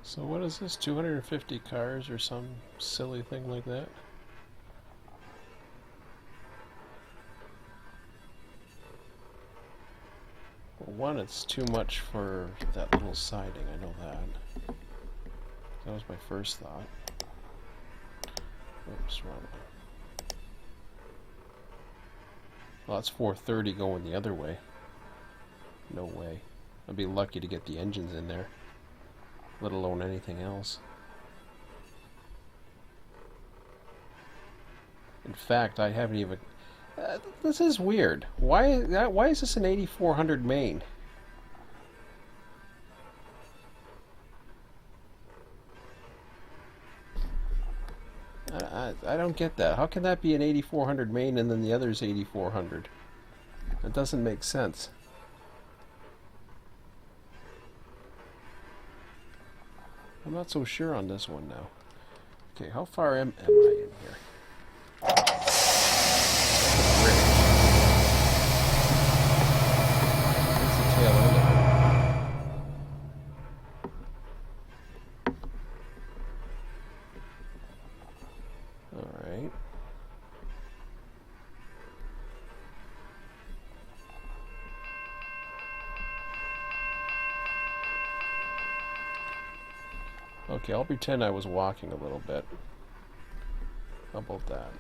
So what is this, 250 cars or some silly thing like that? Well, one, it's too much for that little siding, I know that. That was my first thought. Oops, wrong way. Well, that's 430 going the other way. No way. I'd be lucky to get the engines in there, let alone anything else. In fact, I haven't even... this is weird. Why is this an 8400 main? I don't get that. How can that be an 8400 main and then the other's 8400? That doesn't make sense. I'm not so sure on this one now. Okay, how far am I in here? That's the tail end of it. Okay, I'll pretend I was walking a little bit. How about that?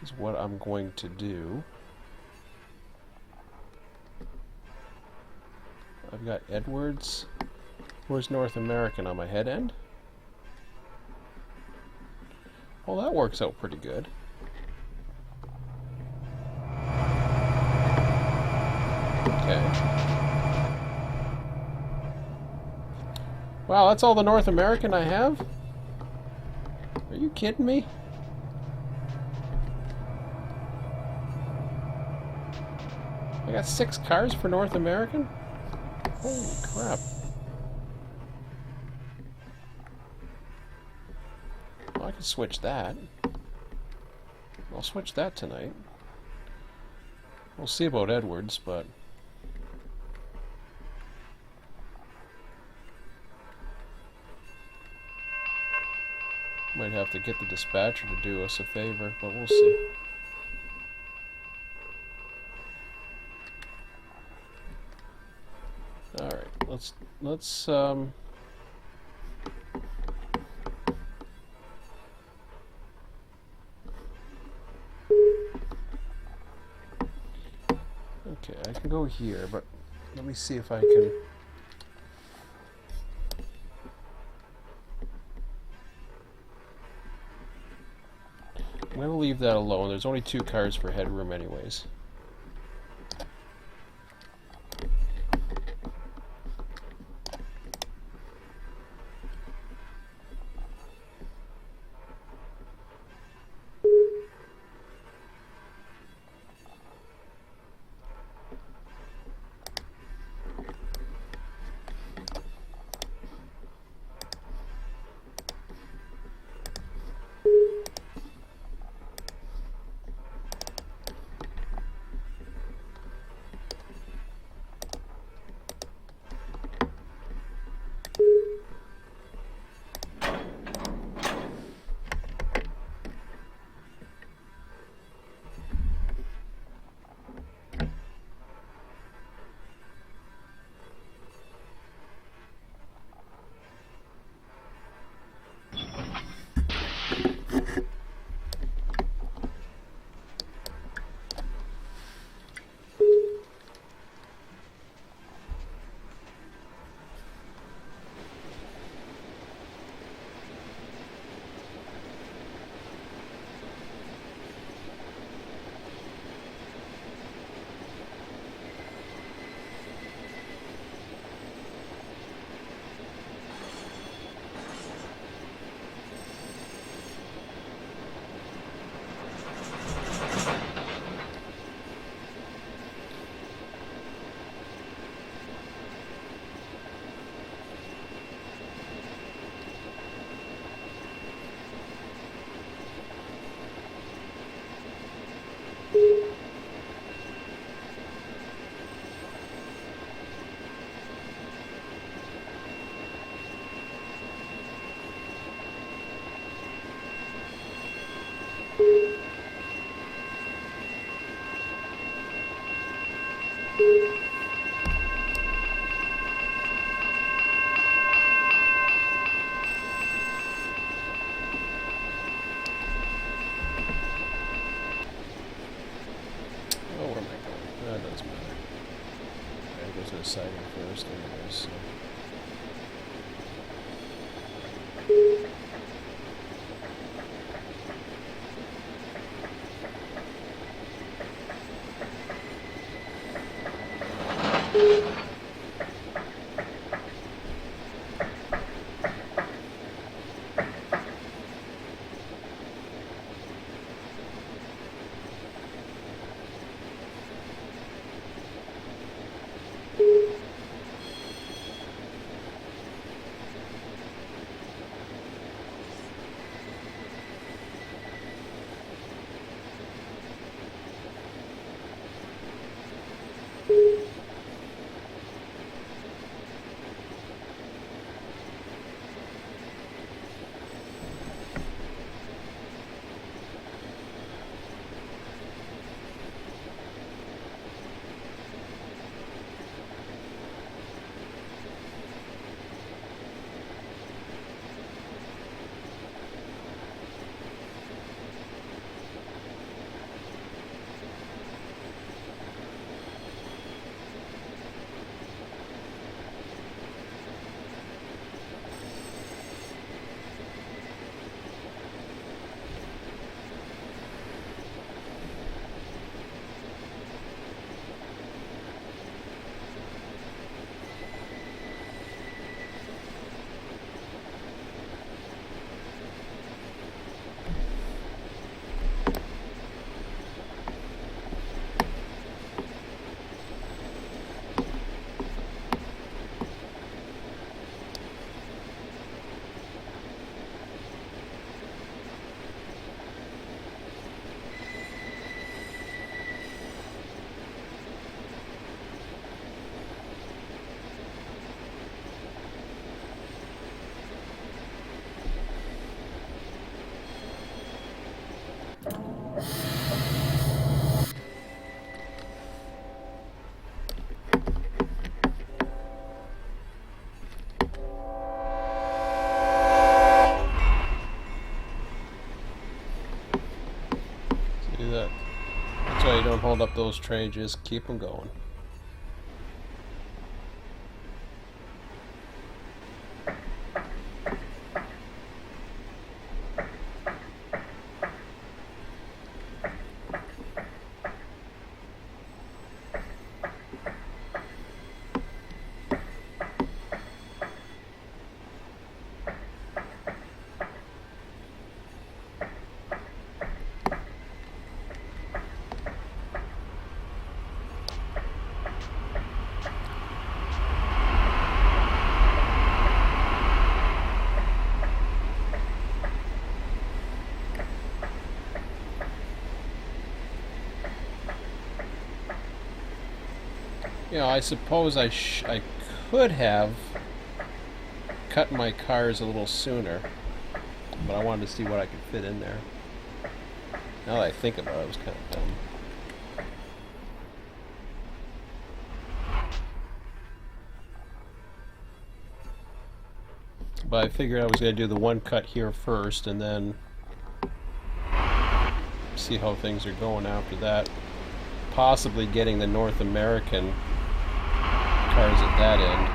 Is what I'm going to do. I've got Edwards. Where's North American on my head end? Well, that works out pretty good. Okay. Wow, that's all the North American I have? Are you kidding me? I got 6 cars for North American? Holy crap. Well, I can switch that. I'll switch that tonight. We'll see about Edwards, but... might have to get the dispatcher to do us a favor, but we'll see. Alright, let's okay, I can go here, but let me see if I can... I'm going to leave that alone. There's only 2 cars for headroom anyways. Siding first anyways, so. See that? That's why you don't hold up those trays, just keep them going. You know, I suppose I could have cut my cars a little sooner, but I wanted to see what I could fit in there. Now that I think about it, it was kind of dumb. But I figured I was going to do the one cut here first and then see how things are going after that. Possibly getting the North American cars at that end.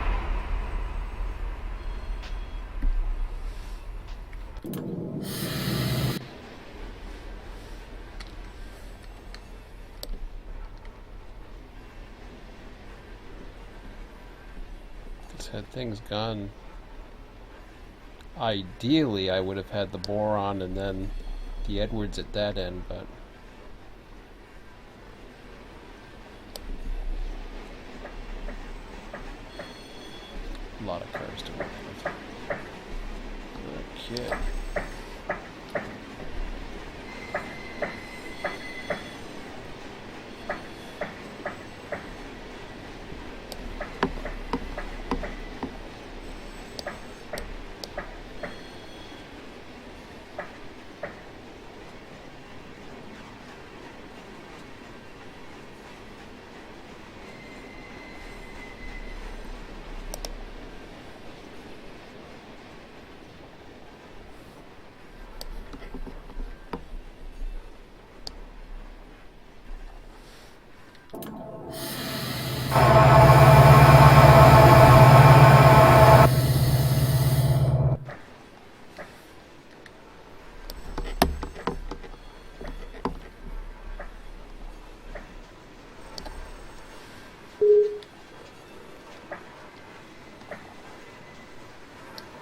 Because had things gone, ideally I would have had the boron and then the Edwards at that end, but a lot of cars to work with. Okay.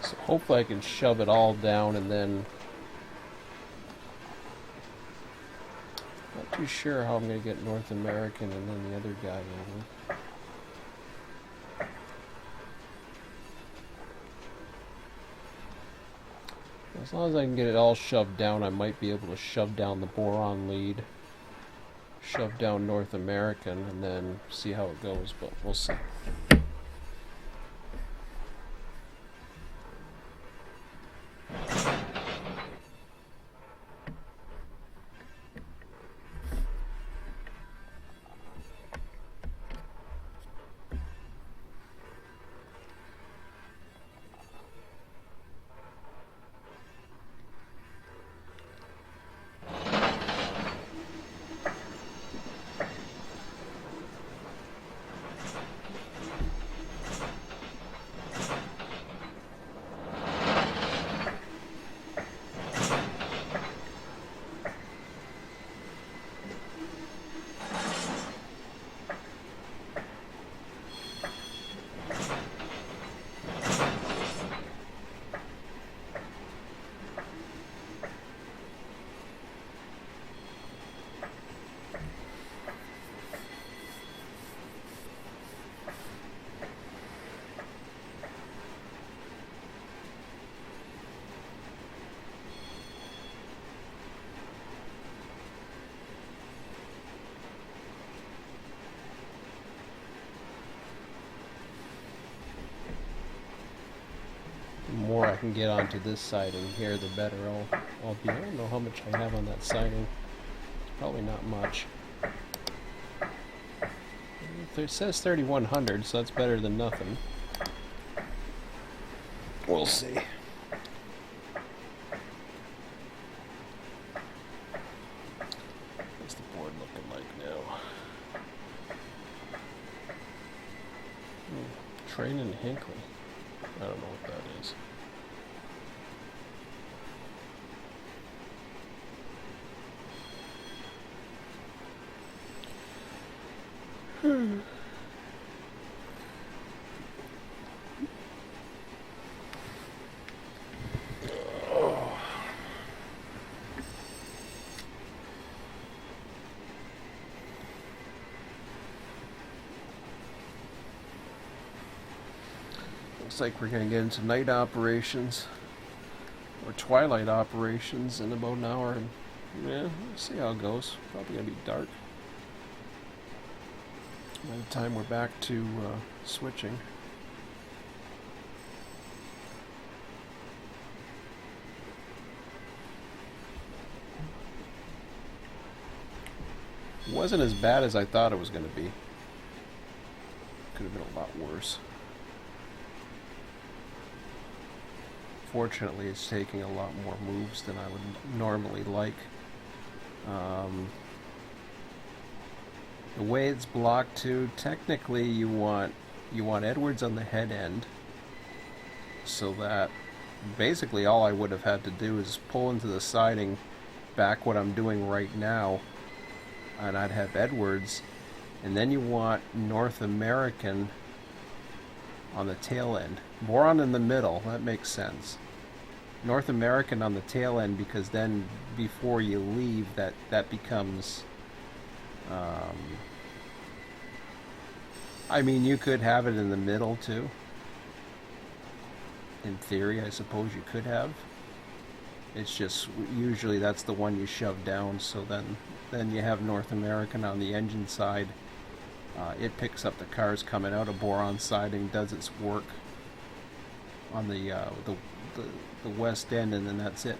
So hopefully I can shove it all down and then not too sure how I'm going to get North American and then the other guy over. As long as I can get it all shoved down, I might be able to shove down the boron lead, shove down North American, and then see how it goes, but we'll see. The more I can get onto this siding here, the better I'll be. I don't know how much I have on that siding. It's probably not much. It says 3,100, so that's better than nothing. We'll see. What's the board looking like now? Train in Hinckley. I don't know what that is. Looks like we're going to get into night operations or twilight operations in about an hour, and yeah, we'll see how it goes. Probably going to be dark by the time we're back to switching. It wasn't as bad as I thought it was going to be. Could have been a lot worse. Fortunately, it's taking a lot more moves than I would normally like. The way it's blocked too, technically you want Edwards on the head end, so that basically all I would have had to do is pull into the siding back what I'm doing right now, and I'd have Edwards, and then you want North American on the tail end. Boron in the middle, that makes sense. North American on the tail end, because then before you leave, that becomes... I mean, you could have it in the middle too. In theory, I suppose you could have. It's just usually that's the one you shove down, so then you have North American on the engine side. It picks up the cars coming out of Boron siding, does its work on the west end, and then that's it.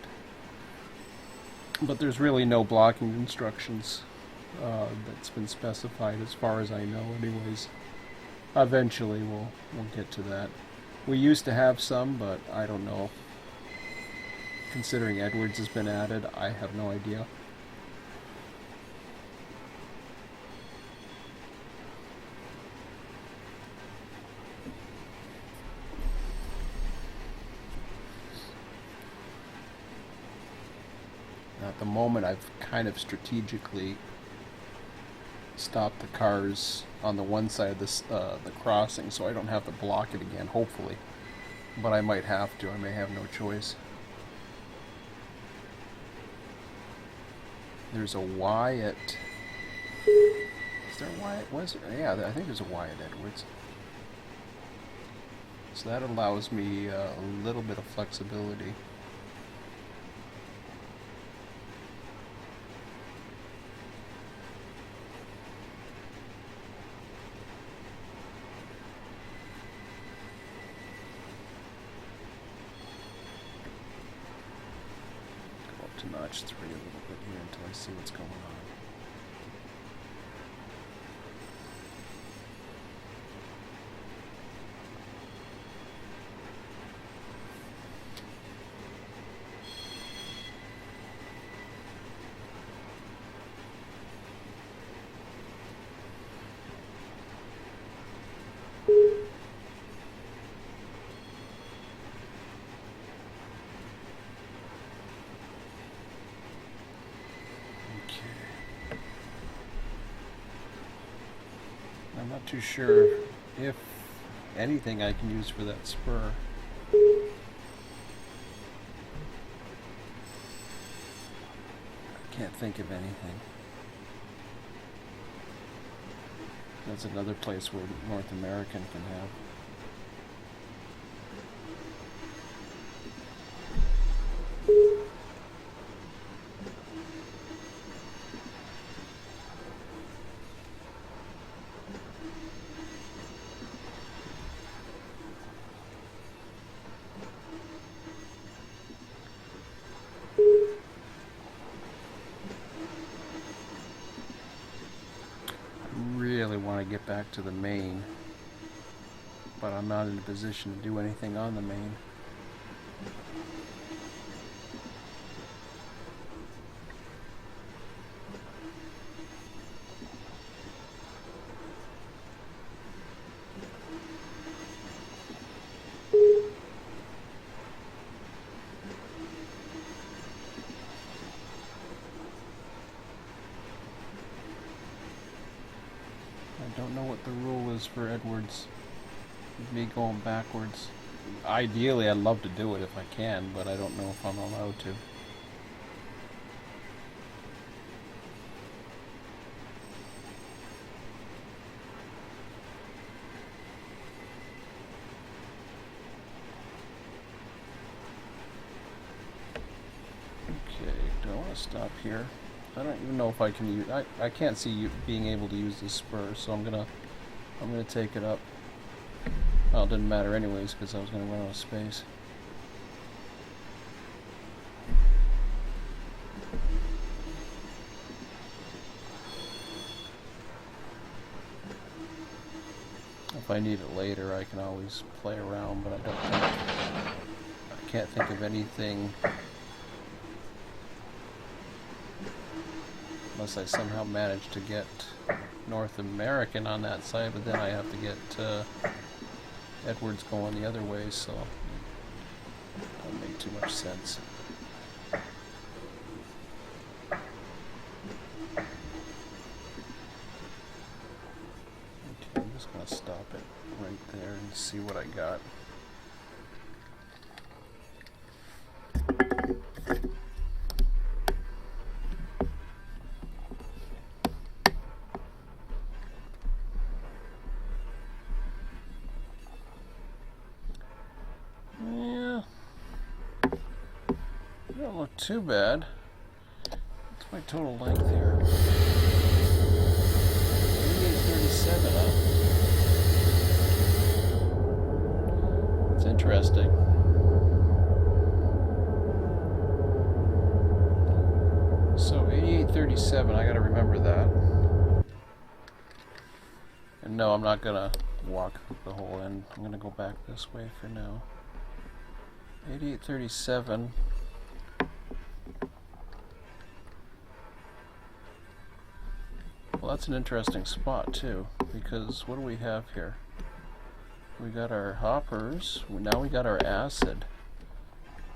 But there's really no blocking instructions that's been specified as far as I know anyways. Eventually we'll get to that. We used to have some, but I don't know. Considering Edwards has been added, I have no idea. At the moment, I've kind of strategically stopped the cars on the one side of this, the crossing, so I don't have to block it again, hopefully. But I might have to. I may have no choice. There's a Y at... Is there a Y at... Was there? Yeah, I think there's a Y at Edwards. So that allows me a little bit of flexibility. Notch 3 a little bit here until I see what's going on. I'm not too sure if anything I can use for that spur. I can't think of anything. That's another place where North American can have. Get back to the main, but I'm not in a position to do anything on the main. don't know what the rule is for Edwards. With me going backwards. Ideally, I'd love to do it if I can, but I don't know if I'm allowed to. Okay, do I want to stop here? I don't even know if I can use. I can't see you being able to use this spur, so I'm gonna take it up. Well, it didn't matter anyways because I was gonna run out of space. If I need it later, I can always play around, but I can't think of anything unless I somehow manage to get North American on that side, but then I have to get Edwards going the other way, so it doesn't make too much sense. Okay, I'm just going to stop it right there and see what I got. Don't look too bad. What's my total length here? 8837, huh? It's interesting. So 8837, I gotta remember that. And no, I'm not gonna walk the whole end. I'm gonna go back this way for now. 8837. Well, that's an interesting spot too, because what do we have here? We got our hoppers, now we got our acid.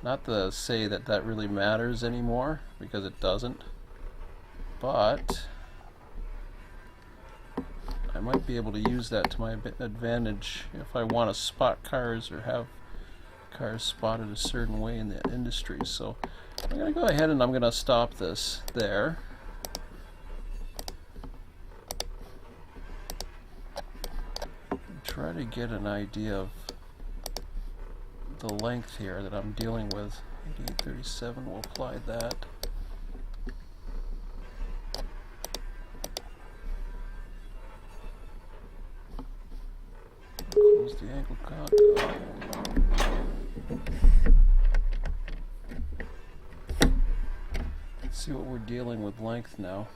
Not to say that that really matters anymore, because it doesn't, but I might be able to use that to my advantage if I want to spot cars or have cars spotted a certain way in the industry. So I'm going to go ahead and I'm going to stop this there. Try to get an idea of the length here that I'm dealing with. 8837, we'll apply that. Close the angle cock. Let's see what we're dealing with length now.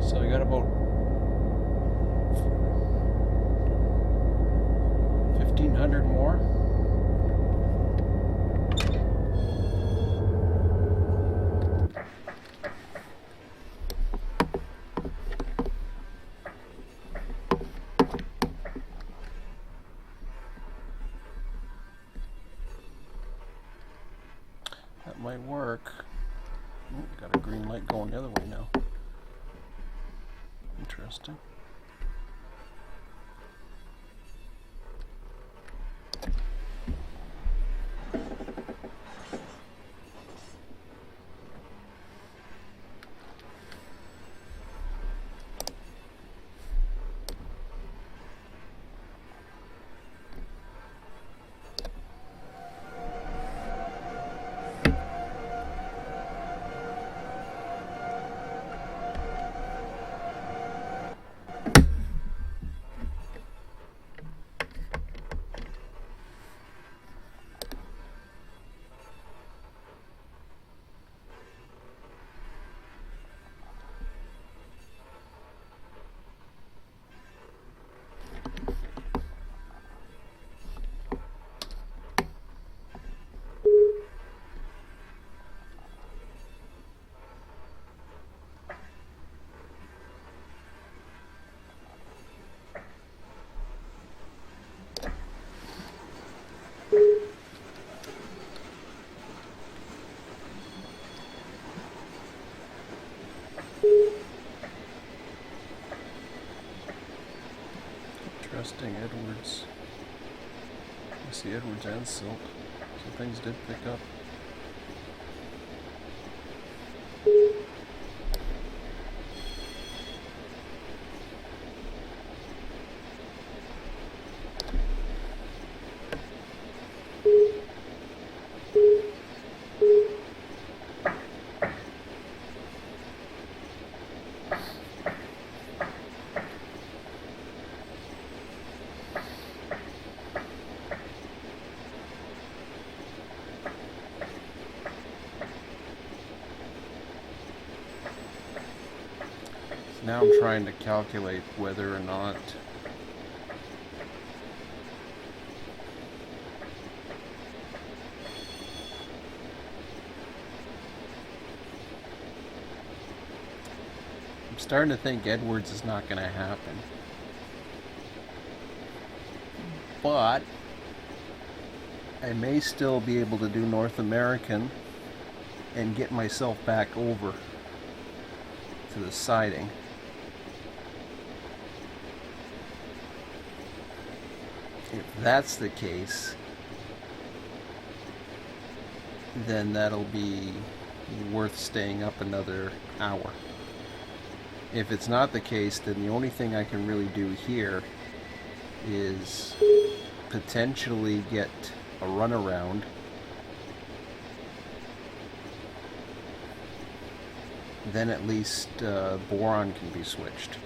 So I got about 1,500 more. That might work. Got a green light going the other way now. Interesting. see Edwards and Silk. So things did pick up. Now I'm trying to calculate whether or not I'm starting to think Edwards is not going to happen. But I may still be able to do North American and get myself back over to the siding. If that's the case, then that'll be worth staying up another hour. If it's not the case, then the only thing I can really do here is potentially get a runaround then at least boron can be switched.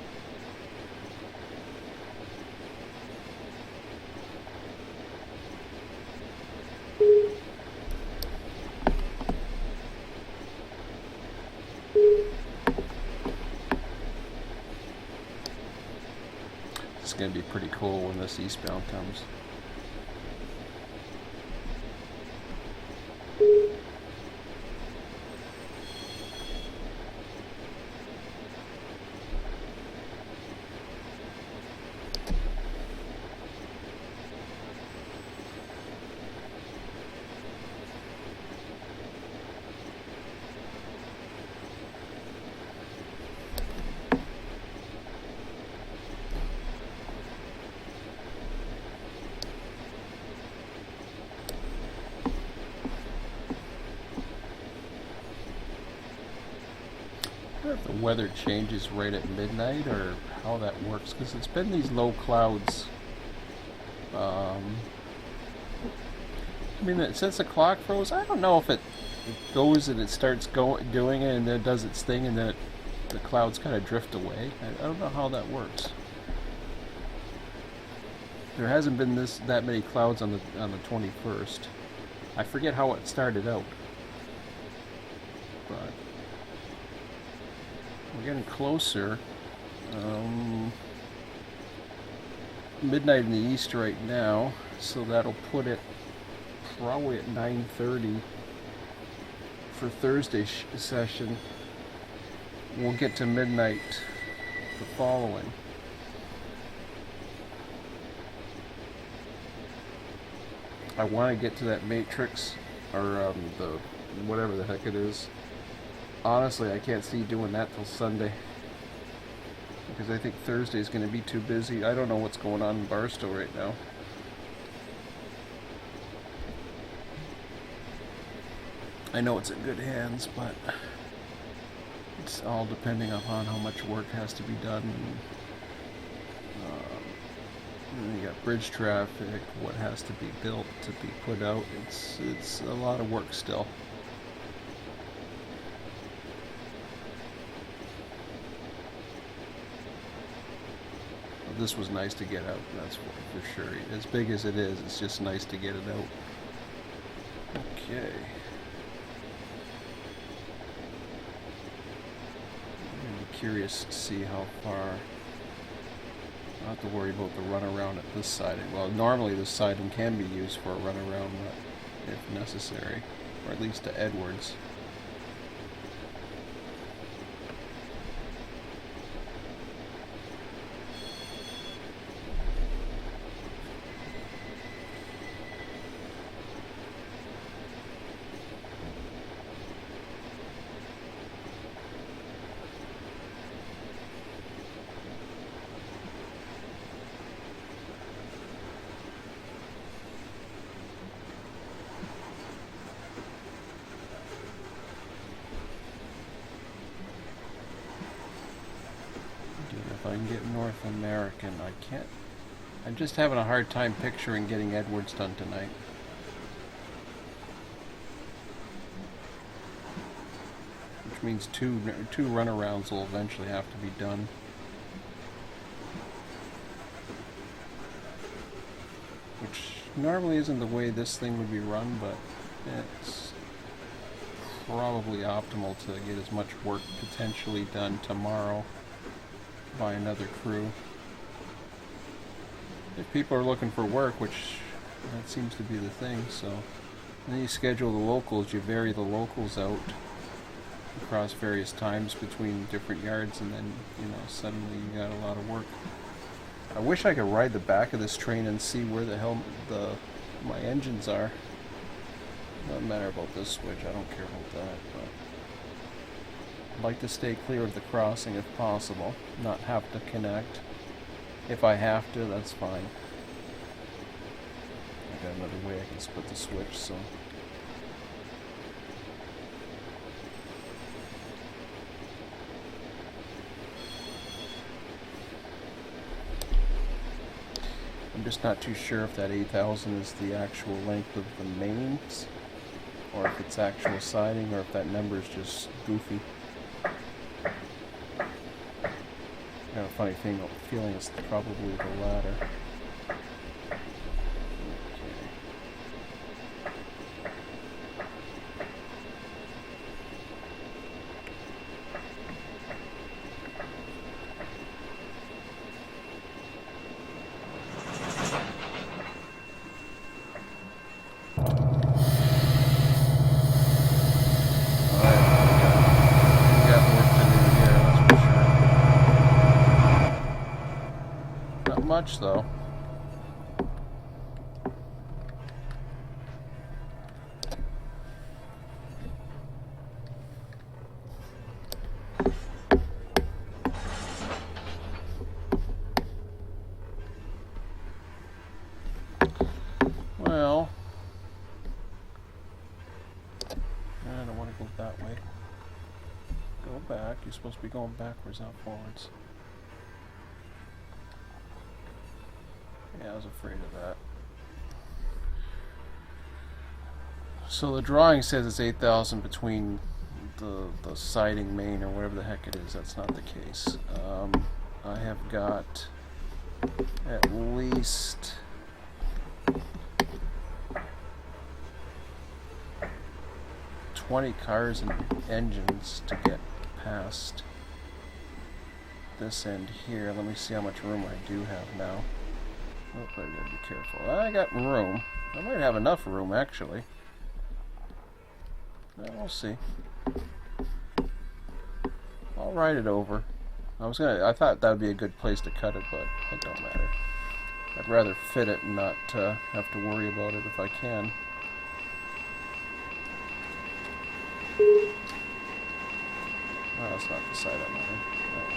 It's going to be pretty cool when this eastbound comes. I wonder if the weather changes right at midnight or how that works, because it's been these low clouds. I mean, since the clock froze, I don't know if it goes and it starts doing it and then it does its thing and then the clouds kind of drift away. I don't know how that works. There hasn't been that many clouds on the 21st. I forget how it started out, but we're getting closer. Midnight in the east right now, so that'll put it probably at 9:30 for Thursday session. We'll get to midnight the following. I want to get to that matrix, or the whatever the heck it is. Honestly, I can't see doing that till Sunday, because I think Thursday is going to be too busy. I don't know what's going on in Barstow right now. I know it's in good hands, but it's all depending upon how much work has to be done. And you got bridge traffic, what has to be built to be put out. It's a lot of work still. This was nice to get out, that's for sure. As big as it is, it's just nice to get it out. Okay. I'm going to be curious to see how far. I don't have to worry about the runaround at this siding. Well, normally this siding can be used for a runaround if necessary, or at least to Edwards. If I can get North American, I can't. I'm just having a hard time picturing getting Edwards done tonight. Which means two runarounds will eventually have to be done. Which normally isn't the way this thing would be run, but it's probably optimal to get as much work potentially done tomorrow by another crew. If people are looking for work, which that seems to be the thing, so then you schedule the locals, you vary the locals out across various times between different yards, and then, you know, suddenly you got a lot of work. I wish I could ride the back of this train and see where the hell my engines are. Doesn't matter about this switch, I don't care about that, but I'd like to stay clear of the crossing if possible, not have to connect. If I have to, that's fine. I got another way I can split the switch, so. I'm just not too sure if that 8,000 is the actual length of the mains, or if it's actual siding, or if that number is just goofy. I have a funny feeling it's probably the latter. Much though. Well, I don't want to go that way. Go back. You're supposed to be going backwards, not forwards. Yeah, I was afraid of that. So the drawing says it's 8,000 between the siding main or whatever the heck it is. That's not the case. I have got at least 20 cars and engines to get past this end here. Let me see how much room I do have now. Oh, I gotta be careful. I got room. I might have enough room, actually. We'll see. I'll ride it over. I thought that would be a good place to cut it, but it don't matter. I'd rather fit it and not have to worry about it if I can. Oh, that's not the side I'm on. Oh.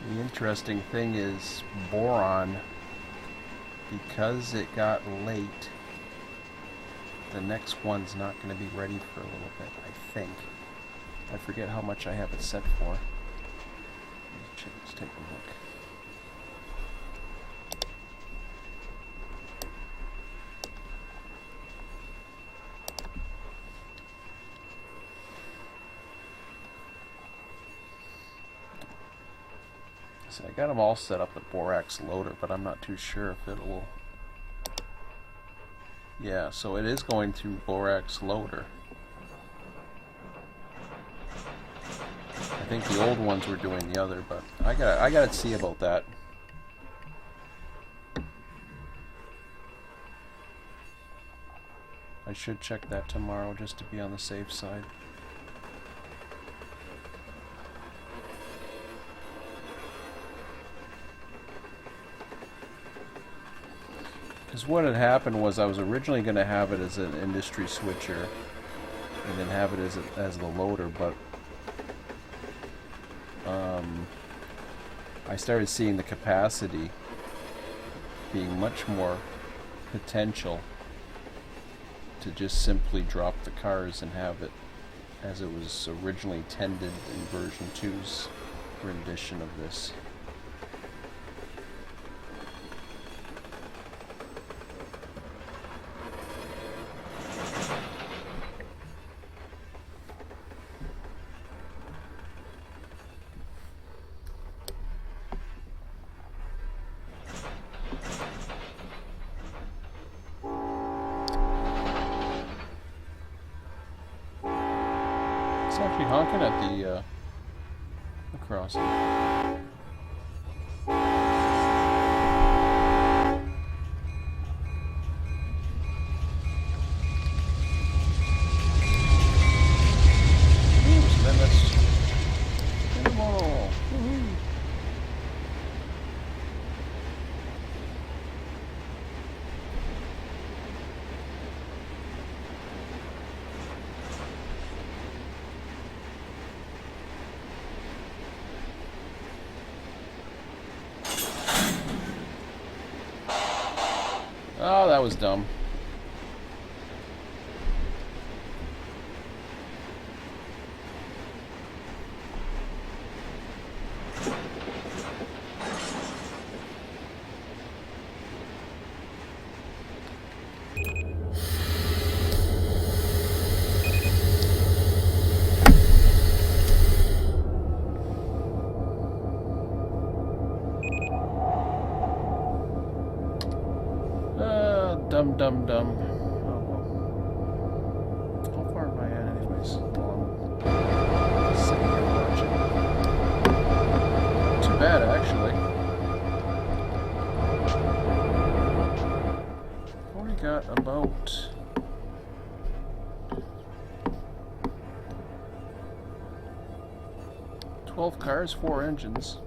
The interesting thing is boron, because it got late, the next one's not going to be ready for a little bit, I think. I forget how much I have it set for. Let's take a look. So I got them all set up with borax loader, but I'm not too sure if it will. Yeah, so it is going through borax loader. I think the old ones were doing the other, but I gotta see about that. I should check that tomorrow just to be on the safe side. Because what had happened was I was originally going to have it as an industry switcher and then have it as the loader, but I started seeing the capacity being much more potential to just simply drop the cars and have it as it was originally intended in version 2's rendition of this. It's actually honking at the crossing. Ooh, so then that's minimal. Woohoo! Oh, that was dumb. Dumb. Oh well. How far am I at anyways? Well, I'm sitting here watching. Not too bad, actually. I've only got about 12 cars, 4 engines.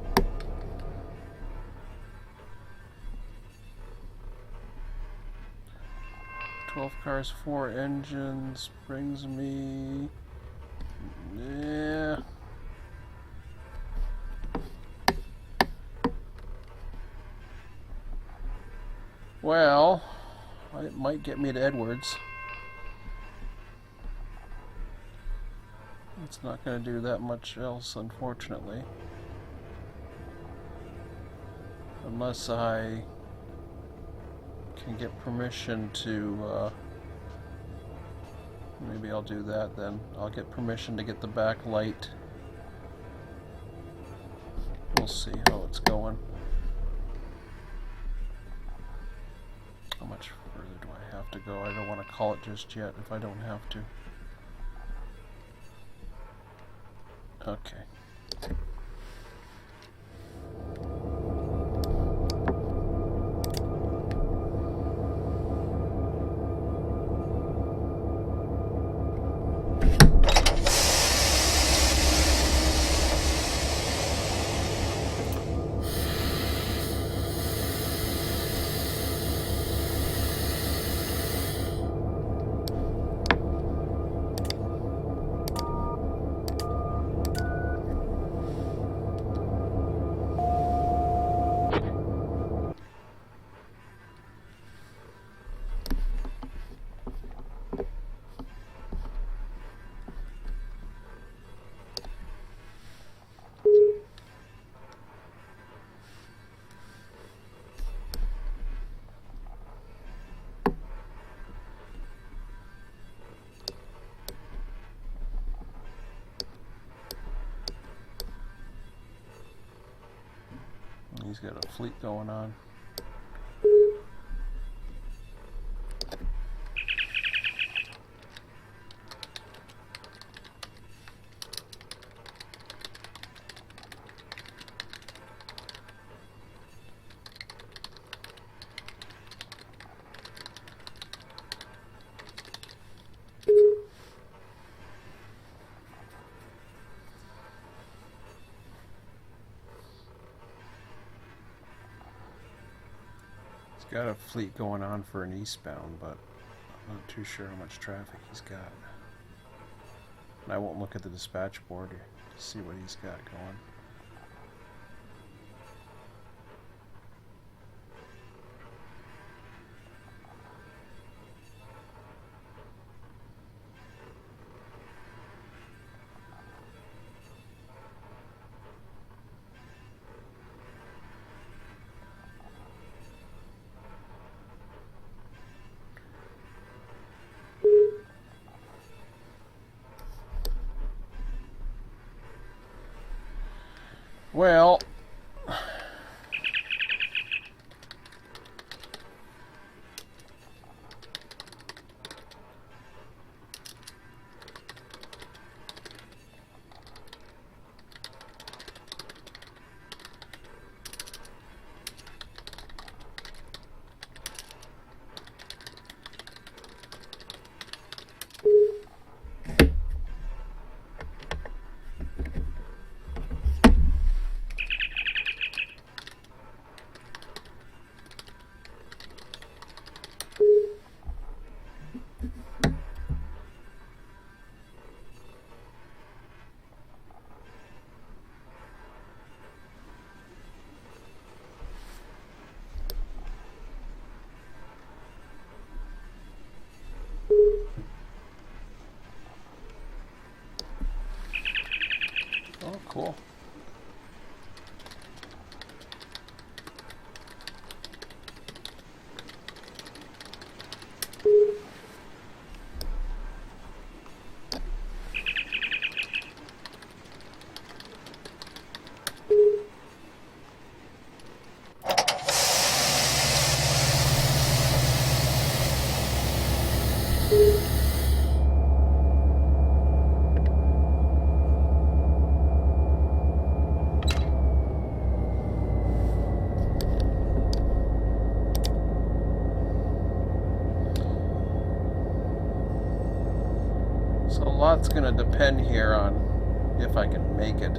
12 cars, 4 engines brings me... yeah. Well, it might get me to Edwards. It's not going to do that much else, unfortunately. Unless I can get permission to, maybe I'll do that then. I'll get permission to get the back light. We'll see how it's going. How much further do I have to go? I don't want to call it just yet if I don't have to. Okay. He's got a fleet going on. got a fleet going on for an eastbound, but I'm not too sure how much traffic he's got. And I won't look at the dispatch board to see what he's got going. Well, oh, cool. So a lot's going to depend here on if I can make it.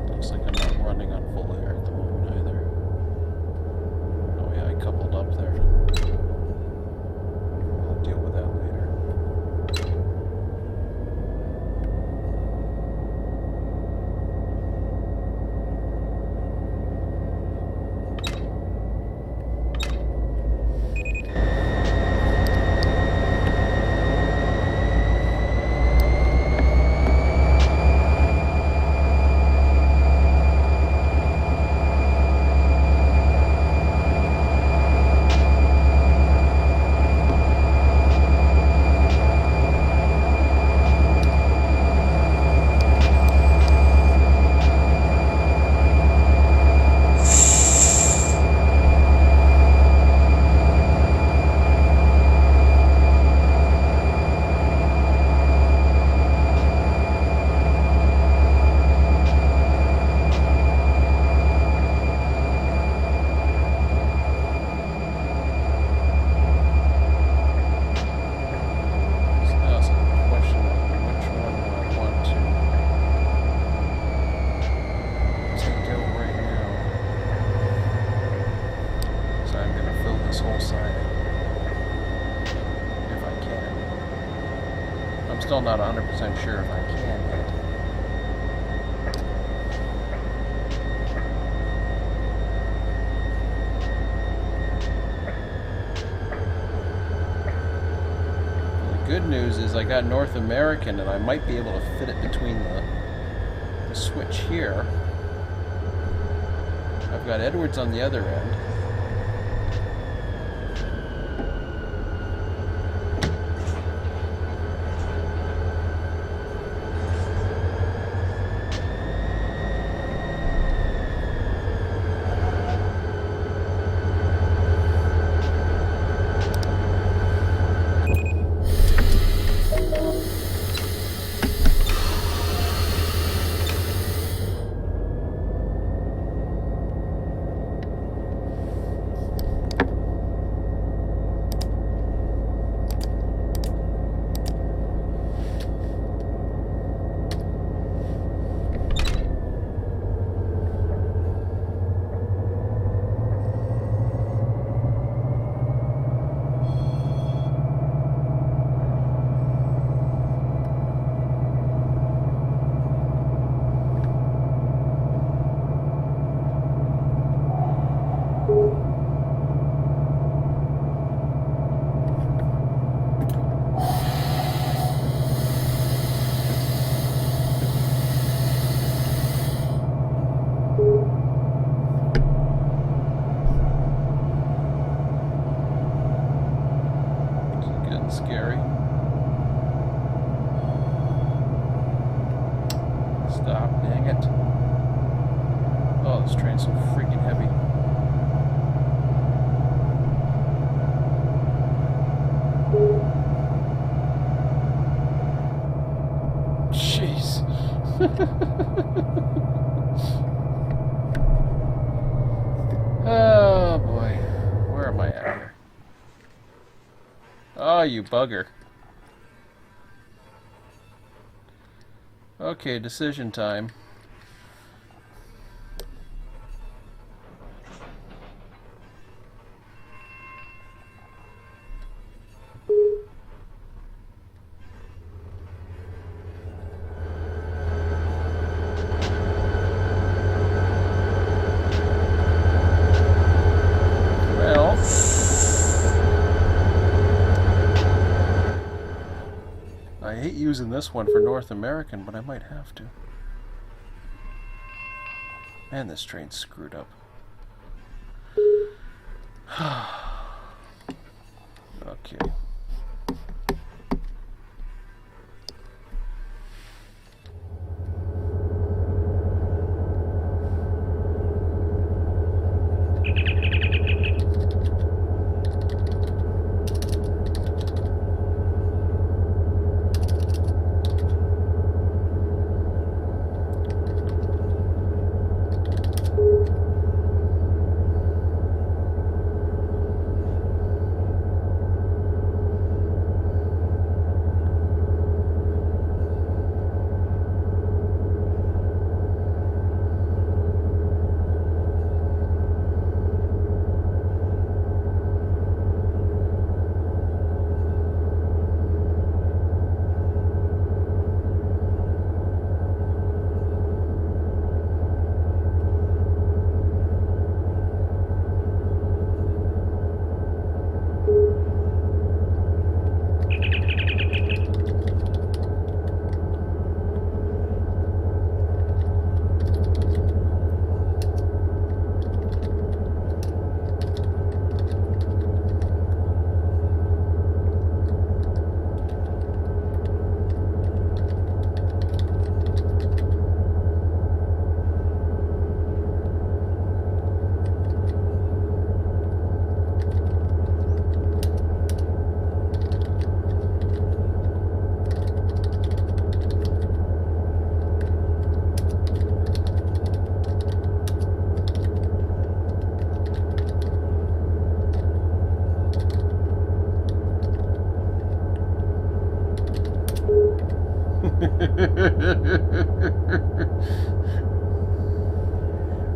Looks like I'm not running on full air at the moment either. Oh yeah, I coupled up there. I'll deal with that later. Still not 100% sure if I can yet. The good news is I got North American and I might be able to fit it between the switch here. I've got Edwards on the other end. stop, dang it. Oh, this train's so freaking heavy. Jeez. Oh boy. Where am I at here? Oh, you bugger. Okay, decision time. Well, I hate using this one for North American, but I might have to. Man, this train's screwed up. Okay.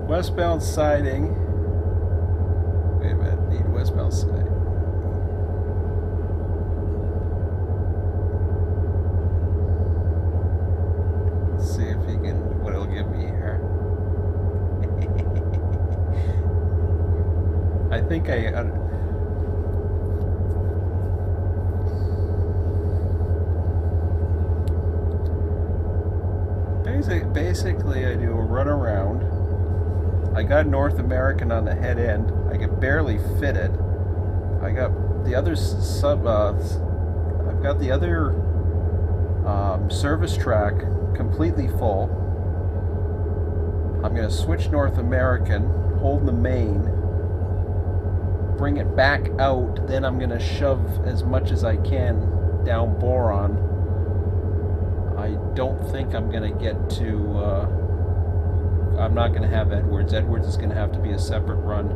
Westbound siding. Wait a minute, need westbound siding. Let's see if he can, what it'll give me here. I think basically I do a run around. I got North American on the head end. I could barely fit it. I got the other I've got the other service track completely full. I'm going to switch North American, hold the main, bring it back out, then I'm going to shove as much as I can down Boron. I don't think I'm going to get to, I'm not going to have Edwards. Edwards is going to have to be a separate run.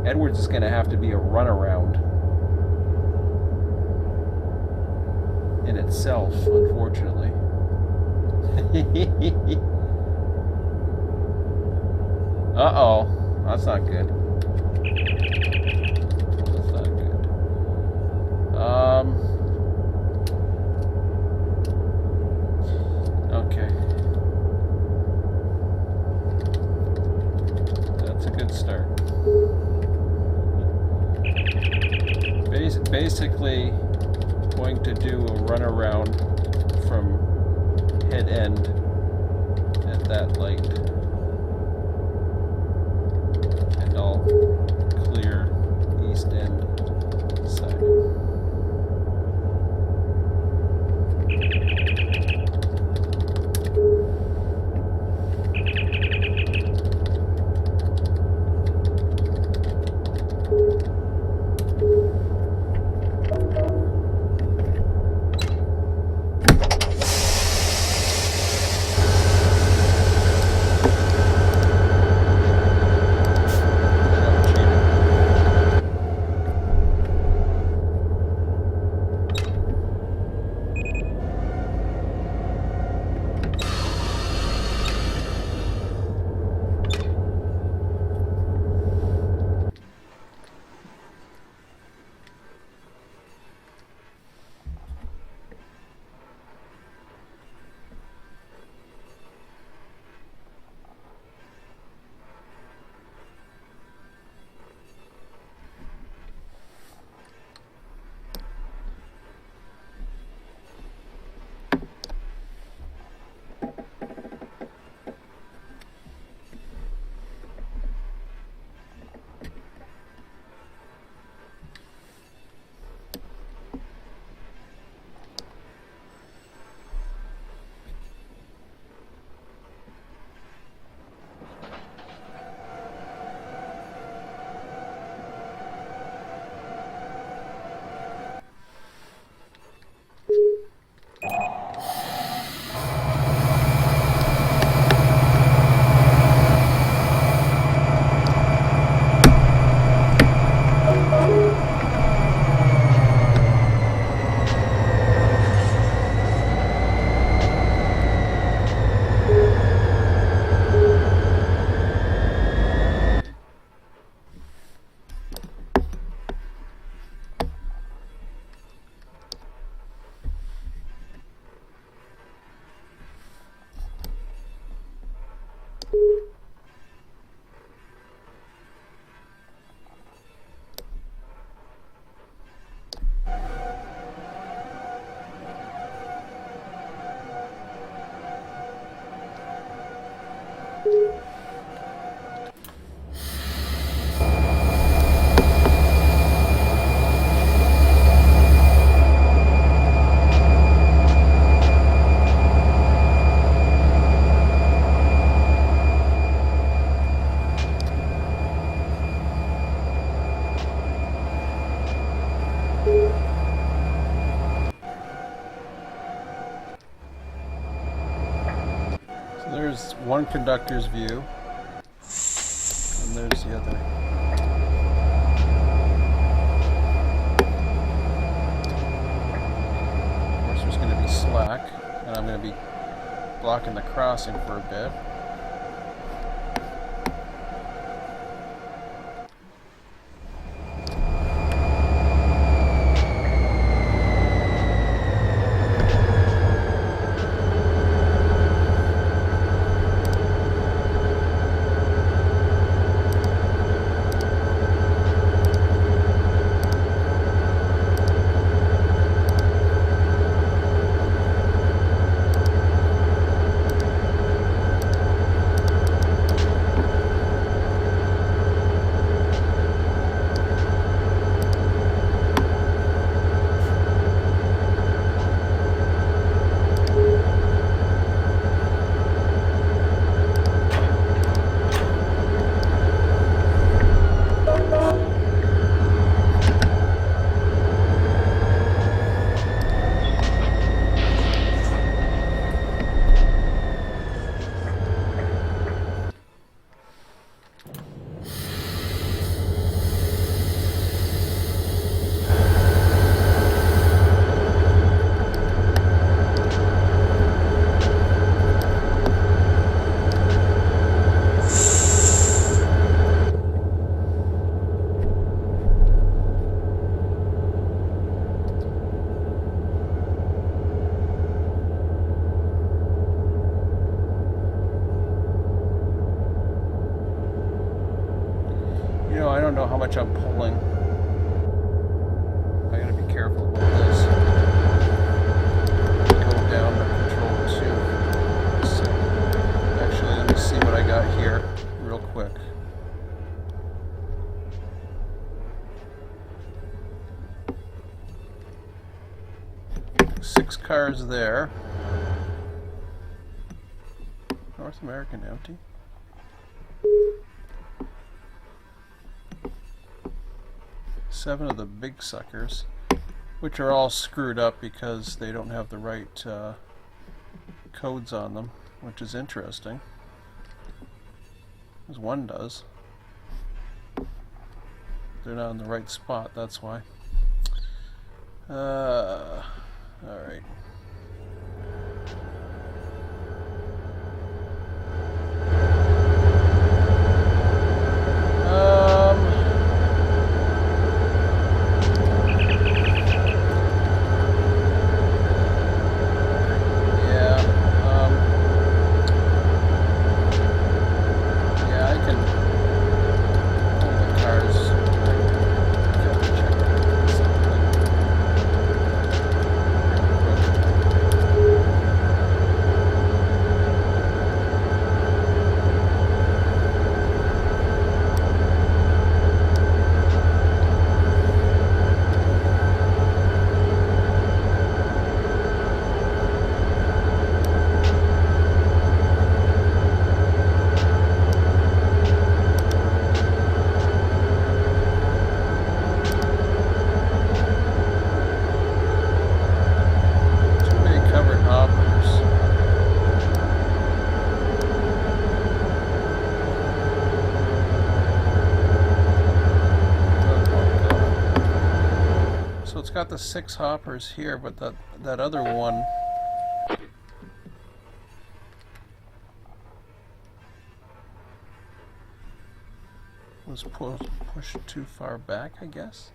Edwards is going to have to be a runaround in itself, unfortunately. Uh-oh, that's not good. That's not good. Okay. That's a good start. Basically, going to do a runaround from head end at that light, and I'll clear east end siding. there's one conductor's view, and there's the other. Of course, there's going to be slack, and I'm going to be blocking the crossing for a bit. I don't know how much I'm pulling. I gotta be careful with this. Go down to control 2. So, actually, let me see what I got here real quick. Six cars there. North American empty. Seven of the big suckers, which are all screwed up because they don't have the right codes on them, which is interesting. Because one does. They're not in the right spot, that's why. Alright. Got the 6 hoppers here, but that other one was pushed too far back, I guess.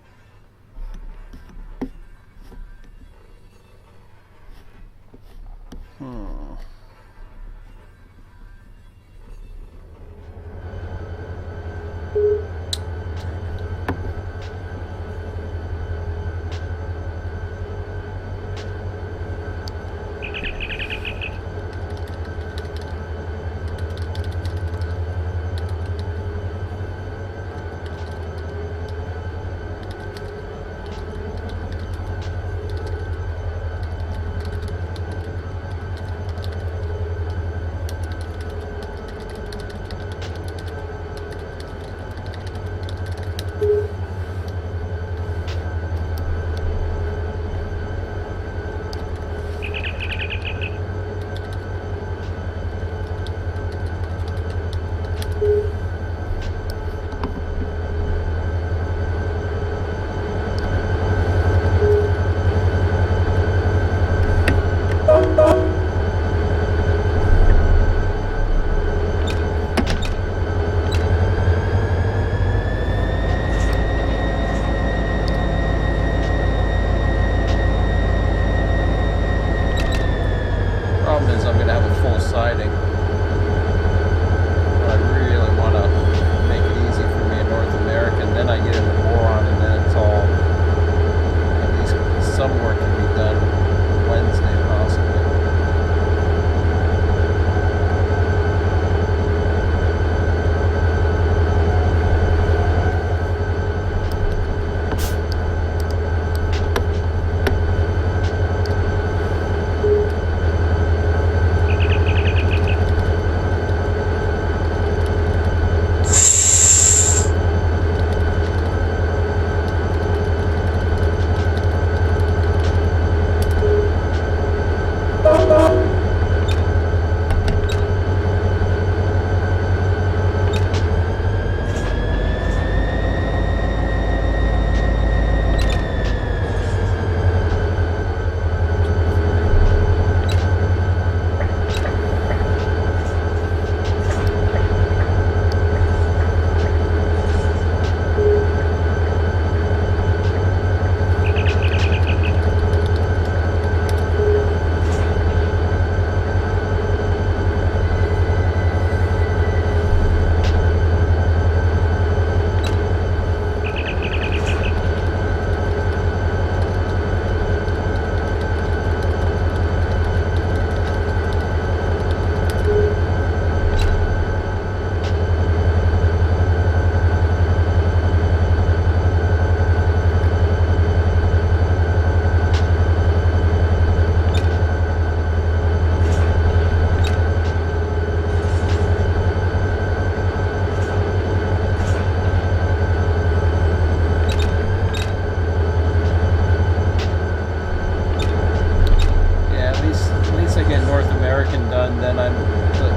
then I'm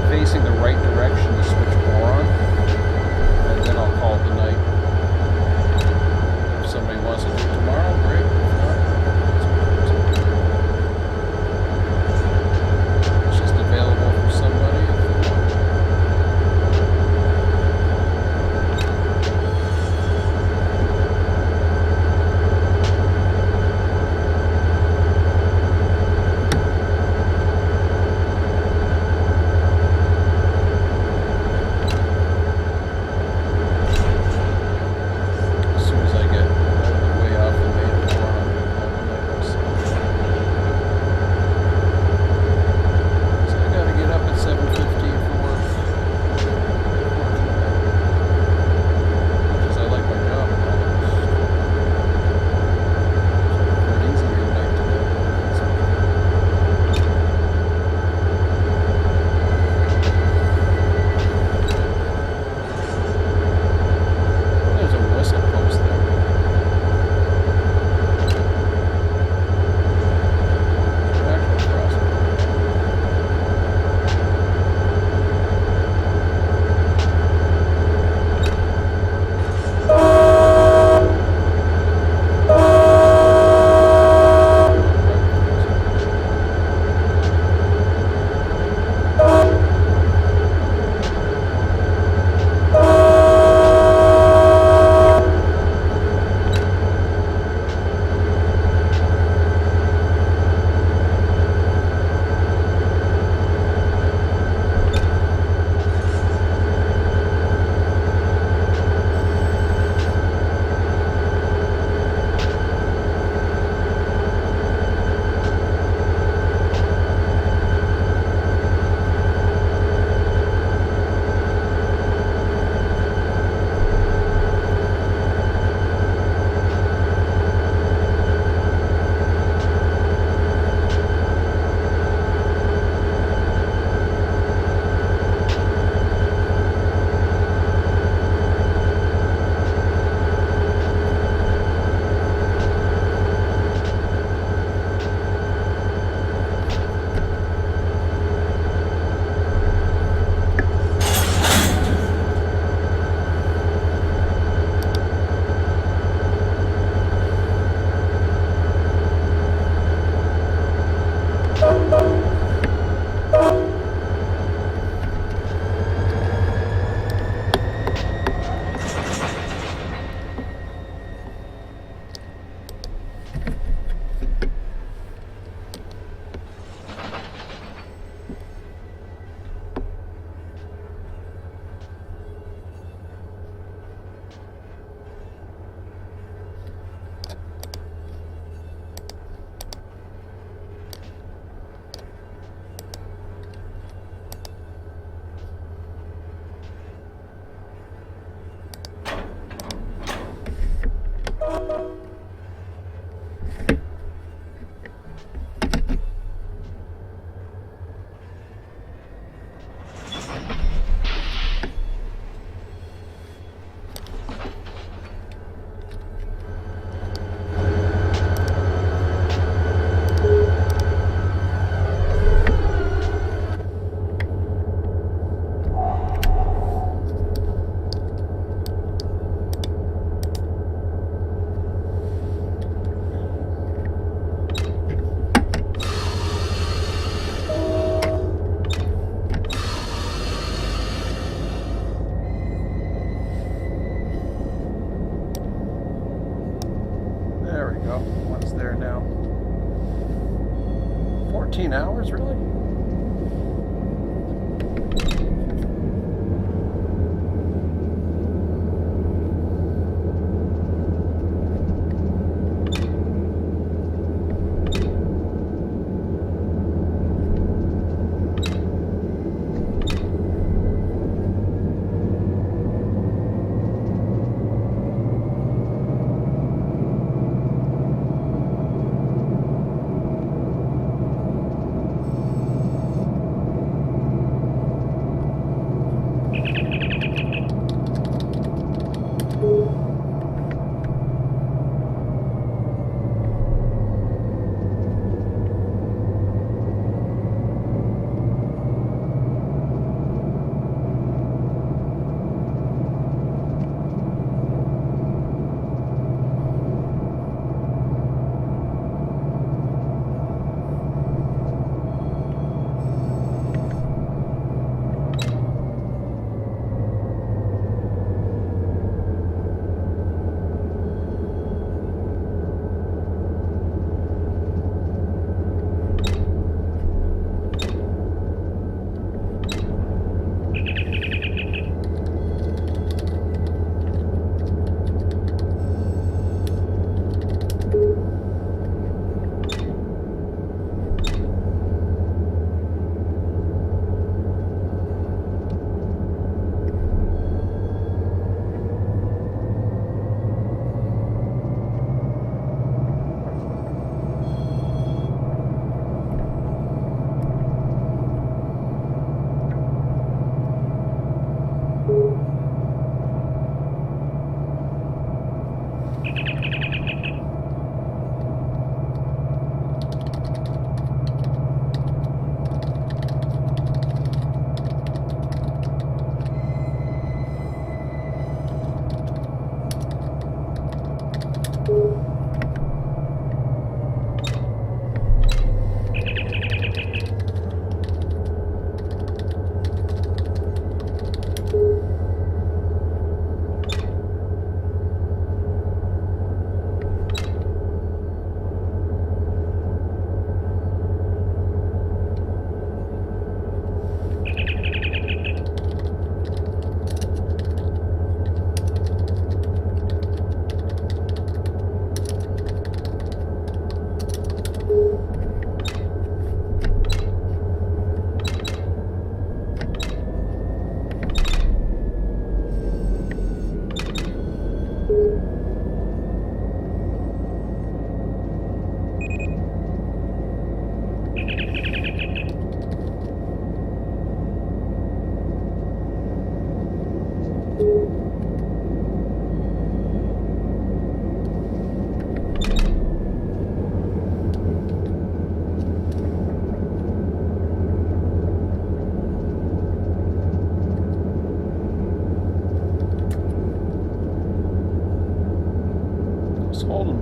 facing the right direction to switch boron, and then I'll call it the night. If somebody wants to do it tomorrow, great. If not, it's just available for somebody if they want. As soon as I get way off the main board.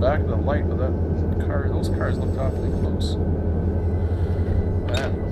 back of the light, but those cars looked awfully close. Man.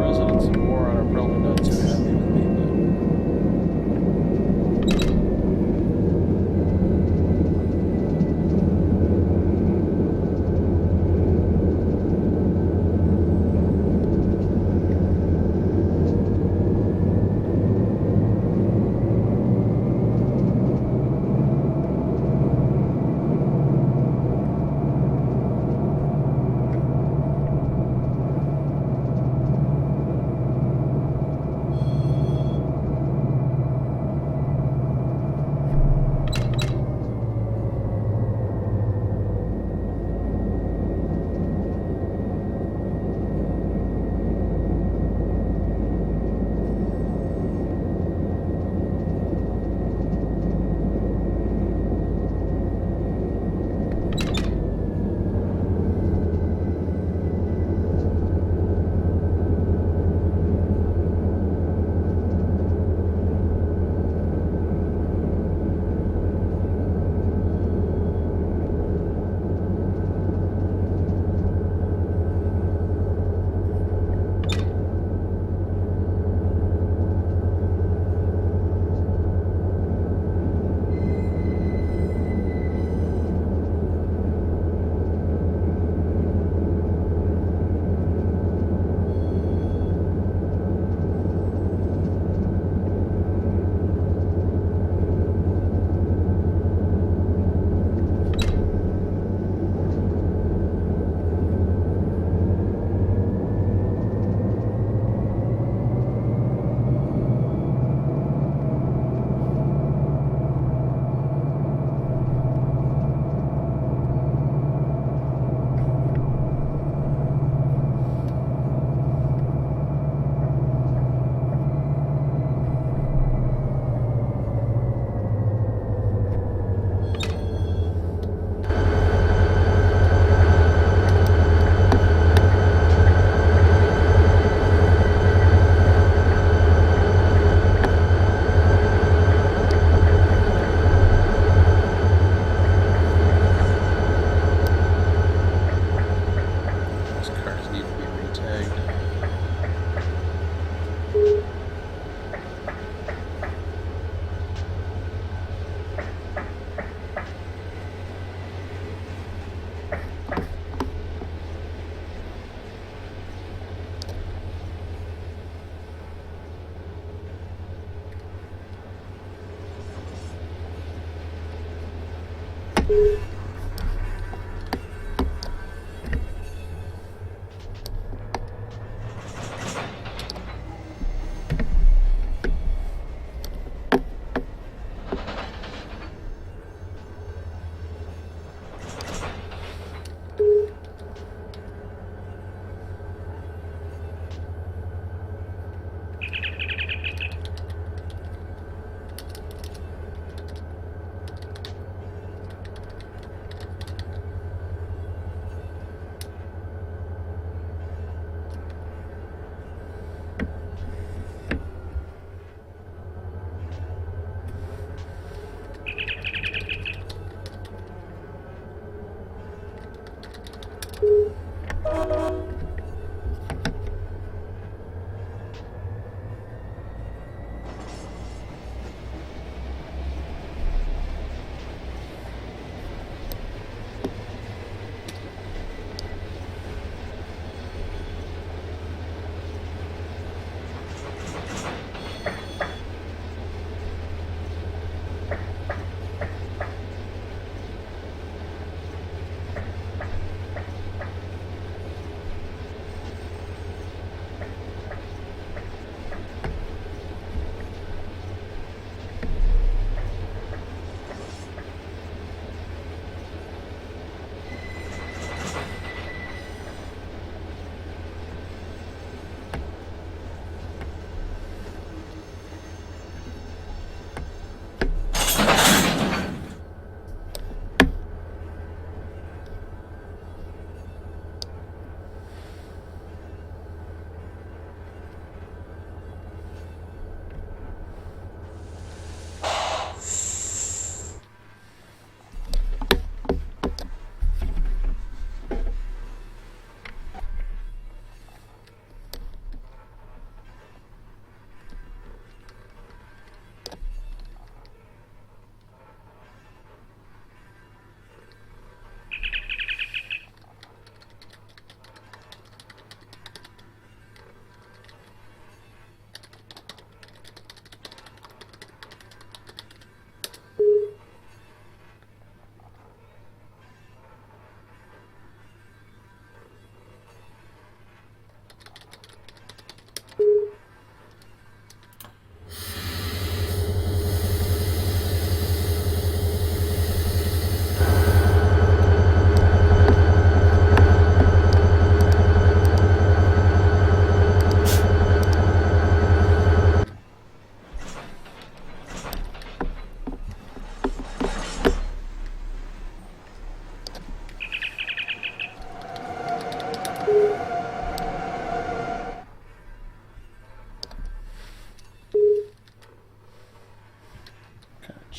Residents of Moron are probably not too happy.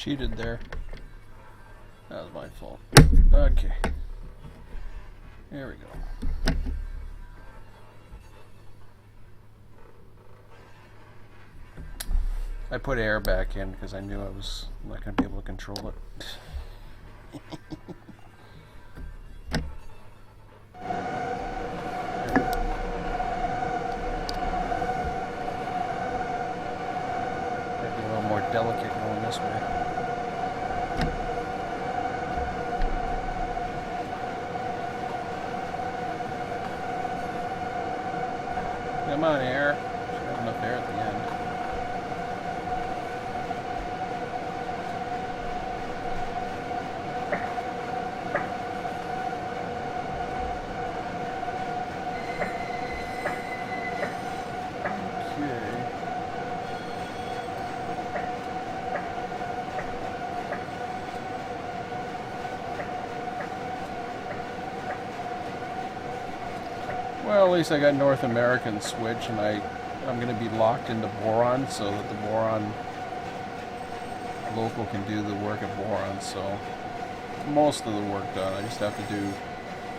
cheated there. That was my fault. Okay. Here we go. I put air back in because I knew I was not going to be able to control it. Might be a little more delicate going this way. Come on, air. Should have enough air at the end. Well, at least I got North American switch, and I'm going to be locked into boron so that the boron local can do the work of boron. So most of the work done. I just have to do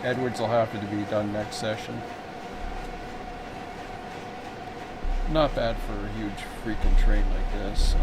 Edwards will have to be done next session. Not bad for a huge freaking train like this. So.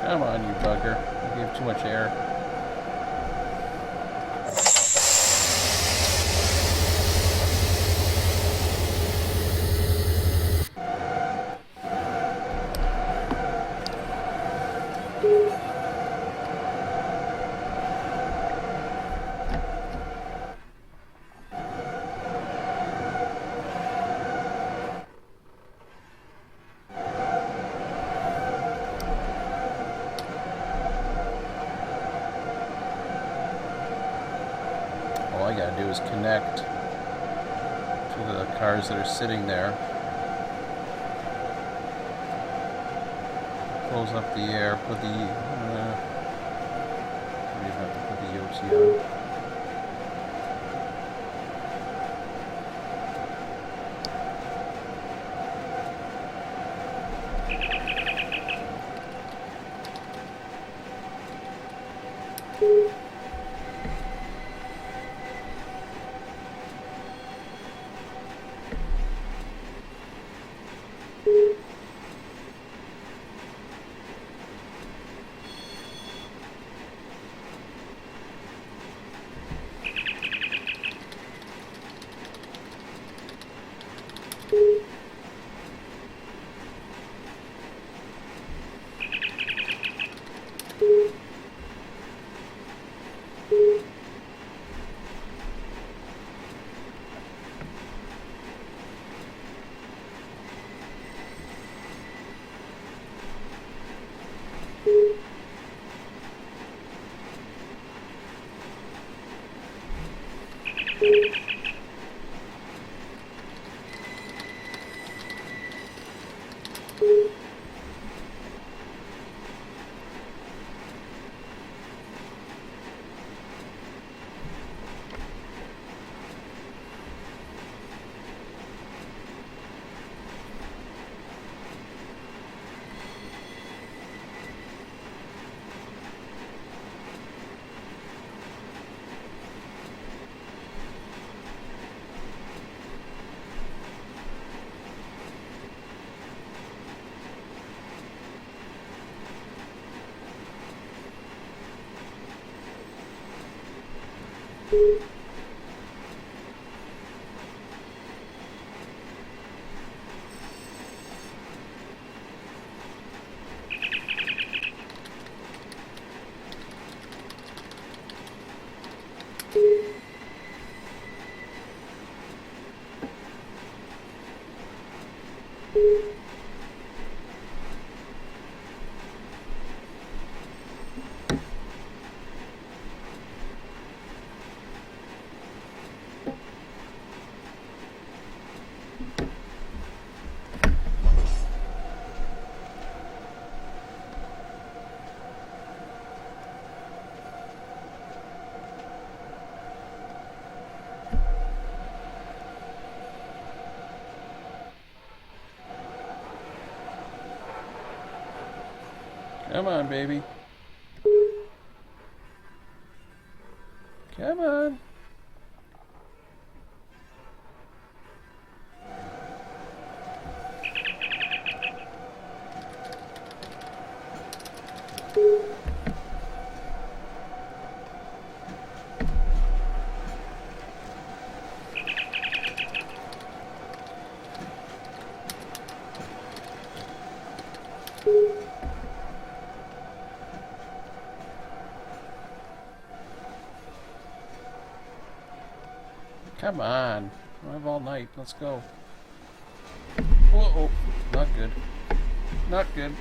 Come on, you bugger. You gave too much air. All I gotta do is connect to the cars that are sitting there. Close up the air, put the I don't have to put the OT on. Come on, baby. Come on. Come on. I have all night. Let's go. Whoa. Not good. Not good.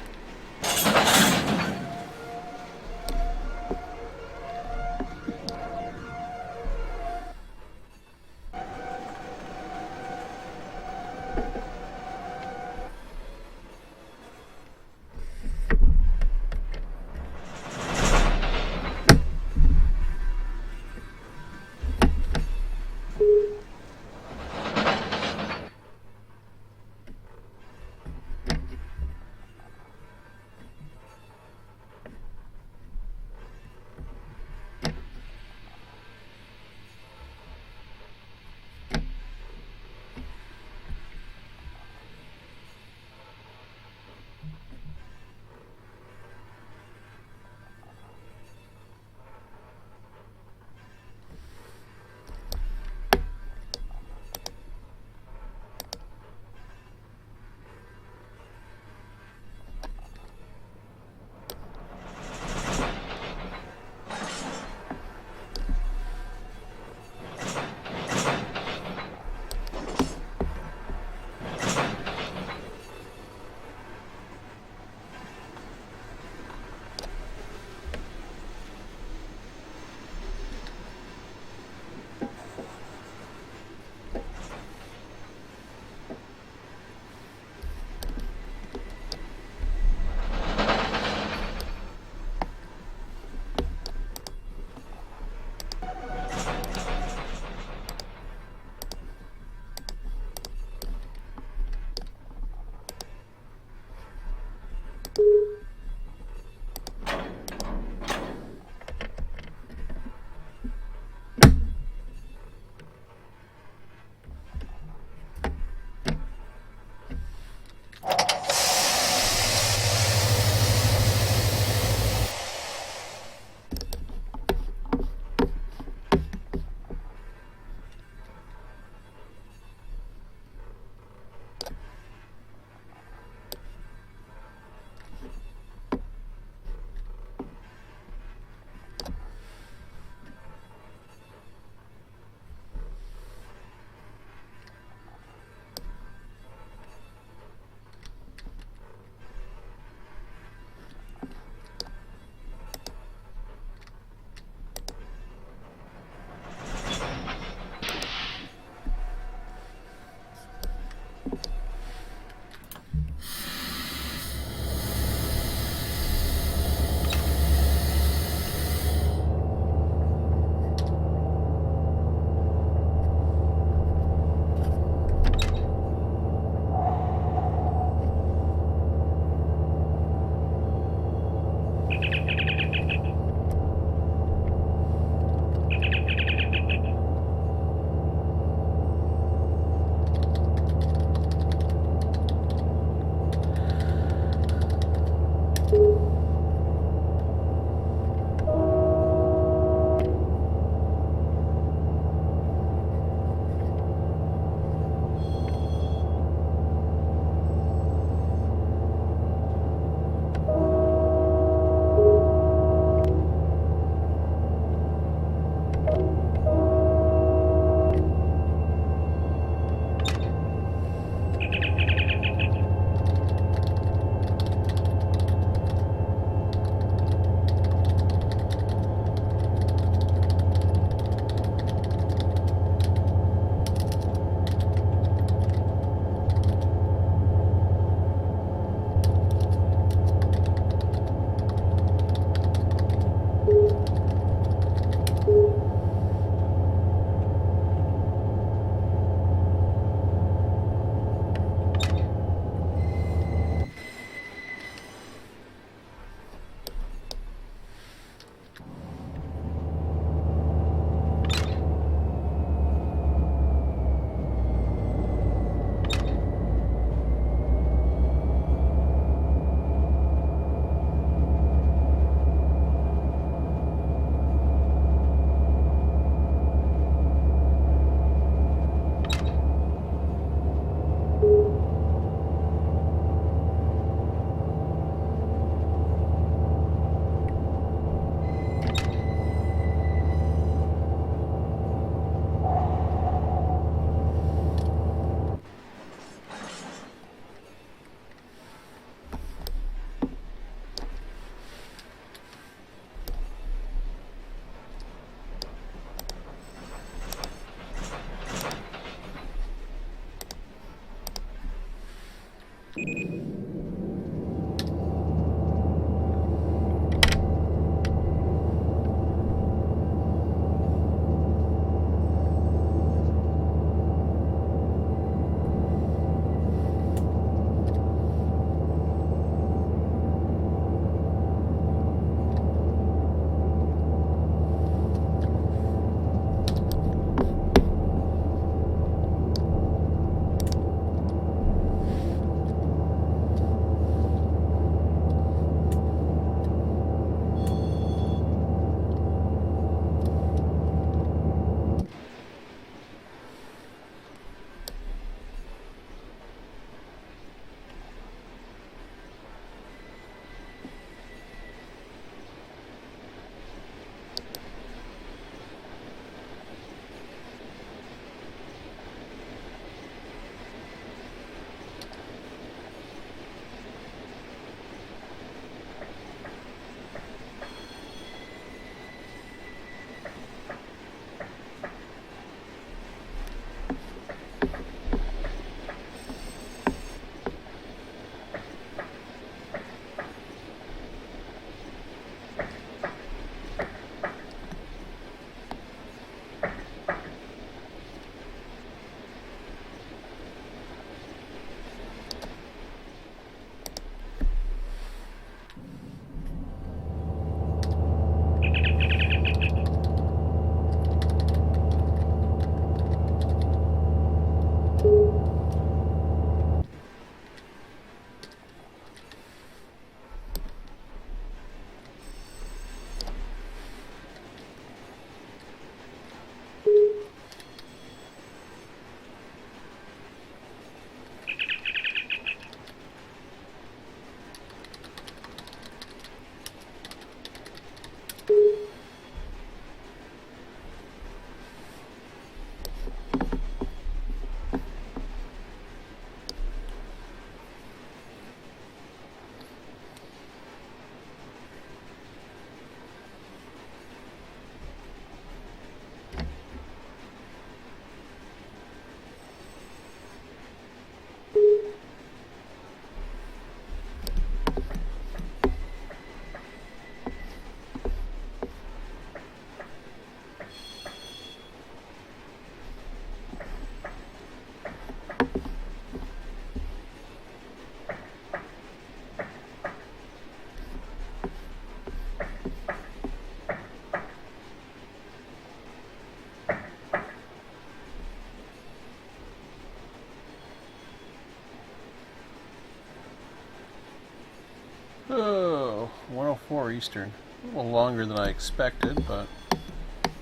Oh, 104 Eastern. A little longer than I expected, but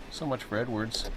so much for Edwards.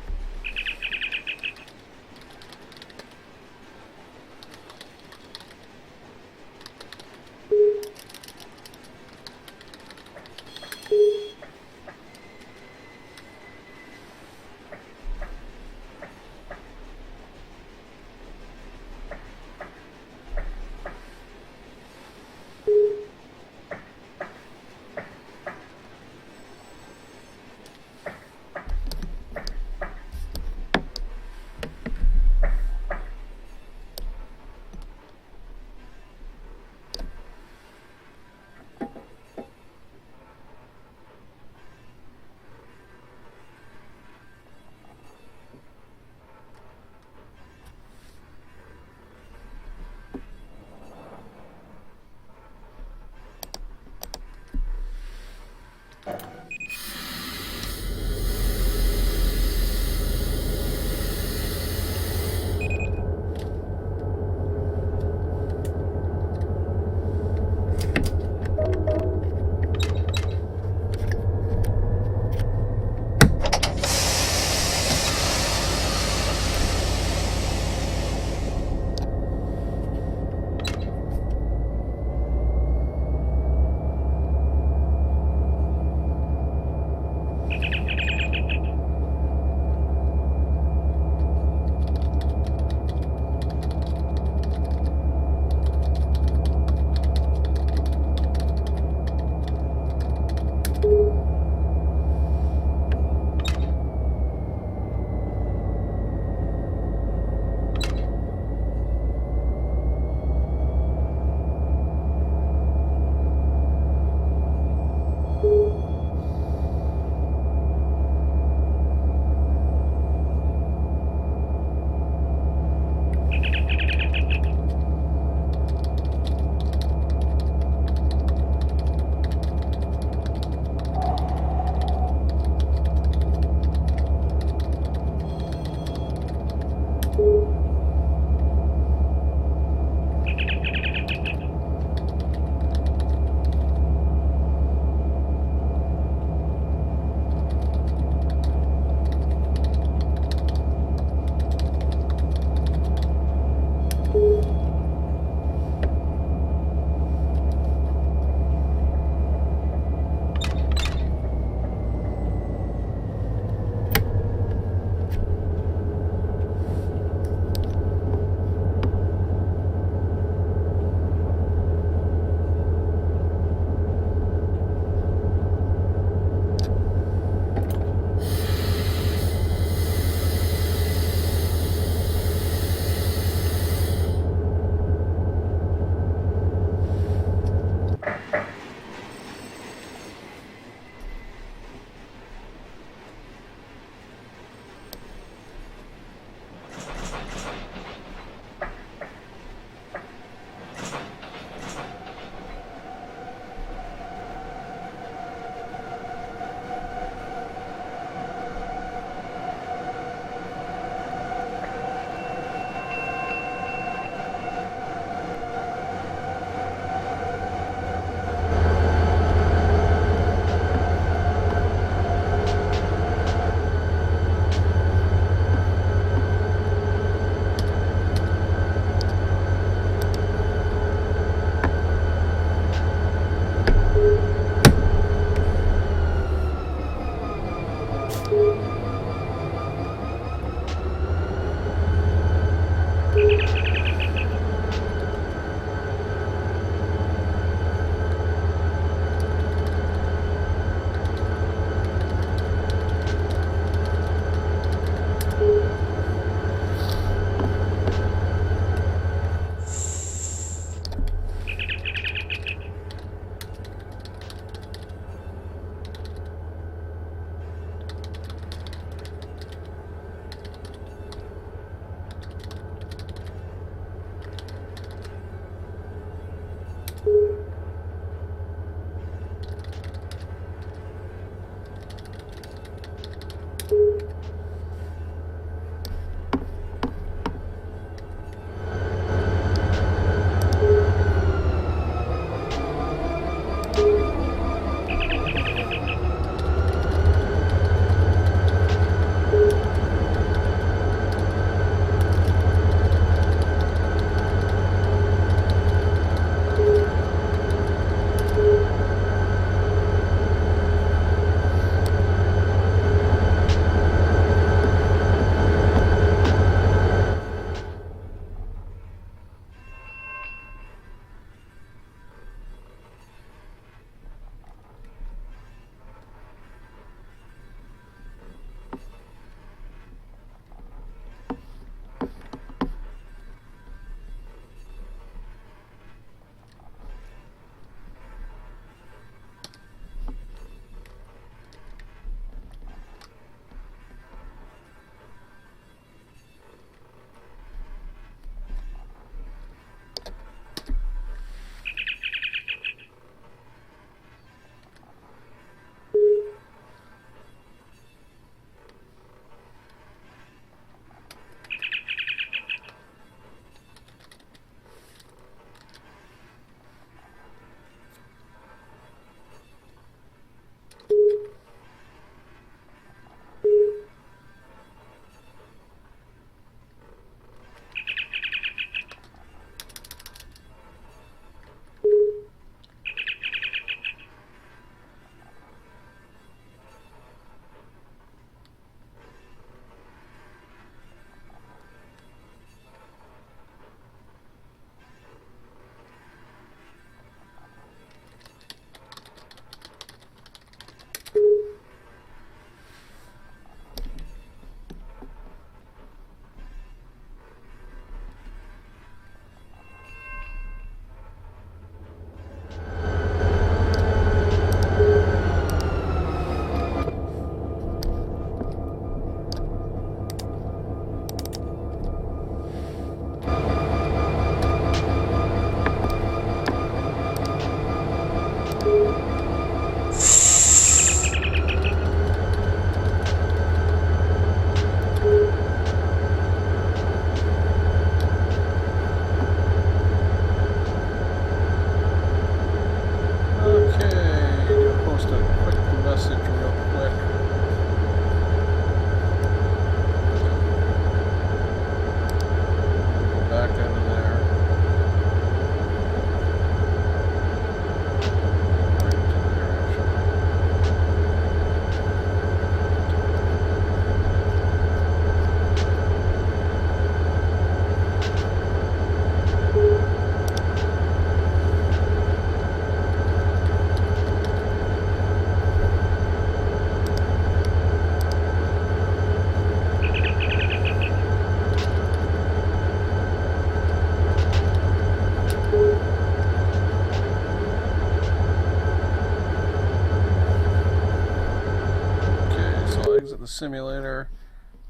simulator.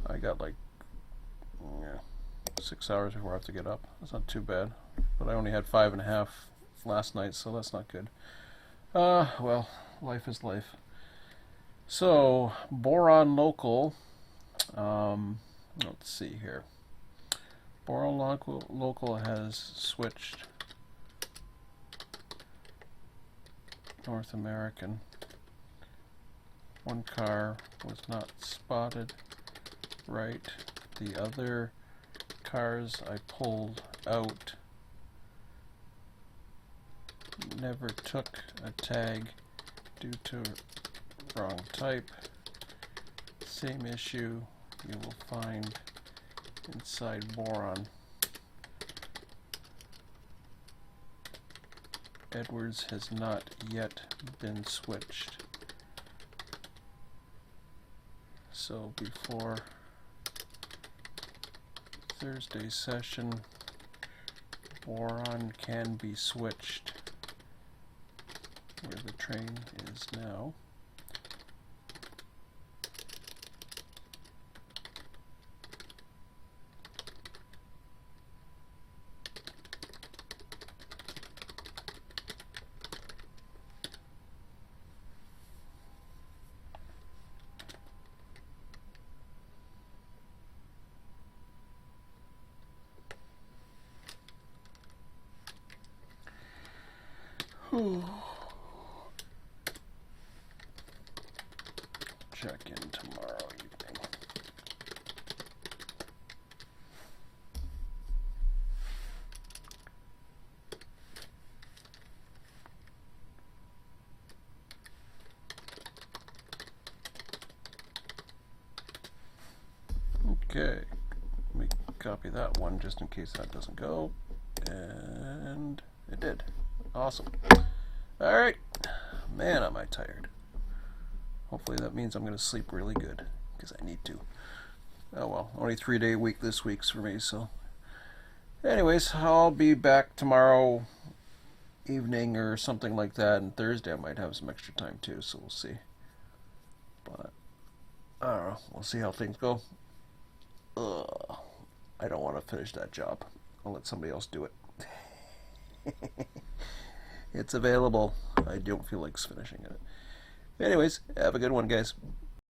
I got like 6 hours before I have to get up. That's not too bad. But I only had 5.5 last night, so that's not good. Well, life is life. So, boron local. Let's see here. Boron local has switched North American. One car was not spotted right. The other cars I pulled out never took a tag due to wrong type. Same issue you will find inside boron. Edwards has not yet been switched. So before Thursday's session, boron can be switched where the train is now. Check in tomorrow evening. Okay, let me copy that one just in case that doesn't go. And it did. Awesome. Alright. Man, am I tired. Hopefully that means I'm going to sleep really good, because I need to. Oh well, only 3-day week this week's for me, so. Anyways, I'll be back tomorrow evening or something like that, and Thursday I might have some extra time too, so we'll see. But, I don't know, we'll see how things go. I don't want to finish that job. I'll let somebody else do it. It's available. I don't feel like finishing it. Anyways, have a good one, guys.